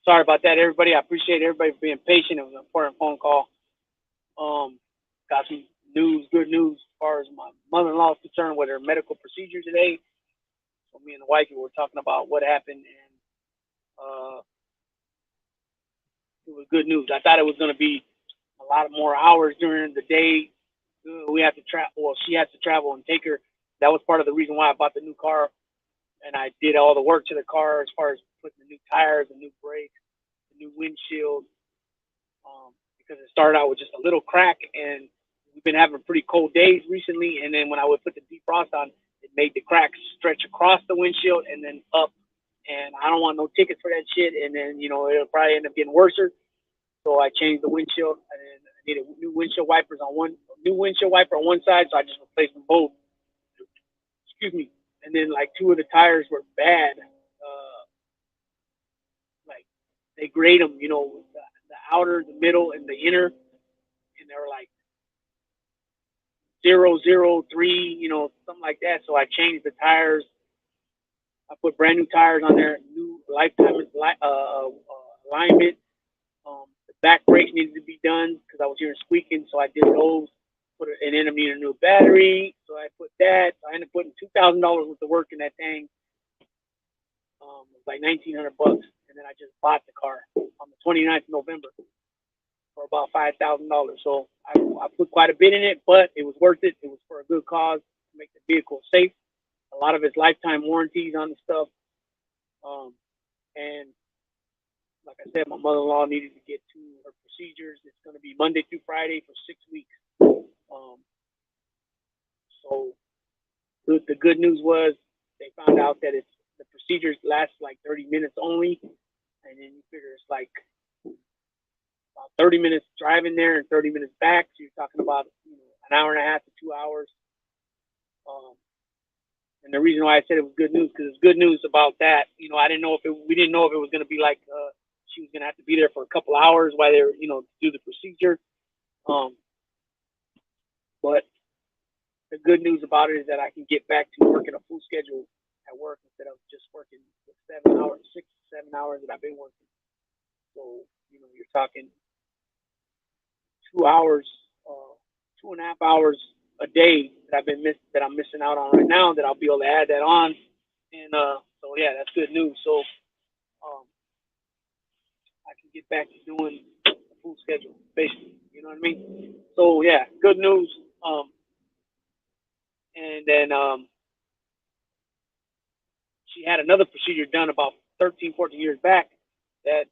sorry about that, everybody. I appreciate everybody for being patient. It was an important phone call. Got some news, good news, as far as my mother-in-law is concerned with her medical procedure today. So me and the wife were talking about what happened, and it was good news. I thought it was going to be a lot more hours during the day. We have to travel. Well, she has to travel and take her. That was part of the reason why I bought the new car, and I did all the work to the car as far as putting the new tires, the new brakes, the new windshield, because it started out with just a little crack, and we've been having pretty cold days recently. And then when I would put the defrost on, it made the cracks stretch across the windshield and then up. And I don't want no tickets for that shit. And then, you know, it'll probably end up getting worse. So I changed the windshield, and then I needed new windshield wipers on new windshield wiper on one side. So I just replaced them both. Excuse me. And then like two of the tires were bad. Like they grade them, you know, the outer, the middle, and the inner, and they were like 003, you know, something like that. So I changed the tires. I put brand new tires on there, new lifetime alignment. The back brakes needed to be done because I was hearing squeaking, so I did those. And then I needed a new battery, so I put that. I ended up putting $2,000 worth of work in that thing. It was like $1,900, and then I just bought the car on the 29th of November for about $5,000. So I put quite a bit in it, but it was worth it. It was for a good cause to make the vehicle safe. A lot of it's lifetime warranties on the stuff. And like I said, my mother-in-law needed to get to her procedures. It's going to be Monday through Friday for 6 weeks. So the good news was they found out that the procedures last like 30 minutes only. And then you figure it's like about 30 minutes driving there and 30 minutes back. So you're talking about, you know, an hour and a half to 2 hours. And the reason why I said it was good news, because it's good news about that. You know, we didn't know if it was going to be like she was going to have to be there for a couple hours while they were, you know, do the procedure. But the good news about it is that I can get back to working a full schedule at work instead of just working 6 to 7 hours that I've been working. So, you know, you're talking 2 hours, 2.5 hours a day that I'm missing out on right now, that I'll be able to add that on. And so yeah, that's good news. So I can get back to doing a full schedule, basically. You know what I mean? So yeah, good news. And then she had another procedure done about 13, 14 years back that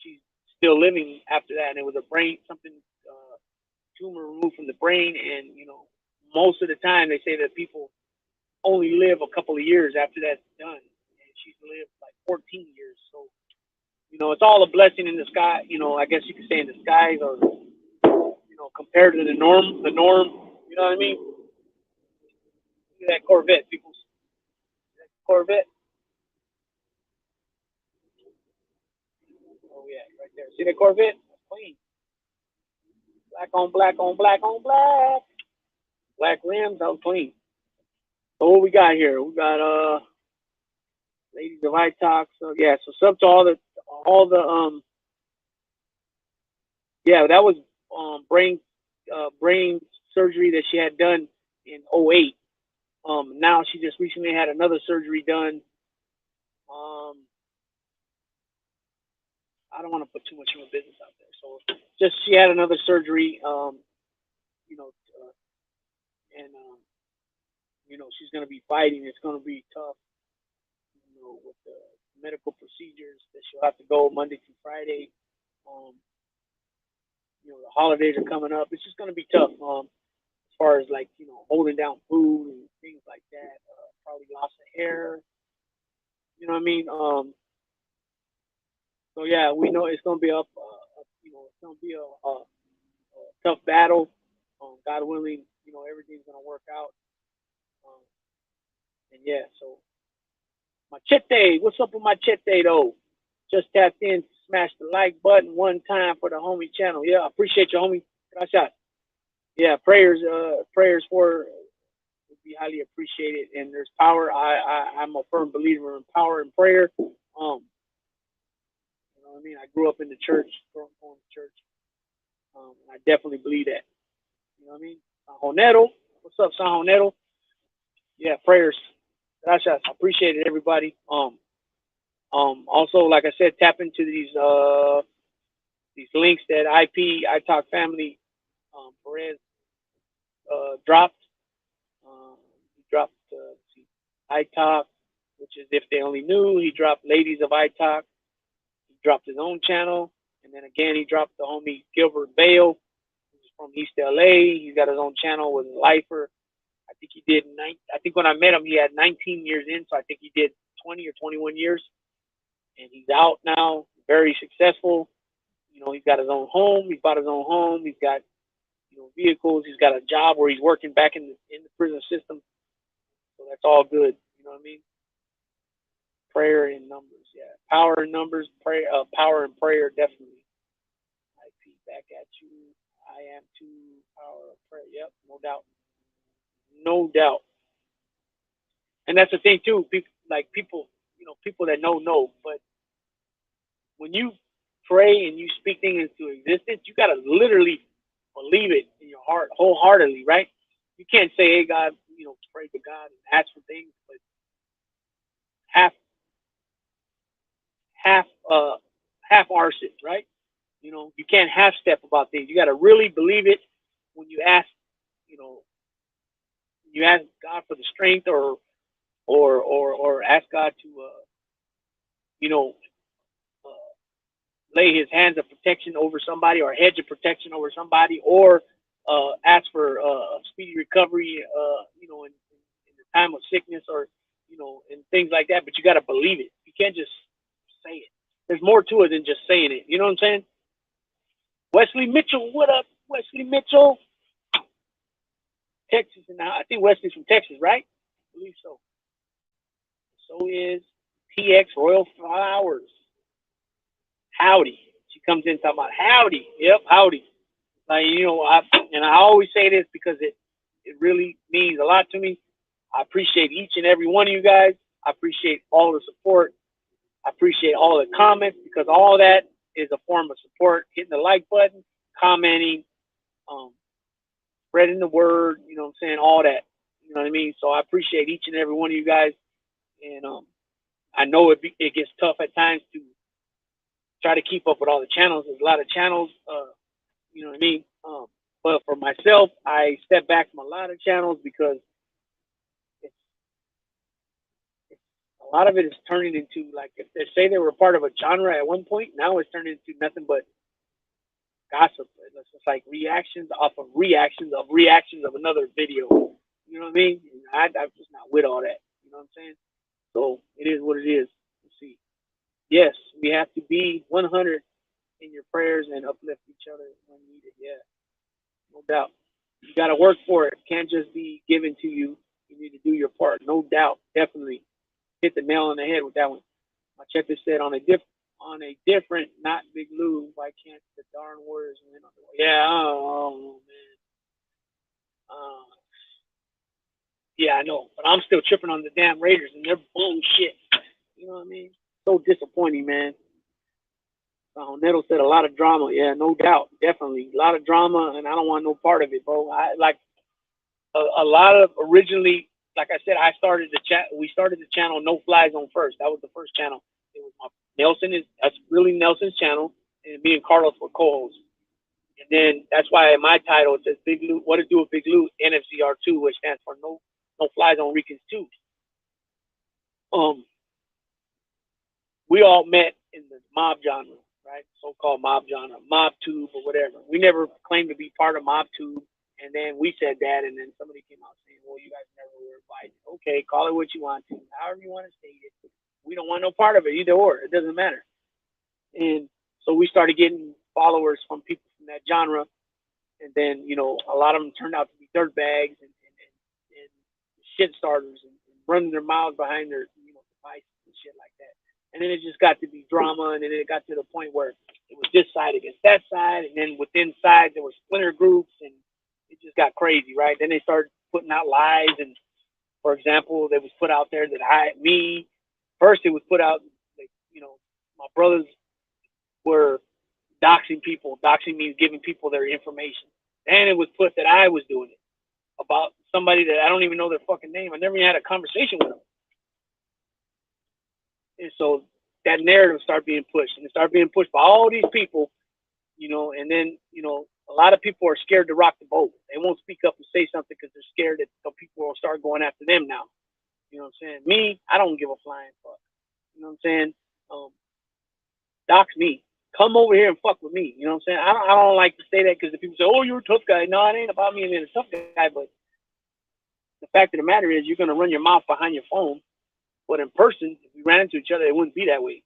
she's still living after that, and it was a brain tumor removed from the brain. And you know, most of the time they say that people only live a couple of years after that's done, and she's lived like 14 years. So you know, it's all a blessing in the sky. You know, I guess you could say in disguise, or you know, compared to the norm. You know what I mean? Look at that Corvette, people. That Corvette. Oh yeah, right there. See that Corvette? That's clean. Black on black on black on black. Black rims, that was clean. So what we got here? We got ladies of high talk. So yeah, so sub to all the yeah, that was brain surgery that she had done in '08. Now she just recently had another surgery done. I don't want to put too much of a business out there. So just she had another surgery, you know, and you know, she's going to be fighting. It's going to be tough, you know, with the medical procedures that she'll have to go Monday through Friday. You know, the holidays are coming up. It's just going to be tough. As far as like, you know, holding down food and things like that. Probably loss of hair. You know what I mean? So yeah, we know it's going to be you know, it's going to be a tough battle. God willing, you know, everything's going to work out. And yeah, so my Chete, what's up with my Chete though? Just tapped in, smash the like button one time for the homie channel. Yeah, I appreciate you, homie. Gracias. Yeah, prayers for would be highly appreciated. And there's power. I'm a firm believer in power and prayer. know what I mean? I grew up in the church, grew up going to church. And I definitely believe that. You know what I mean? San Jonero. What's up, San Jonero? Yeah, prayers. Gracias. I appreciate it, everybody. Also, like I said, tap into these links that I Talk Family Perez dropped. He dropped I Talk, which is If They Only Knew. He dropped Ladies of I Talk. He dropped his own channel, and then again he dropped the homie Gilbert Bale, who's from East LA. He's got his own channel with Lifer. I think he did I think when I met him, he had 19 years in, so I think he did 20 or 21 years, and he's out now, very successful. You know, he's got his own home. He's bought his own home. He's got, you know, vehicles. He's got a job where he's working back in the prison system. So that's all good. You know what I mean? Prayer in numbers, yeah. Power in numbers, prayer, power and prayer, definitely. IP back at you. I am too. Power of prayer. Yep, no doubt. No doubt. And that's the thing too. People, you know, people that know. But when you pray and you speak things into existence, you gotta literally believe it in your heart wholeheartedly, right? You can't say, "Hey, God," you know, pray to God and ask for things, but half arse it, right? You know, you can't half step about things. You got to really believe it when you ask. You know, you ask God for the strength, or ask God to, you know, uh, lay His hands of protection over somebody, or hedge of protection over somebody, or ask for a speedy recovery. You know, in the time of sickness, or you know, and things like that. But you got to believe it. You can't just say it. There's more to it than just saying it. You know what I'm saying? Wesley Mitchell, what up, Wesley Mitchell? Texas, and I think Wesley's from Texas, right? I believe so. So is PX Royal Flowers. Howdy. She comes in talking about howdy. Yep, howdy. Like, you know, I always say this because it really means a lot to me. I appreciate each and every one of you guys. I appreciate all the support. I appreciate all the comments, because all that is a form of support. Hitting the like button, commenting, spreading the word, you know what I'm saying, all that. You know what I mean? So I appreciate each and every one of you guys. And I know it gets tough at times to try to keep up with all the channels. There's a lot of channels, you know what I mean? But for myself, I step back from a lot of channels because a lot of it is turning into, like, if they say they were part of a genre at one point, now it's turning into nothing but gossip. It's just like reactions off of reactions of another video. You know what I mean? I'm just not with all that. You know what I'm saying? So it is what it is. Let's see. Yes, we have to be 100 in your prayers and uplift each other when needed. Yeah, no doubt. You got to work for it. It can't just be given to you. You need to do your part. No doubt. Definitely hit the nail on the head with that one. My checker said on a different, not Big Lou, why can't the darn Warriors win on the way? Yeah, oh man. Yeah, I know, but I'm still tripping on the damn Raiders and their bullshit. You know what I mean? So disappointing, man. Neto said a lot of drama. Yeah, no doubt, definitely a lot of drama, and I don't want no part of it, bro. I like a lot of originally. Like I said, we started the channel No Fly Zone first. That was the first channel. It was that's really Nelson's channel, and me and Carlos were co-hosts. And then that's why in my title it says Big Lou, what to do with Big Lou, NFCR2, which stands for No Fly Zone Ricans 2. We all met in the mob genre, right? So-called mob genre, mob tube or whatever. We never claimed to be part of mob tube. And then we said that, and then somebody came out saying, well, you guys never were invited. Okay, call it what you want to, however you want to state it. We don't want no part of it, either or. It doesn't matter. And so we started getting followers from people from that genre. And then, you know, a lot of them turned out to be dirtbags and shit starters and running their mouths behind their, you know, devices and shit like that. And then it just got to be drama, and then it got to the point where it was this side against that side, and then within sides there were splinter groups, and it just got crazy, right? Then they started putting out lies, and for example, it was put out there that first it was put out, like, you know, my brothers were doxing people. Doxing means giving people their information. And it was put that I was doing it about somebody that I don't even know their fucking name. I never even had a conversation with them. And so that narrative started being pushed, and it started being pushed by all these people, and then, a lot of people are scared to rock the boat. They won't speak up and say something because they're scared that some people will start going after them now. You know what I'm saying? Me, I don't give a flying fuck. You know what I'm saying? Dox me. Come over here and fuck with me. You know what I'm saying? I don't like to say that because the people say, "Oh, you're a tough guy." No, it ain't about me being a tough guy, but the fact of the matter is, you're gonna run your mouth behind your phone. But in person, if we ran into each other, it wouldn't be that way.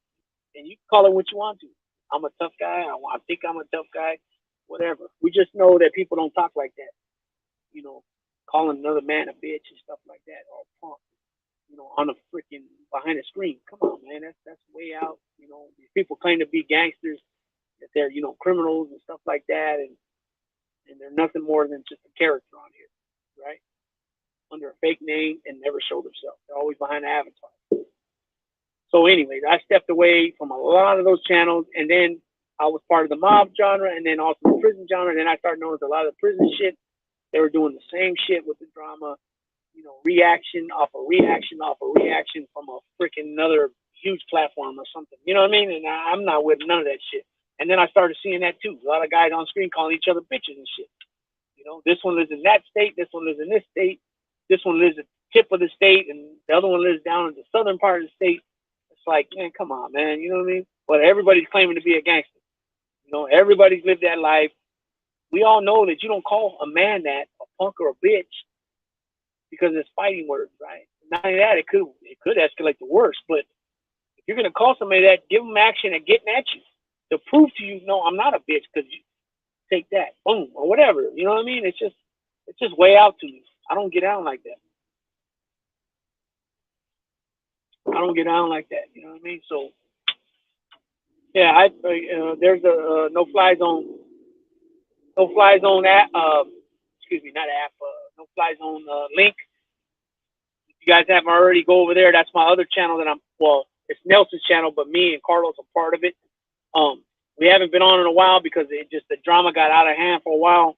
And you can call it what you want to. I'm a tough guy. I think I'm a tough guy. Whatever. We just know that people don't talk like that. Calling another man a bitch and stuff like that, or punk. On a freaking behind a screen. Come on, man. That's way out. These people claim to be gangsters, that they're criminals and stuff like that, and they're nothing more than just a character on here, right? Under a fake name and never show themselves. They're always behind the avatar. So anyways, I stepped away from a lot of those channels, and then I was part of the mob genre, and then also the prison genre, and then I started noticing a lot of the prison shit. They were doing the same shit with the drama, reaction off a reaction off a reaction from a freaking another huge platform or something. You know what I mean? And I'm not with none of that shit. And then I started seeing that too. A lot of guys on screen calling each other bitches and shit. This one lives in that state, this one lives in this state, this one lives at the tip of the state, and the other one lives down in the southern part of the state. It's like, man, come on, man. You know what I mean? But everybody's claiming to be a gangster. Everybody's lived that life. We all know that you don't call a man that, a punk or a bitch, because it's fighting words, right? Not only that, it could escalate the worst. But if you're gonna call somebody that, give them action at getting at you to prove to you, no, I'm not a bitch, because you take that, boom, or whatever. You know what I mean? It's just way out to me. I don't get down like that. I don't get down like that. You know what I mean? So yeah, there's a no fly zone app. Excuse me, not app. No fly zone link. If you guys haven't already, go over there. That's my other channel it's Nelson's channel, but me and Carlos are part of it. We haven't been on in a while because the drama got out of hand for a while.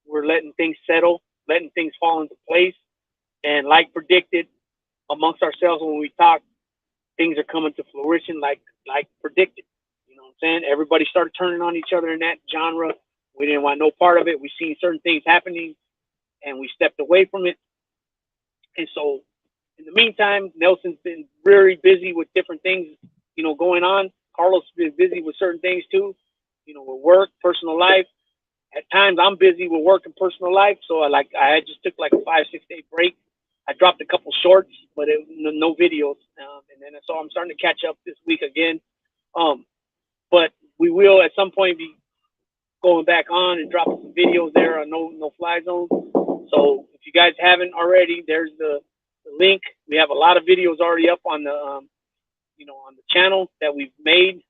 We're letting things settle, letting things fall into place, and like predicted amongst ourselves when we talk, things are coming to fruition like predicted. You know what I'm saying? Everybody started turning on each other in that genre. We didn't want no part of it. We seen certain things happening, and we stepped away from it. And so, in the meantime, Nelson's been very busy with different things, going on. Carlos has been busy with certain things too, with work, personal life. At times, I'm busy with work and personal life. So I just took like a 5-6 day break. I dropped a couple shorts, but no videos. So I'm starting to catch up this week again. But we will at some point be going back on and dropping some videos there on No Fly Zone. So if you guys haven't already, there's the link. We have a lot of videos already up on the on the channel that we've made.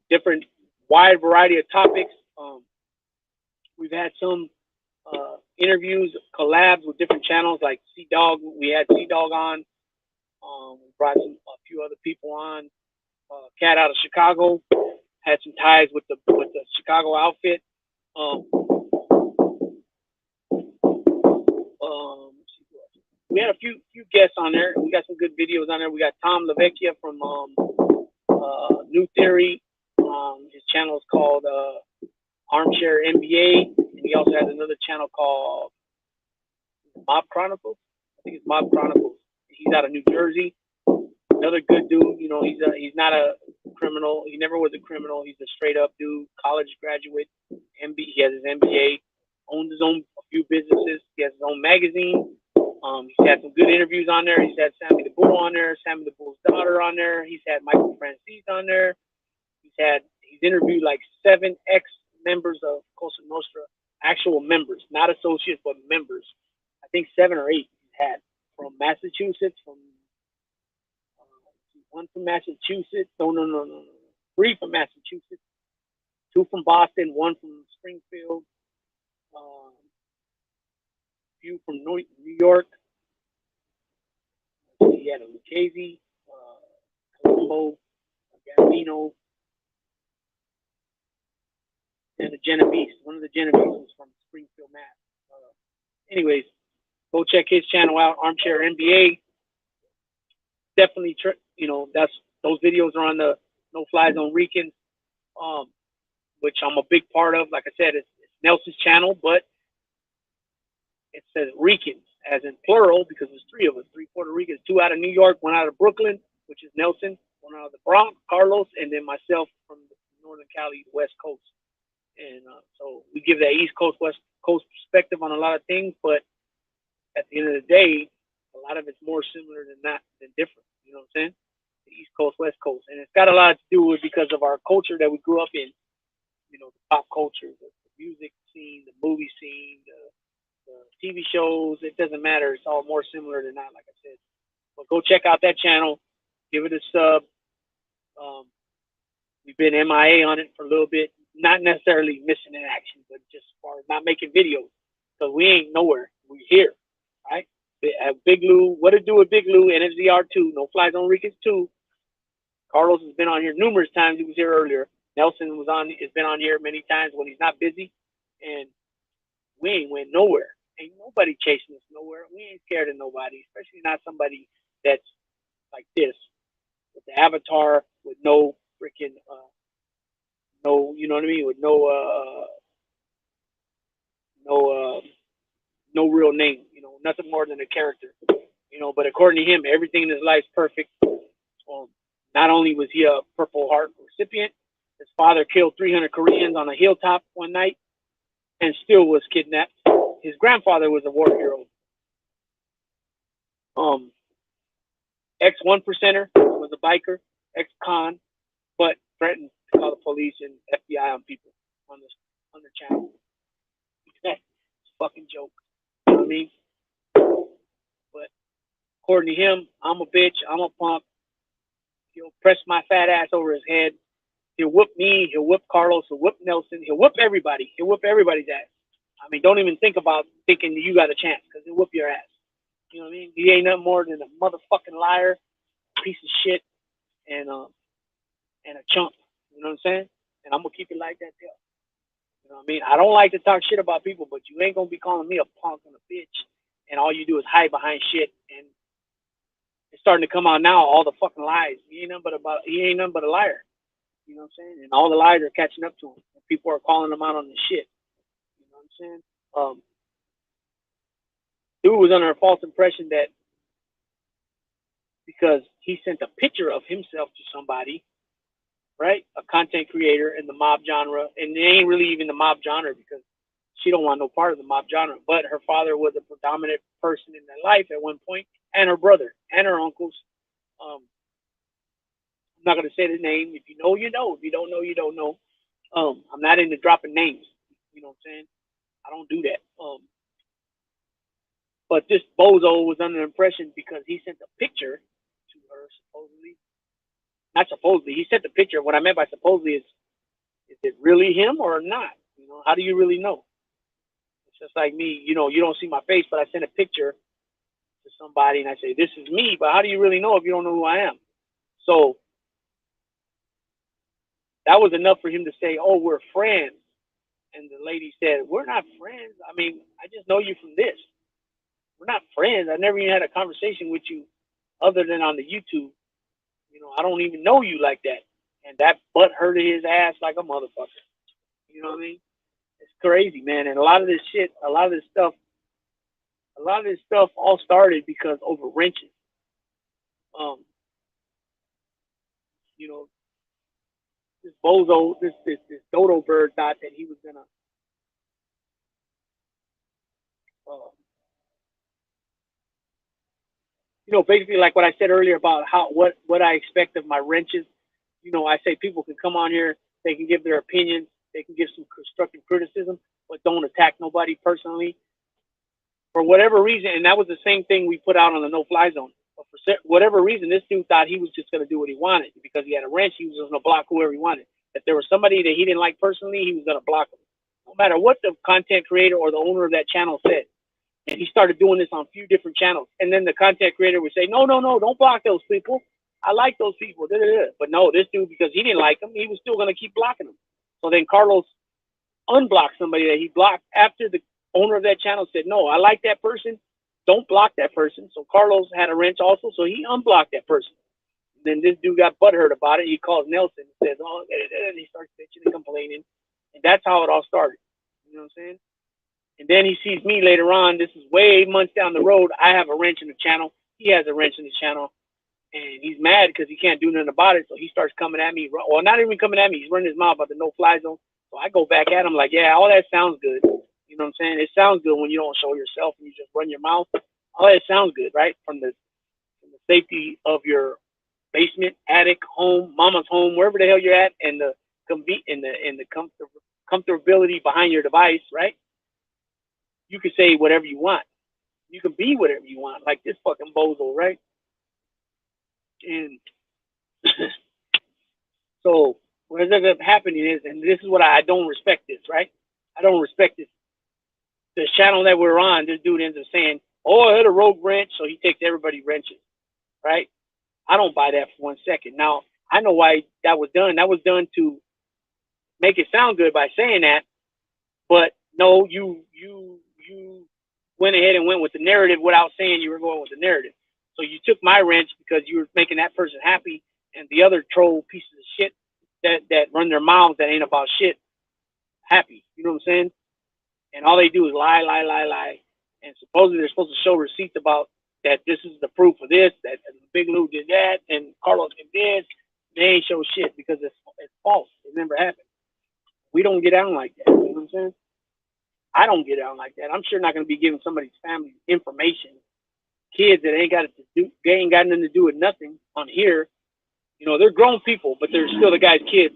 Different wide variety of topics. We've had some interviews, collabs with different channels like Sea Dog. We had Sea Dog on. We brought a few other people on. Cat out of Chicago had some ties with the Chicago outfit. We had a few guests on there. We got some good videos on there. We got Tom LaVecchia from New Theory. His channel is called Armchair NBA, and he also has another channel called Mob Chronicles. I think it's Mob Chronicles. He's out of New Jersey. Another good dude. He's not a criminal. He never was a criminal. He's a straight up dude, college graduate. He has his MBA. Owns a few businesses. He has his own magazine. He's had some good interviews on there. He's had Sammy the Bull on there, Sammy the Bull's daughter on there. He's had Michael Francis on there. He's interviewed like 7 ex-members of Cosa Nostra, actual members, not associates, but members. I think 7 or 8 he's had from Massachusetts, one from Massachusetts. No. 3 from Massachusetts, 2 from Boston, 1 from Springfield, a few from New York. He had a Lucchese, Convo, Filipino, and a Genovese. One of the Genovese was from Springfield, Mass. Anyways, go check his channel out, Armchair NBA. Definitely, that's those videos are on the No Fly Zone Rican, which I'm a big part of. Like I said, it's Nelson's channel, but it says Ricans, as in plural, because there's three of us, three Puerto Ricans, two out of New York, one out of Brooklyn, which is Nelson, one out of the Bronx, Carlos, and then myself from Northern Cali, West Coast. And so we give that East Coast, West Coast perspective on a lot of things, but at the end of the day, a lot of it's more similar than different. You know what I'm saying? The East Coast, West Coast. And it's got a lot to do with because of our culture that we grew up in. You know, the pop culture, the music scene, the movie scene, the TV shows. It doesn't matter. It's all more similar than that, like I said. But go check out that channel. Give it a sub. We've been MIA on it for a little bit. Not necessarily missing in action, but just as far as not making videos. Because we ain't nowhere. We're here. Right? Big Lou, what it do with Big Lou, NFZR2, No Fly Zone Ricans 2. Carlos has been on here numerous times. He was here earlier. Nelson has been on here many times when he's not busy. And we ain't went nowhere. Ain't nobody chasing us nowhere. We ain't scared of nobody, especially not somebody that's like this, with the avatar, with no freaking, you know what I mean? With no real name, nothing more than a character, but according to him, everything in his life is perfect. Not only was he a Purple Heart recipient, his father killed 300 Koreans on a hilltop one night and still was kidnapped. His grandfather was a war hero. Ex-1 percenter was a biker, ex-con, but threatened to call the police and FBI on people on the channel. It's a fucking joke. You know what I mean? But according to him, I'm a bitch. I'm a punk. He'll press my fat ass over his head. He'll whoop me. He'll whoop Carlos. He'll whoop Nelson. He'll whoop everybody. He'll whoop everybody's ass. I mean, don't even think about thinking you got a chance because he'll whoop your ass. You know what I mean? He ain't nothing more than a motherfucking liar, piece of shit, and a chump. You know what I'm saying? And I'm going to keep it like that, too. You know what I mean? I don't like to talk shit about people, but you ain't going to be calling me a punk and a bitch, and all you do is hide behind shit, and it's starting to come out now, all the fucking lies. He ain't nothing but a liar. You know what I'm saying? And all the lies are catching up to him. And people are calling him out on the shit. You know what I'm saying? Dude was under a false impression that because he sent a picture of himself to somebody, right? A content creator in the mob genre, and it ain't really even the mob genre because she don't want no part of the mob genre. But her father was a predominant person in their life at one point, and her brother and her uncles. I'm not gonna say the name. If you know, you know. If you don't know, you don't know. I'm not into dropping names. You know what I'm saying? I don't do that. But this bozo was under the impression because he sent a picture to her, supposedly. Not supposedly. He sent the picture. What I meant by supposedly is it really him or not? You know, how do you really know? It's just like me. You know, you don't see my face, but I sent a picture to somebody and I say, this is me. But how do you really know if you don't know who I am? So that was enough for him to say, oh, we're friends. And the lady said, we're not friends. I mean, I just know you from this. We're not friends. I never even had a conversation with you other than on the YouTube. You know, I don't even know you like that. And that butt hurted his ass like a motherfucker. You know what I mean? It's crazy, man. And a lot of this stuff all started because over wrenches. You know, this bozo, this dodo bird thought that he was gonna you know, basically like what I said earlier about what I expect of my wrenches. You know, I say people can come on here, they can give their opinions, they can give some constructive criticism, but don't attack nobody personally. For whatever reason, and that was the same thing we put out on the no-fly zone. But for whatever reason, this dude thought he was just going to do what he wanted. Because he had a wrench, he was just going to block whoever he wanted. If there was somebody that he didn't like personally, he was going to block them. No matter what the content creator or the owner of that channel said. And he started doing this on a few different channels. And then the content creator would say, no, don't block those people. I like those people. Da, da, da. But no, this dude, because he didn't like him, he was still going to keep blocking him. So then Carlos unblocked somebody that he blocked after the owner of that channel said, no, I like that person. Don't block that person. So Carlos had a wrench also, so he unblocked that person. Then this dude got butthurt about it. He calls Nelson and says, oh, and he starts bitching and complaining. And that's how it all started. You know what I'm saying? And then he sees me later on. This is way months down the road. I have a wrench in the channel. He has a wrench in the channel. And he's mad because he can't do nothing about it. So he starts coming at me. Well, not even coming at me. He's running his mouth about the no-fly zone. So I go back at him like, yeah, all that sounds good. You know what I'm saying? It sounds good when you don't show yourself and you just run your mouth. All that sounds good, right? From the safety of your basement, attic, home, mama's home, wherever the hell you're at, and the comfortability behind your device, right? You can say whatever you want. You can be whatever you want, like this fucking bozo, right? And so what ends up happening is, and this is what I don't respect this, right? I don't respect this. The channel that we're on, this dude ends up saying, oh, I had a rogue wrench, so he takes everybody wrenches, right? I don't buy that for 1 second. Now, I know why that was done. That was done to make it sound good by saying that, but no, you went ahead and went with the narrative without saying you were going with the narrative. So you took my wrench because you were making that person happy, and the other troll pieces of shit that run their mouths that ain't about shit happy. You know what I'm saying? And all they do is lie. And supposedly they're supposed to show receipts about that this is the proof of this, that Big Lou did that, and Carlos did this. They ain't show shit because it's false. It never happened. We don't get down like that. You know what I'm saying? I don't get down like that. I'm sure not going to be giving somebody's family information. Kids that ain't got they ain't got nothing to do with nothing on here. You know, they're grown people, but they're still the guy's kids.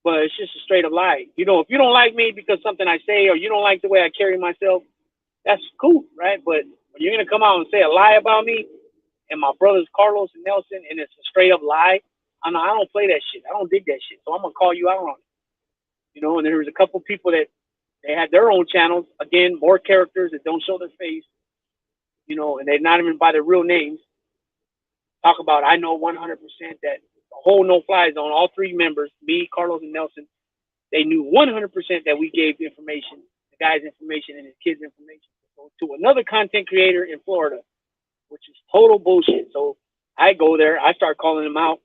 But it's just a straight up lie. You know, if you don't like me because something I say, or you don't like the way I carry myself, that's cool, right? But when you're gonna come out and say a lie about me and my brothers Carlos and Nelson, and it's a straight up lie, I don't play that shit. I don't dig that shit. So I'm gonna call you out on it. You know, and there was a couple people that they had their own channels. Again, more characters that don't show their face. You know, and they're not even by their real names. Talk about, I know 100% that the whole no-fly zone, all three members, me, Carlos, and Nelson, they knew 100% that we gave information, the guy's information and his kid's information, to another content creator in Florida, which is total bullshit. So I go there, I start calling them out,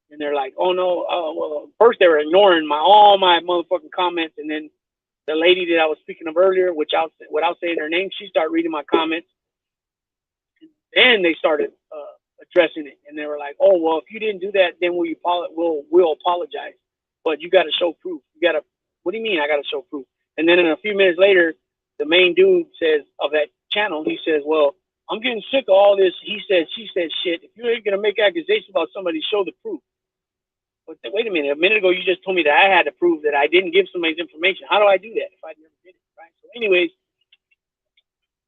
and they're like, oh no, well, first they were ignoring all my motherfucking comments, and then the lady that I was speaking of earlier, without saying her name, she started reading my comments. Then they started addressing it, and they were like, "Oh, well, if you didn't do that, then we'll apologize, but you got to show proof. You got to. What do you mean? I got to show proof?" And then a few minutes later, the main dude says of that channel, he says, "Well, I'm getting sick of all this. He said, she said shit. If you ain't gonna make accusations about somebody, show the proof." But wait a minute. A minute ago, you just told me that I had to prove that I didn't give somebody's information. How do I do that if I never did it? Right. So, anyways.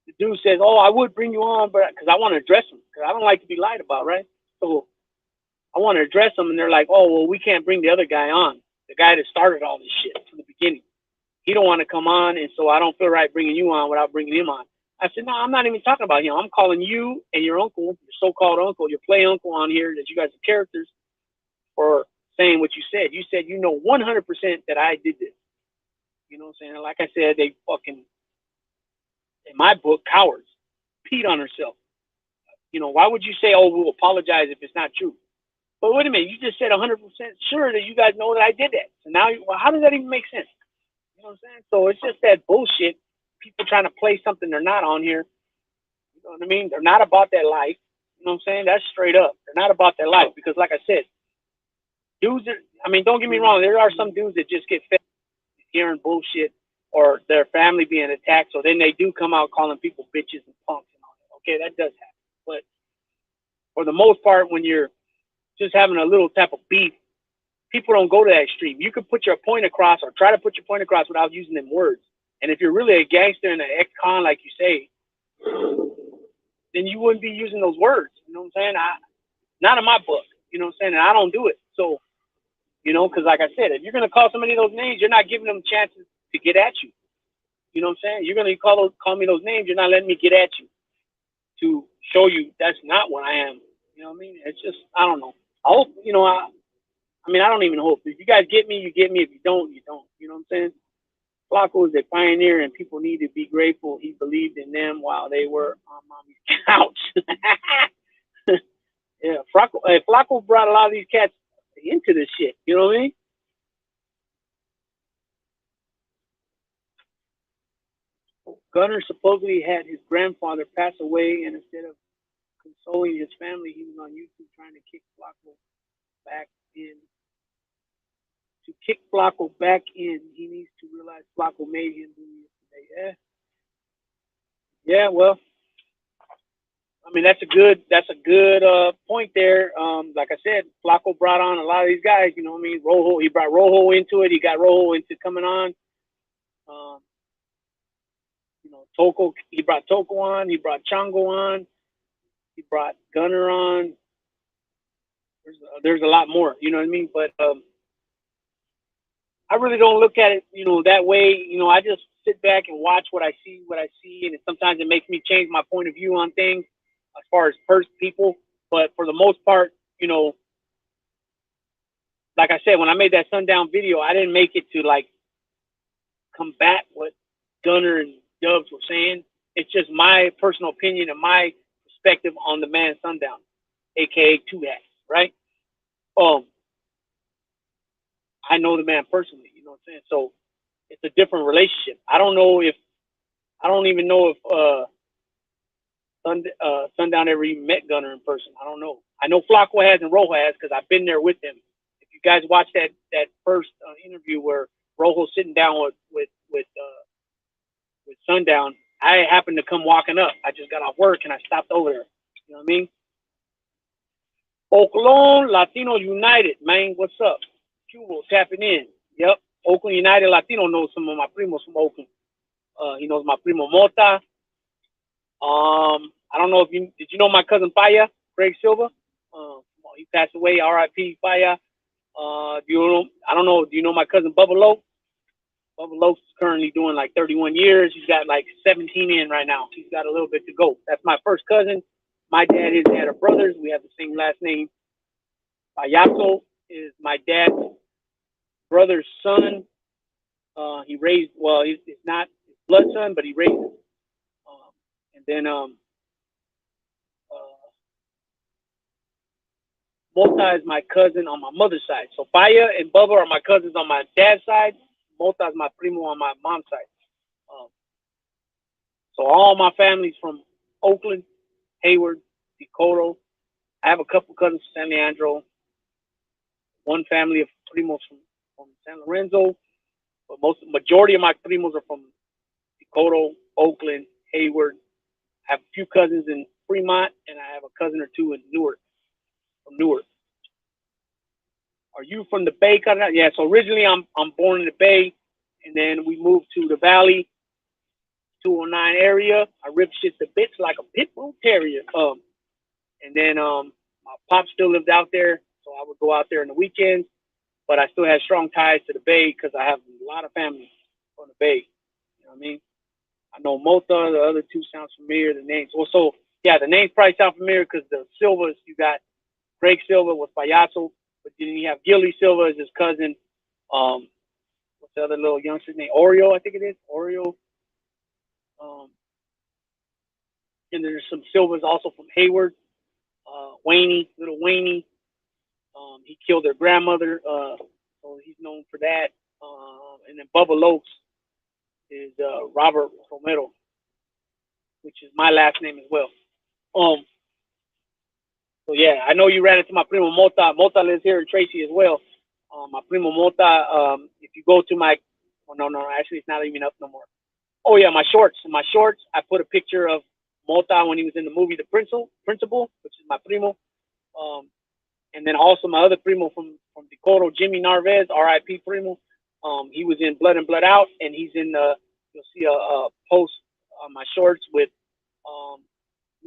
The dude says, oh, I would bring you on, but because I want to address him, because I don't like to be lied about, right? So I want to address them, and they're like, oh, well, we can't bring the other guy on, the guy that started all this shit from the beginning. He don't want to come on, and so I don't feel right bringing you on without bringing him on. I said, no, I'm not even talking about him. I'm calling you and your uncle, your so-called uncle, your play uncle on here, that you guys are characters, for saying what you said. You said you know 100% that I did this. You know what I'm saying? And like I said, they fucking, in my book, cowards, peed on herself. You know, why would you say, oh, we'll apologize if it's not true? But wait a minute, you just said 100% sure that you guys know that I did that. So now, well, how does that even make sense? You know what I'm saying? So it's just that bullshit. People trying to play something they're not on here. You know what I mean? They're not about that life. You know what I'm saying? That's straight up. They're not about that life because, like I said, dudes are, I mean, don't get me wrong. There are some dudes that just get fed hearing bullshit or their family being attacked. So then they do come out calling people bitches and punks and all that. Okay, that does happen. But for the most part, when you're just having a little type of beef, people don't go to that extreme. You can put your point across or try to put your point across without using them words. And if you're really a gangster and an ex-con, like you say, then you wouldn't be using those words. You know what I'm saying? Not in my book. You know what I'm saying? And I don't do it. So, you know, because like I said, if you're going to call somebody those names, you're not giving them chances to get at you. You know what I'm saying? You're going to call me those names. You're not letting me get at you to show you that's not what I am. You know what I mean? It's just, I don't know. I hope, I mean, I don't even hope. If you guys get me, you get me. If you don't, you don't. You know what I'm saying? Flacco is a pioneer, and people need to be grateful he believed in them while they were on mommy's couch. Yeah, Flacco brought a lot of these cats into this shit. You know what I mean? Gunner supposedly had his grandfather pass away, and instead of consoling his family, he was on YouTube trying to kick Flacco back in. To kick Flacco back in, he needs to realize Flacco made him do yesterday. Yeah. Well, I mean that's a good point there. Like I said, Flacco brought on a lot of these guys. You know what I mean? Rojo, he brought Rojo into it. He got Rojo into coming on. Um, Toko, he brought Toko on. He brought Chango on. He brought Gunner on. There's a lot more. You know what I mean? But I really don't look at it, that way. I just sit back and watch what I see, and sometimes it makes me change my point of view on things as far as first people. But for the most part, like I said, when I made that sundown video, I didn't make it to like combat what Gunner and Dubs were saying. It's just my personal opinion and my perspective on the man Sundown, aka Two Hats, right? I know the man personally, you know what I'm saying? So it's a different relationship. I don't even know if Sundown ever even met Gunner in person. I don't know. I know Flacco has and Rojo has because I've been there with him. If you guys watch that first interview where Rojo's sitting down with Sundown, I happened to come walking up. I just got off work and I stopped over there. You know what I mean? Oakland Latino United, man. What's up? Cubo tapping in. Yep. Oakland United Latino knows some of my primos from Oakland. He knows my primo Mota. I don't know if did you know my cousin Paya, Greg Silva? He passed away. R.I.P. Paya. I don't know. Do you know my cousin Bubba Lowe? Bubba Lowe's is currently doing like 31 years. He's got like 17 in right now. He's got a little bit to go. That's my first cousin. My dad, his dad are brothers. We have the same last name. Payaso is my dad's brother's son. He's not his blood son, but he raised him. And then Mota is my cousin on my mother's side. So Paya and Bubba are my cousins on my dad's side. Mota is my primo on my mom's side. So all my family's from Oakland, Hayward, Decoto. I have a couple cousins from San Leandro. One family of primos from San Lorenzo. But majority of my primos are from Decoto, Oakland, Hayward. I have a few cousins in Fremont, and I have a cousin or two in Newark. From Newark. Are you from the Bay? Yeah. So originally I'm born in the Bay, and then we moved to the Valley, 209 area. I ripped shit to bits like a pit bull terrier. And then my pop still lived out there, so I would go out there in the weekends. But I still had strong ties to the Bay because I have a lot of family from the Bay. You know what I mean? I know Mota. The other two sounds familiar. The names. Also, yeah, the names probably sound familiar because the Silvas, you got Greg Silva with Payaso, but then you have Gilly Silva as his cousin. What's the other little youngster's name? Oreo, I think it is. Oreo. And there's some Silvas also from Hayward. Little Waney. He killed their grandmother, so he's known for that. And then Bubba Lokes is Robert Romero, which is my last name as well. So yeah, I know you ran into my primo Mota. Mota lives here in Tracy as well. My primo Mota. If you go to my, no, actually it's not even up no more. Oh yeah, my shorts. In my shorts, I put a picture of Mota when he was in the movie The Principal, which is my primo. And then also my other primo from Decoto, Jimmy Narvez, R.I.P. primo. He was in Blood and Blood Out, and he's in you'll see a post on my shorts with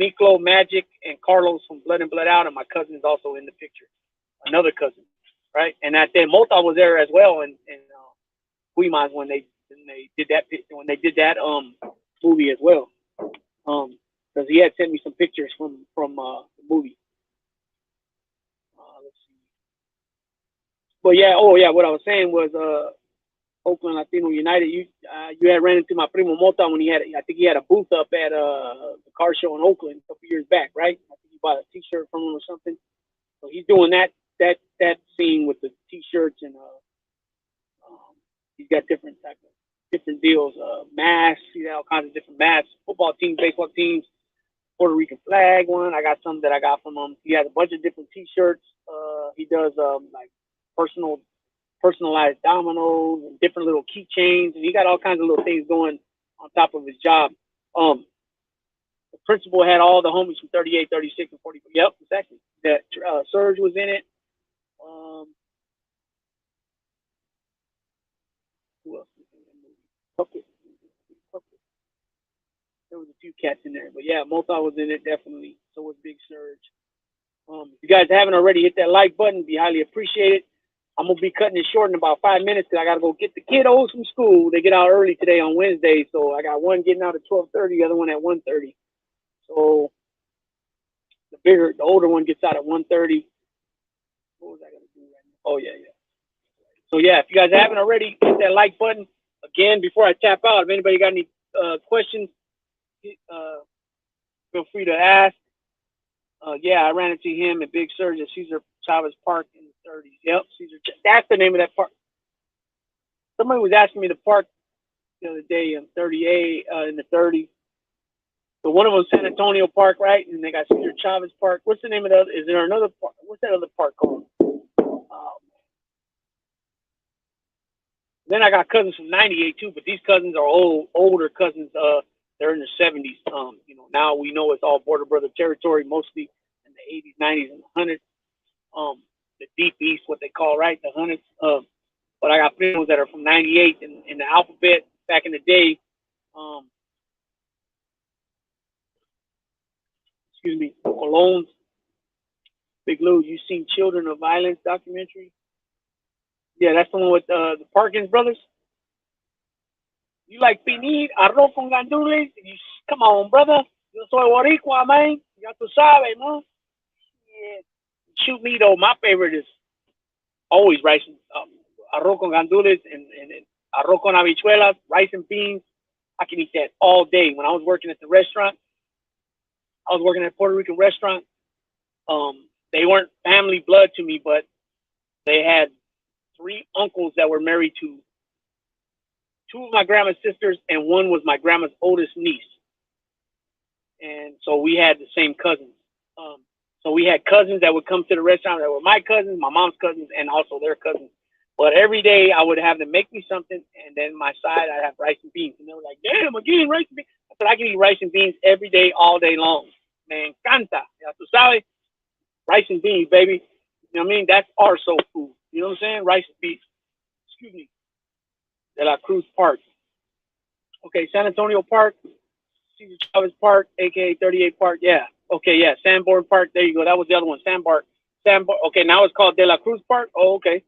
Miklo, Magic, and Carlos from Blood and Blood Out, and my cousin is also in the picture. Another cousin, right? And that day Mota was there as well, and Guimaz when they did that movie as well. Because he had sent me some pictures from the movie. But yeah, oh yeah, what I was saying was Oakland Latino United. You had ran into my primo Mota when I think he had a booth up at the car show in Oakland a couple years back, right? I think he bought a T-shirt from him or something. So he's doing that scene with the T-shirts and he's got different deals, masks. He got all kinds of different masks, football teams, baseball teams, Puerto Rican flag one. I got some that I got from him. He has a bunch of different T-shirts. He does like personalized dominoes and different little keychains, and he got all kinds of little things going on top of his job. The principal had all the homies from 38, 36, and 44. Yep, exactly. That Surge was in it. Who else was in that movie? Puppet. There was a few cats in there, but yeah, Mota was in it definitely. So was Big Surge. If you guys haven't already, hit that like button. Be highly appreciated. I'm gonna be cutting it short in about 5 minutes because I gotta go get the kiddos from school. They get out early today on Wednesday, so I got one getting out at 12:30, the other one at 1:30. So the older one gets out at 1:30. What was I gonna do right now? Oh yeah. So yeah, if you guys haven't already, hit that like button. Again, before I tap out, if anybody got any questions, feel free to ask. Yeah, I ran into him at Big Surge at Cesar Chavez Park in the 30s. Yep, Cesar. That's the name of that park. Somebody was asking me the park the other day in 38 in the 30s. So one of them San Antonio Park, right? And they got Cesar Chavez Park. What's the name of the other? Is there another park? What's that other park called? Then I got cousins from '98 too, but these cousins are older cousins. They're in their 70s. Now we know it's all Border Brother territory, mostly in the 80s, 90s, and 100s. The Deep East, what they call, right? The 100s. But I got friends that are from '98 in the alphabet back in the day. Excuse me, Colognes. Big Lou, you seen Children of Violence documentary? Yeah, that's the one with the Parkins brothers. You like pinir, arroz con gandules? Come on, brother. Yo soy boricua, man. Ya tú sabes, no? Yeah. Shoot me, though. My favorite is always rice and arroz con gandules and arroz con habichuelas, rice and beans. I can eat that all day. When I was working at the restaurant, I was working at a Puerto Rican restaurant. They weren't family blood to me, but they had 3 uncles that were married to 2 of my grandma's sisters, and one was my grandma's oldest niece. And so we had the same cousins. So we had cousins that would come to the restaurant that were my cousins, my mom's cousins, and also their cousins. But every day I would have them make me something, and then my side I'd have rice and beans. And they were like, "Damn, again rice and beans." I said, "I can eat rice and beans every day, all day long. Me encanta. Ya tú sabes, rice and beans, baby. You know what I mean? That's our soul food. You know what I'm saying? Rice and beans. Excuse me. De la Cruz Park. Okay, San Antonio Park, Cesar Chavez Park, aka 38 Park. Yeah. Okay, yeah. Sanborn Park. There you go. That was the other one. Sanborn. Okay, now it's called De la Cruz Park. Oh, okay.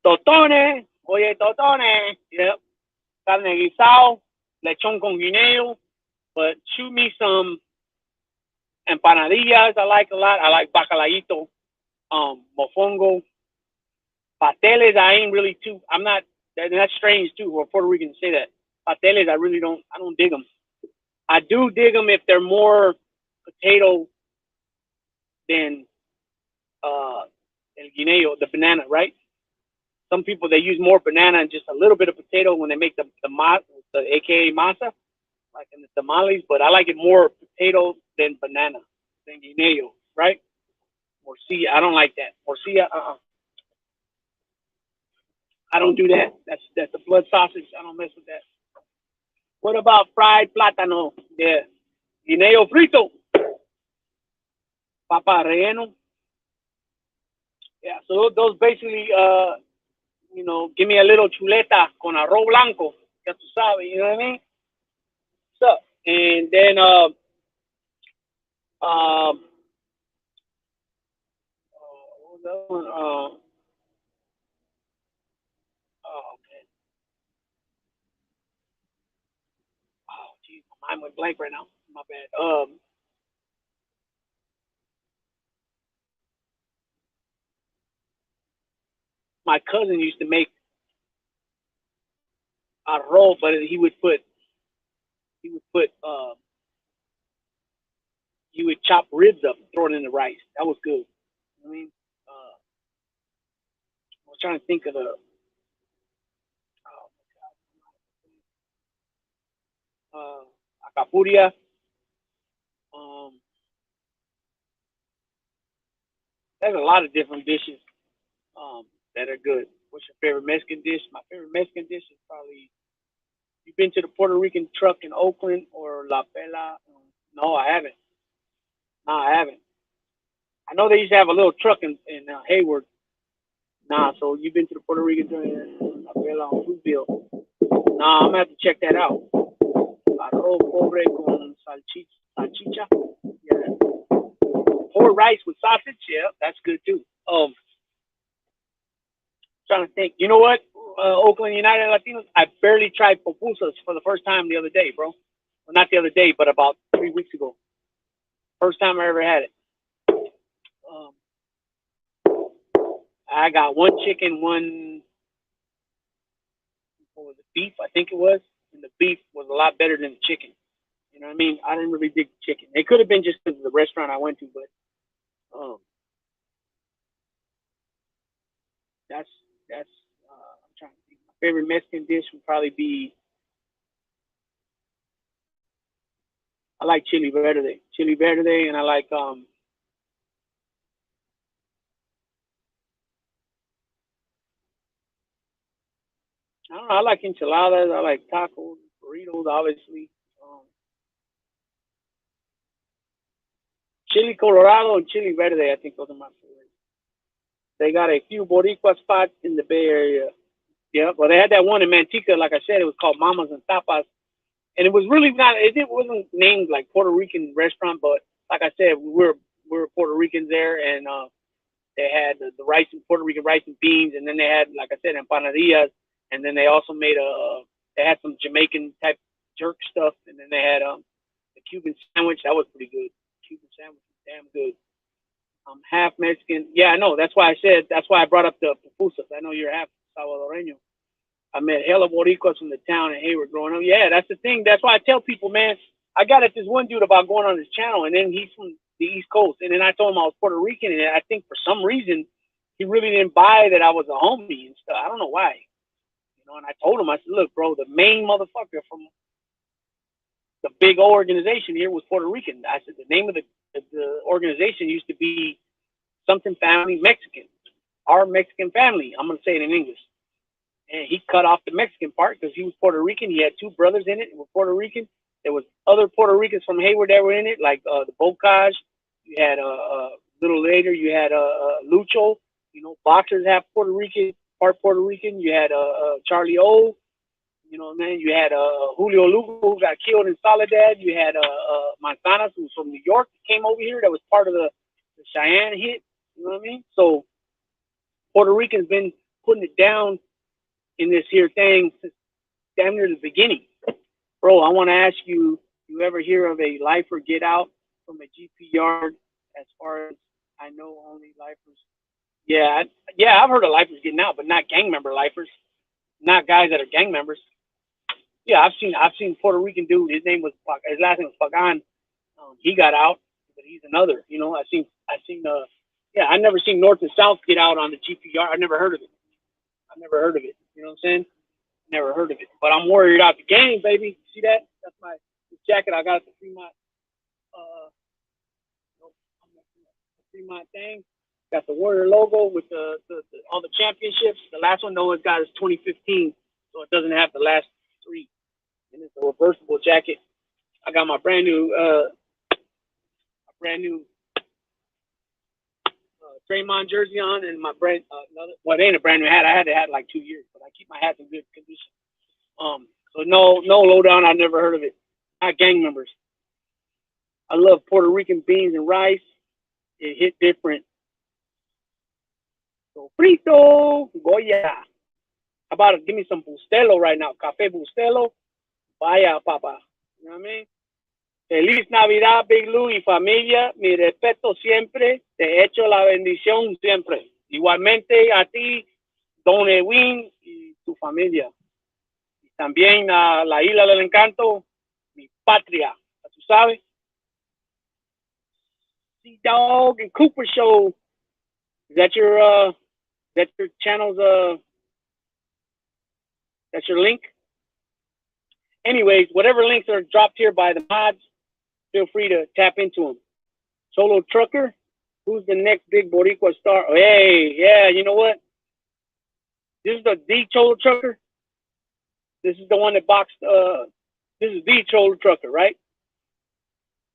Totones. Oye, totones. Yep. Carne guisado, lechon con guineo. But shoot me some empanadillas. I like a lot. I like bacalaíto, mofongo. Pasteles, I ain't really too. I'm not. That's strange too for Puerto Rican to say that. Pasteles, I don't dig them. I do dig them if they're more potato than el guineo, the banana, right? Some people they use more banana and just a little bit of potato when they make the AKA masa, like in the tamales. But I like it more potato than banana, than guineo, right? Morcilla, I don't like that. Morcilla, I don't do that. That's the blood sausage. I don't mess with that. What about fried plátano? Yeah, guineo frito, papa relleno. Yeah, so those basically, give me a little chuleta con arroz blanco. Ya tú sabes, you know what I mean? So, and then, what was that one? Okay. Oh, geez, my mind went blank right now. My bad. my cousin used to make arroz, but he would put he would chop ribs up and throw it in the rice. That was good. I mean, I was trying to think of the acapuria. Um, there's a lot of different dishes that are good. What's your favorite Mexican dish? My favorite Mexican dish is probably. You've been to the Puerto Rican truck in Oakland or La Pela? No, I haven't. No, I haven't. I know they used to have a little truck in Hayward. Nah, so you've been to the Puerto Rican truck in La Pela on Fruitville. Nah, I'm gonna have to check that out. Arroz pobre con salchicha. Yeah. Pork rice with sausage. Yeah, that's good too. Trying to think. You know what? Oakland United Latinos. I barely tried pupusas for the first time the other day, bro. Well, not the other day, but about 3 weeks ago. First time I ever had it. Um, I got one chicken, one what was it, beef? I think it was, and the beef was a lot better than the chicken. You know what I mean? I didn't really dig the chicken. It could have been just because of the restaurant I went to, but that's that's. I'm trying to think. My favorite Mexican dish would probably be. I like chili verde, and I like I don't know. I like enchiladas. I like tacos, burritos, obviously. Um, chili colorado and chili verde. I think those are my favorites. They got a few Boricua spots in the Bay Area. Yeah, well, they had that one in Manteca. Like I said, it was called Mamas and Tapas, and it was really not. It wasn't named like Puerto Rican restaurant, but like I said, we were Puerto Ricans there, and they had the rice and Puerto Rican rice and beans, and then they had, like I said, empanadillas, and then they also made they had some Jamaican type jerk stuff, and then they had the Cuban sandwich. That was pretty good. Cuban sandwich was damn good. I'm half Mexican. Yeah, I know. That's why I said. That's why I brought up the pupusas. I know you're half Salvadoreño. I met hella Boricuas from the town in Hayward growing up. Yeah, that's the thing. That's why I tell people, man, I got at this one dude about going on his channel, and then he's from the East Coast. And then I told him I was Puerto Rican, and I think for some reason he really didn't buy that I was a homie and stuff. I don't know why. You know, and I told him, I said, look, bro, the main motherfucker from the big organization here was Puerto Rican. I said, the name of the organization used to be something family Mexican. Our Mexican family. I'm going to say it in English. And he cut off the Mexican part because he was Puerto Rican. He had two brothers in it who were Puerto Rican. There was other Puerto Ricans from Hayward that were in it, like the Bocage. You had a little later, you had Lucho. You know, boxers have Puerto Rican, part Puerto Rican. You had Charlie O. You know, man, you had Julio Lugo, who got killed in Soledad. You had Manzanas, who's from New York, came over here. That was part of the Cheyenne hit. You know what I mean? So Puerto Rican's been putting it down in this here thing since damn near the beginning. Bro, I want to ask you, you ever hear of a lifer get out from a GP yard? As far as I know, only lifers. Yeah, yeah, I've heard of lifers getting out, but not gang member lifers, not guys that are gang members. Yeah, I've seen Puerto Rican dude. His name was his last name was Pagan. He got out, but he's another. You know, I seen yeah, I never seen North and South get out on the GPR. I never heard of it. I never heard of it. You know what I'm saying? Never heard of it. But I'm worried out the game, baby. See that? That's my jacket I got at the Fremont Fremont thing. Got the Warrior logo with the all the championships. The last one no one's got is 2015, so it doesn't have the last three. And it's a reversible jacket. I got my brand new Draymond jersey on, and my brand another. Well, it ain't a brand new hat. I had the hat like 2 years, but I keep my hats in good condition. So no lowdown. I never heard of it. Not gang members. I love Puerto Rican beans and rice. It hit different. So frito, Goya. How about it? Give me some Bustelo right now. Café Bustelo. Vaya, papa. You know what I mean? Feliz Navidad, Big Lou y familia. Mi respeto siempre. Te echo la bendición siempre. Igualmente a ti, Don Edwin y tu familia. Y también la Isla del Encanto, mi patria. ¿Tú sabes? Dog and Cooper Show. Is that your channel's that's your link? Anyways, whatever links are dropped here by the mods, feel free to tap into them. Solo Trucker, who's the next big Boricua star? Oh, hey, yeah, you know what? This is the Cholo Trucker. This is the one that boxed. This is the Cholo Trucker, right?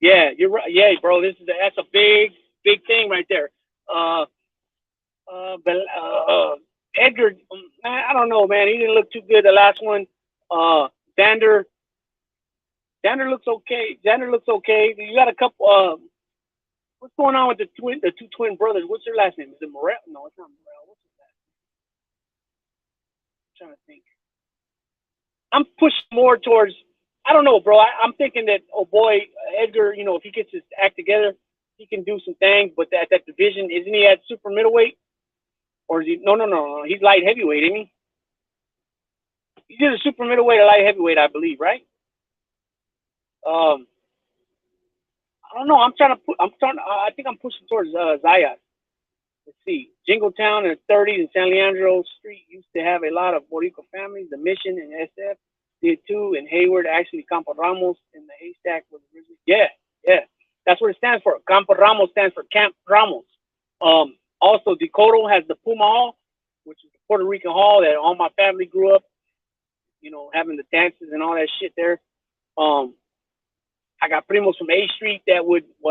Yeah, you're right. Yeah, bro, that's a big thing right there. Edgar, I don't know, man. He didn't look too good the last one. Xander looks okay. You got a couple. What's going on with the two twin brothers? What's their last name? Is it Morel? No, it's not Morel. What's his last name? I'm trying to think. I'm pushing more towards. I don't know, bro. I'm thinking that, oh boy, Edgar. You know, if he gets his act together, he can do some things. But that division, isn't he at super middleweight? Or is he? No. He's light heavyweight, isn't he? He's either super middleweight or light heavyweight, I believe, right? I don't know. I think I'm pushing towards Zayas. Let's see. Jingletown in the 30s and San Leandro Street used to have a lot of Boricua families. The Mission and SF did too. And Hayward, actually, Campo Ramos in the haystack was originally. Yeah. That's what it stands for. Campo Ramos stands for Camp Ramos. Also, Decoto has the Puma Hall, which is the Puerto Rican hall that all my family grew up, you know, having the dances and all that shit there. I got primos from A Street that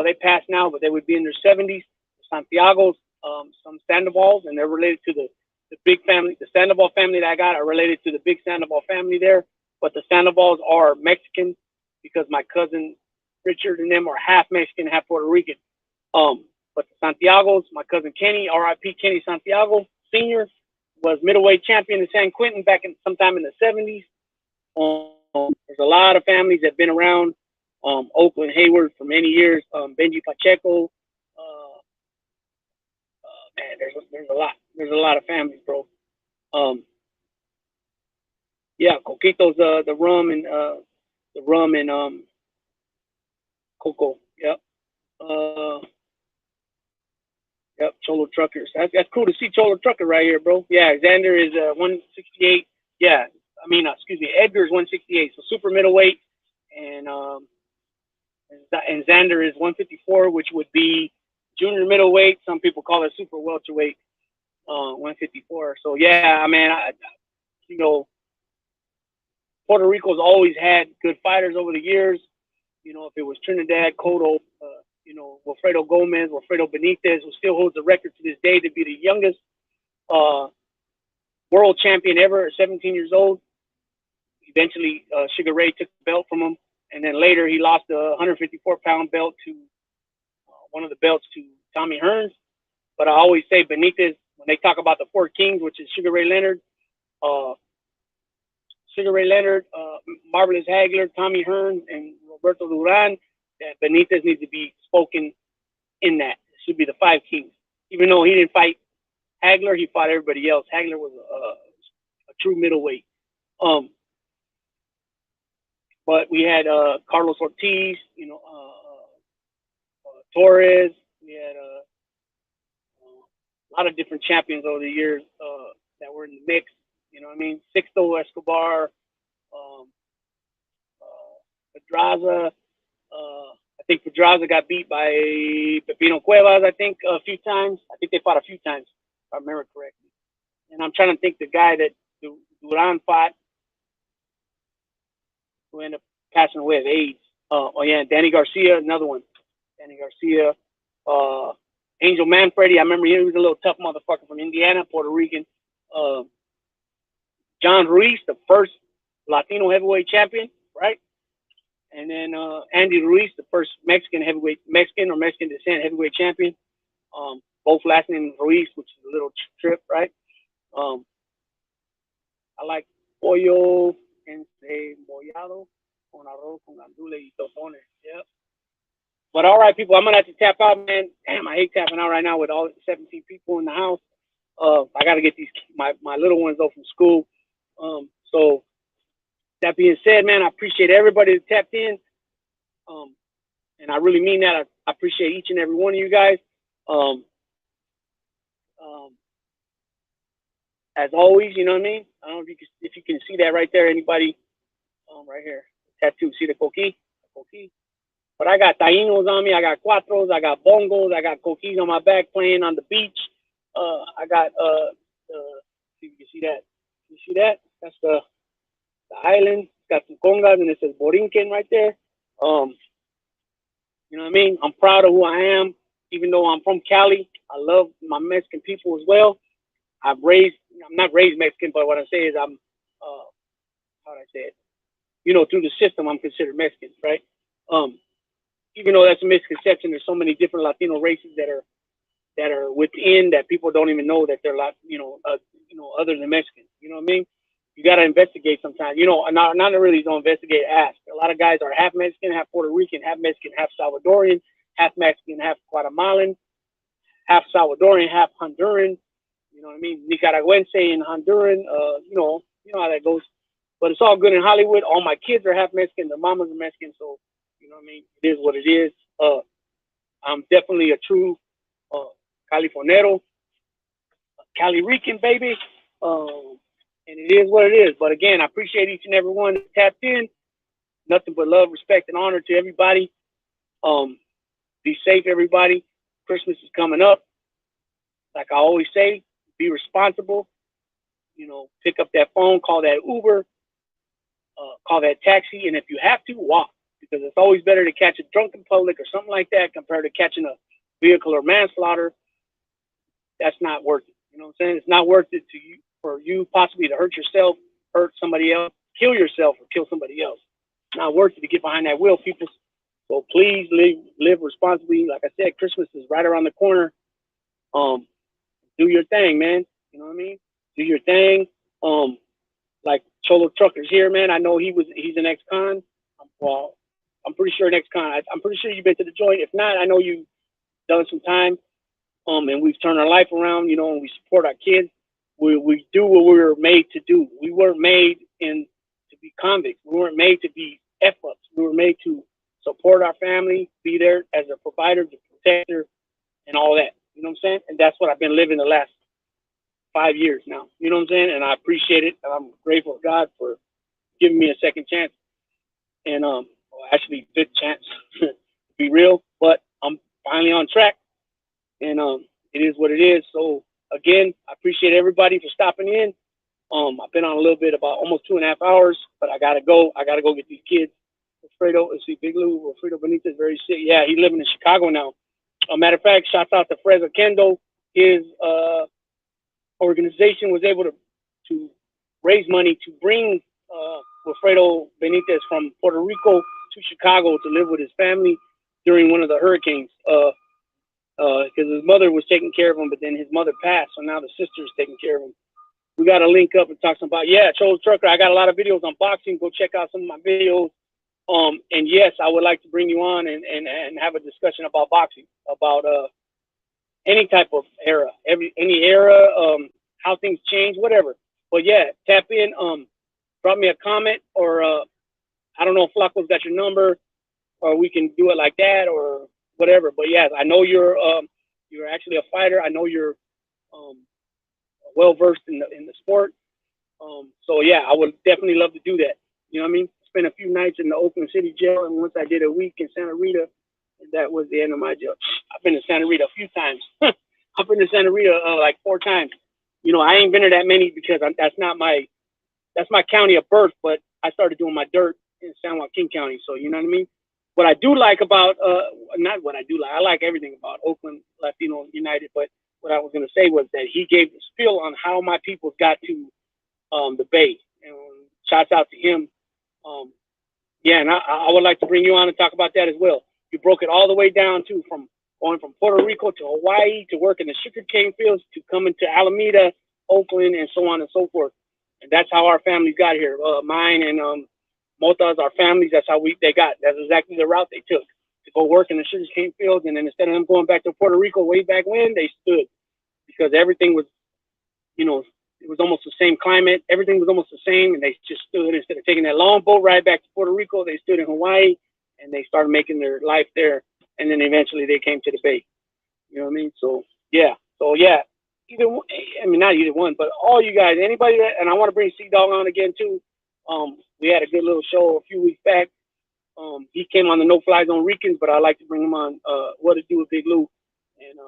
they passed now, but they would be in their 70s. Santiago's, some Sandovals, and they're related to the big family. The Sandoval family that I got are related to the big Sandoval family there, but the Sandovals are Mexican because my cousin Richard and them are half Mexican, half Puerto Rican. But the Santiago's, my cousin Kenny, R.I.P. Kenny Santiago Sr., was middleweight champion in San Quentin back in sometime in the 70s. There's a lot of families that have been around. Oakland, Hayward for many years. Benji Pacheco. Man, there's a lot. There's a lot of families, bro. Yeah, Coquito's the rum and Coco. Yep. Yep, Cholo Truckers. That's cool to see Cholo Trucker right here, bro. Yeah, Xander is 168. Yeah, Edgar is 168, so super middleweight, and Xander is 154, which would be junior middleweight. Some people call it super welterweight, 154. So yeah, man, Puerto Rico's always had good fighters over the years. You know, if it was Trinidad, Cotto, Wilfredo Gomez, Wilfredo Benitez, who still holds the record to this day to be the youngest world champion ever at 17 years old. Eventually, Sugar Ray took the belt from him, and then later he lost the 154-pound belt to one of the belts to Tommy Hearns. But I always say Benitez, when they talk about the four kings, which is Sugar Ray Leonard, Marvelous Hagler, Tommy Hearns, and Roberto Duran, that Benitez needs to be spoken in that. It should be the five kings. Even though he didn't fight Hagler, he fought everybody else. Hagler was a true middleweight. But we had Carlos Ortiz, Torres. We had a lot of different champions over the years that were in the mix. You know what I mean? Sixto Escobar, Pedraza. I think Pedraza got beat by Pepino Cuevas, I think, a few times. I think they fought a few times, if I remember correctly. And I'm trying to think the guy that Duran fought, who ended up passing away of AIDS. Danny Garcia, another one. Danny Garcia. Angel Manfredi, I remember he was a little tough motherfucker from Indiana, Puerto Rican. John Ruiz, the first Latino heavyweight champion, right? And then Andy Ruiz, the first Mexican or Mexican descent heavyweight champion. Both last names Ruiz, which is a little trip, right? I like pollo encebollado con arroz con gandules y totones. Yep. But all right, people, I'm gonna have to tap out, man. Damn, I hate tapping out right now with all 17 people in the house. I got to get my little ones though from school. So that being said, man, I appreciate everybody that tapped in. And I really mean that. I appreciate each and every one of you guys. Um, um, as always, you know what I mean? I don't know if you can see that right there. Anybody? Right here, tattoo. See the coquí? Coquí. But I got taínos on me. I got cuatros. I got bongos. I got coquís on my back playing on the beach. I got see if you can see that. You see that? That's the island. It's got some congas and it says Borinquen right there. You know what I mean? I'm proud of who I am, even though I'm from Cali. I love my Mexican people as well. I'm not raised Mexican, but what I say is how do I say it? You know, through the system, I'm considered Mexican, right? Even though that's a misconception, there's so many different Latino races that are within that people don't even know that they're other than Mexican. You know what I mean? You got to investigate sometimes. You know, not really don't investigate. Ask. A lot of guys are half Mexican, half Puerto Rican, half Mexican, half Salvadorian, half Mexican, half Guatemalan, half Salvadorian, half Honduran. You know what I mean? Nicaragüense and Honduran. You know how that goes. But it's all good in Hollywood. All my kids are half Mexican. Their mamas are Mexican. So, you know what I mean? It is what it is. I'm definitely a true Californero, Cali Rican, baby. And it is what it is. But again, I appreciate each and every one that tapped in. Nothing but love, respect, and honor to everybody. Be safe, everybody. Christmas is coming up. Like I always say, be responsible. You know, pick up that phone, call that Uber, call that taxi, and if you have to, walk. Because it's always better to catch a drunk in public or something like that compared to catching a vehicle or manslaughter. That's not worth it. You know what I'm saying? It's not worth it for you possibly to hurt yourself, hurt somebody else, kill yourself, or kill somebody else. It's not worth it to get behind that wheel, people. So please live responsibly. Like I said, Christmas is right around the corner. Do your thing, man. You know what I mean? Do your thing. Like Cholo Trucker's here, man. I know he's an ex-con. Well, I'm pretty sure an ex-con. I'm pretty sure you've been to the joint. If not, I know you've done some time. And we've turned our life around, you know, and we support our kids. We do what we were made to do. We weren't made to be convicts. We weren't made to be F-ups. We were made to support our family, be there as a provider, the protector, and all that. You know what I'm saying? And that's what I've been living the last 5 years now. You know what I'm saying? And I appreciate it. And I'm grateful to God for giving me a second chance. And actually fifth chance to be real. But I'm finally on track. And it is what it is. So again, I appreciate everybody for stopping in. I've been on a little bit, about almost 2.5 hours, but I gotta go. I gotta go get these kids. Alfredo, let's see, Big Lou, Alfredo Benitez, very sick. Yeah, he's living in Chicago now. Matter of fact, shouts out to Freza Kendo. His organization was able to raise money to bring Alfredo Benitez from Puerto Rico to Chicago to live with his family during one of the hurricanes. Because his mother was taking care of him, but then his mother passed, so now the sister's taking care of him. We got to link up and talk some about, Cholo Trucker, I got a lot of videos on boxing. Go check out some of my videos. And yes, I would like to bring you on and have a discussion about boxing, about any type of era, any era, how things change, whatever. But yeah, tap in, drop me a comment, or I don't know if Flacco's got your number, or we can do it like that, or whatever. But yeah, I know you're actually a fighter. I know you're well versed in the sport. So yeah, I would definitely love to do that. You know what I mean? Spent a few nights in the Oakland City jail, and once I did a week in Santa Rita, that was the end of my jail. I've been to Santa Rita a few times. I've been to Santa Rita like 4 times. You know, I ain't been to that many because that's my county of birth, but I started doing my dirt in San Joaquin County. So you know what I mean? What I do like about, not what I do like, I like everything about Oakland Latino United, but what I was going to say was that he gave the spiel on how my people got to the Bay. And shouts out to him. And I would like to bring you on and talk about that as well. You broke it all the way down to from going from Puerto Rico to Hawaii to working the sugarcane fields to coming to Alameda, Oakland, and so on and so forth. And that's how our families got here. Mine and Mota's, our families, that's exactly the route they took, to go work in the sugarcane fields. And then instead of them going back to Puerto Rico way back when, they stood, because everything was you know, it was almost the same climate. Everything was almost the same, and they just stood, instead of taking that long boat ride back to Puerto Rico, they stood in Hawaii and they started making their life there. And then eventually they came to the Bay. You know what I mean? So yeah, either one, I mean, not either one, but all you guys, anybody that, and I want to bring Sea Dog on again too. We had a good little show a few weeks back. He came on the No Fly Zone Ricans, but I like to bring him on. What to Do with Big Lou, and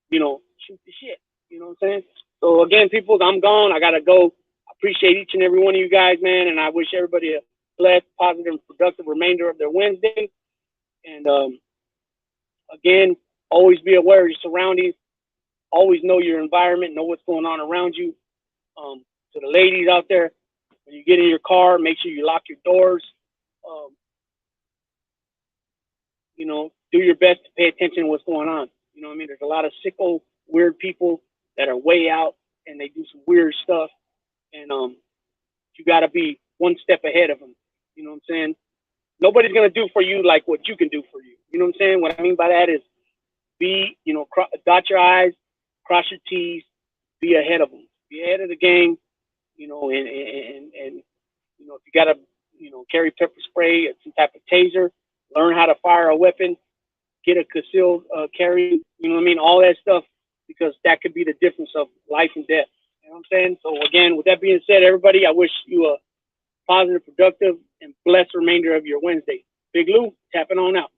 you know, shoot the shit. You know what I'm saying? So again, people, I'm gone. I gotta go. I appreciate each and every one of you guys, man, and I wish everybody a blessed, positive, and productive remainder of their Wednesday. And again, always be aware of your surroundings. Always know your environment. Know what's going on around you. To the ladies out there, when you get in your car, make sure you lock your doors. You know, do your best to pay attention to what's going on. You know what I mean? There's a lot of sicko, weird people that are way out and they do some weird stuff. And you got to be one step ahead of them. You know what I'm saying? Nobody's going to do for you like what you can do for you. You know what I'm saying? What I mean by that is be, you know, dot your I's, cross your T's, be ahead of them. Be ahead of the game, you know, and you know, if you got to, you know, carry pepper spray or some type of taser, learn how to fire a weapon, get a concealed carry, you know what I mean? All that stuff, because that could be the difference of life and death. You know what I'm saying? So again, with that being said, everybody, I wish you a positive, productive, and blessed remainder of your Wednesday. Big Lou, tapping on out.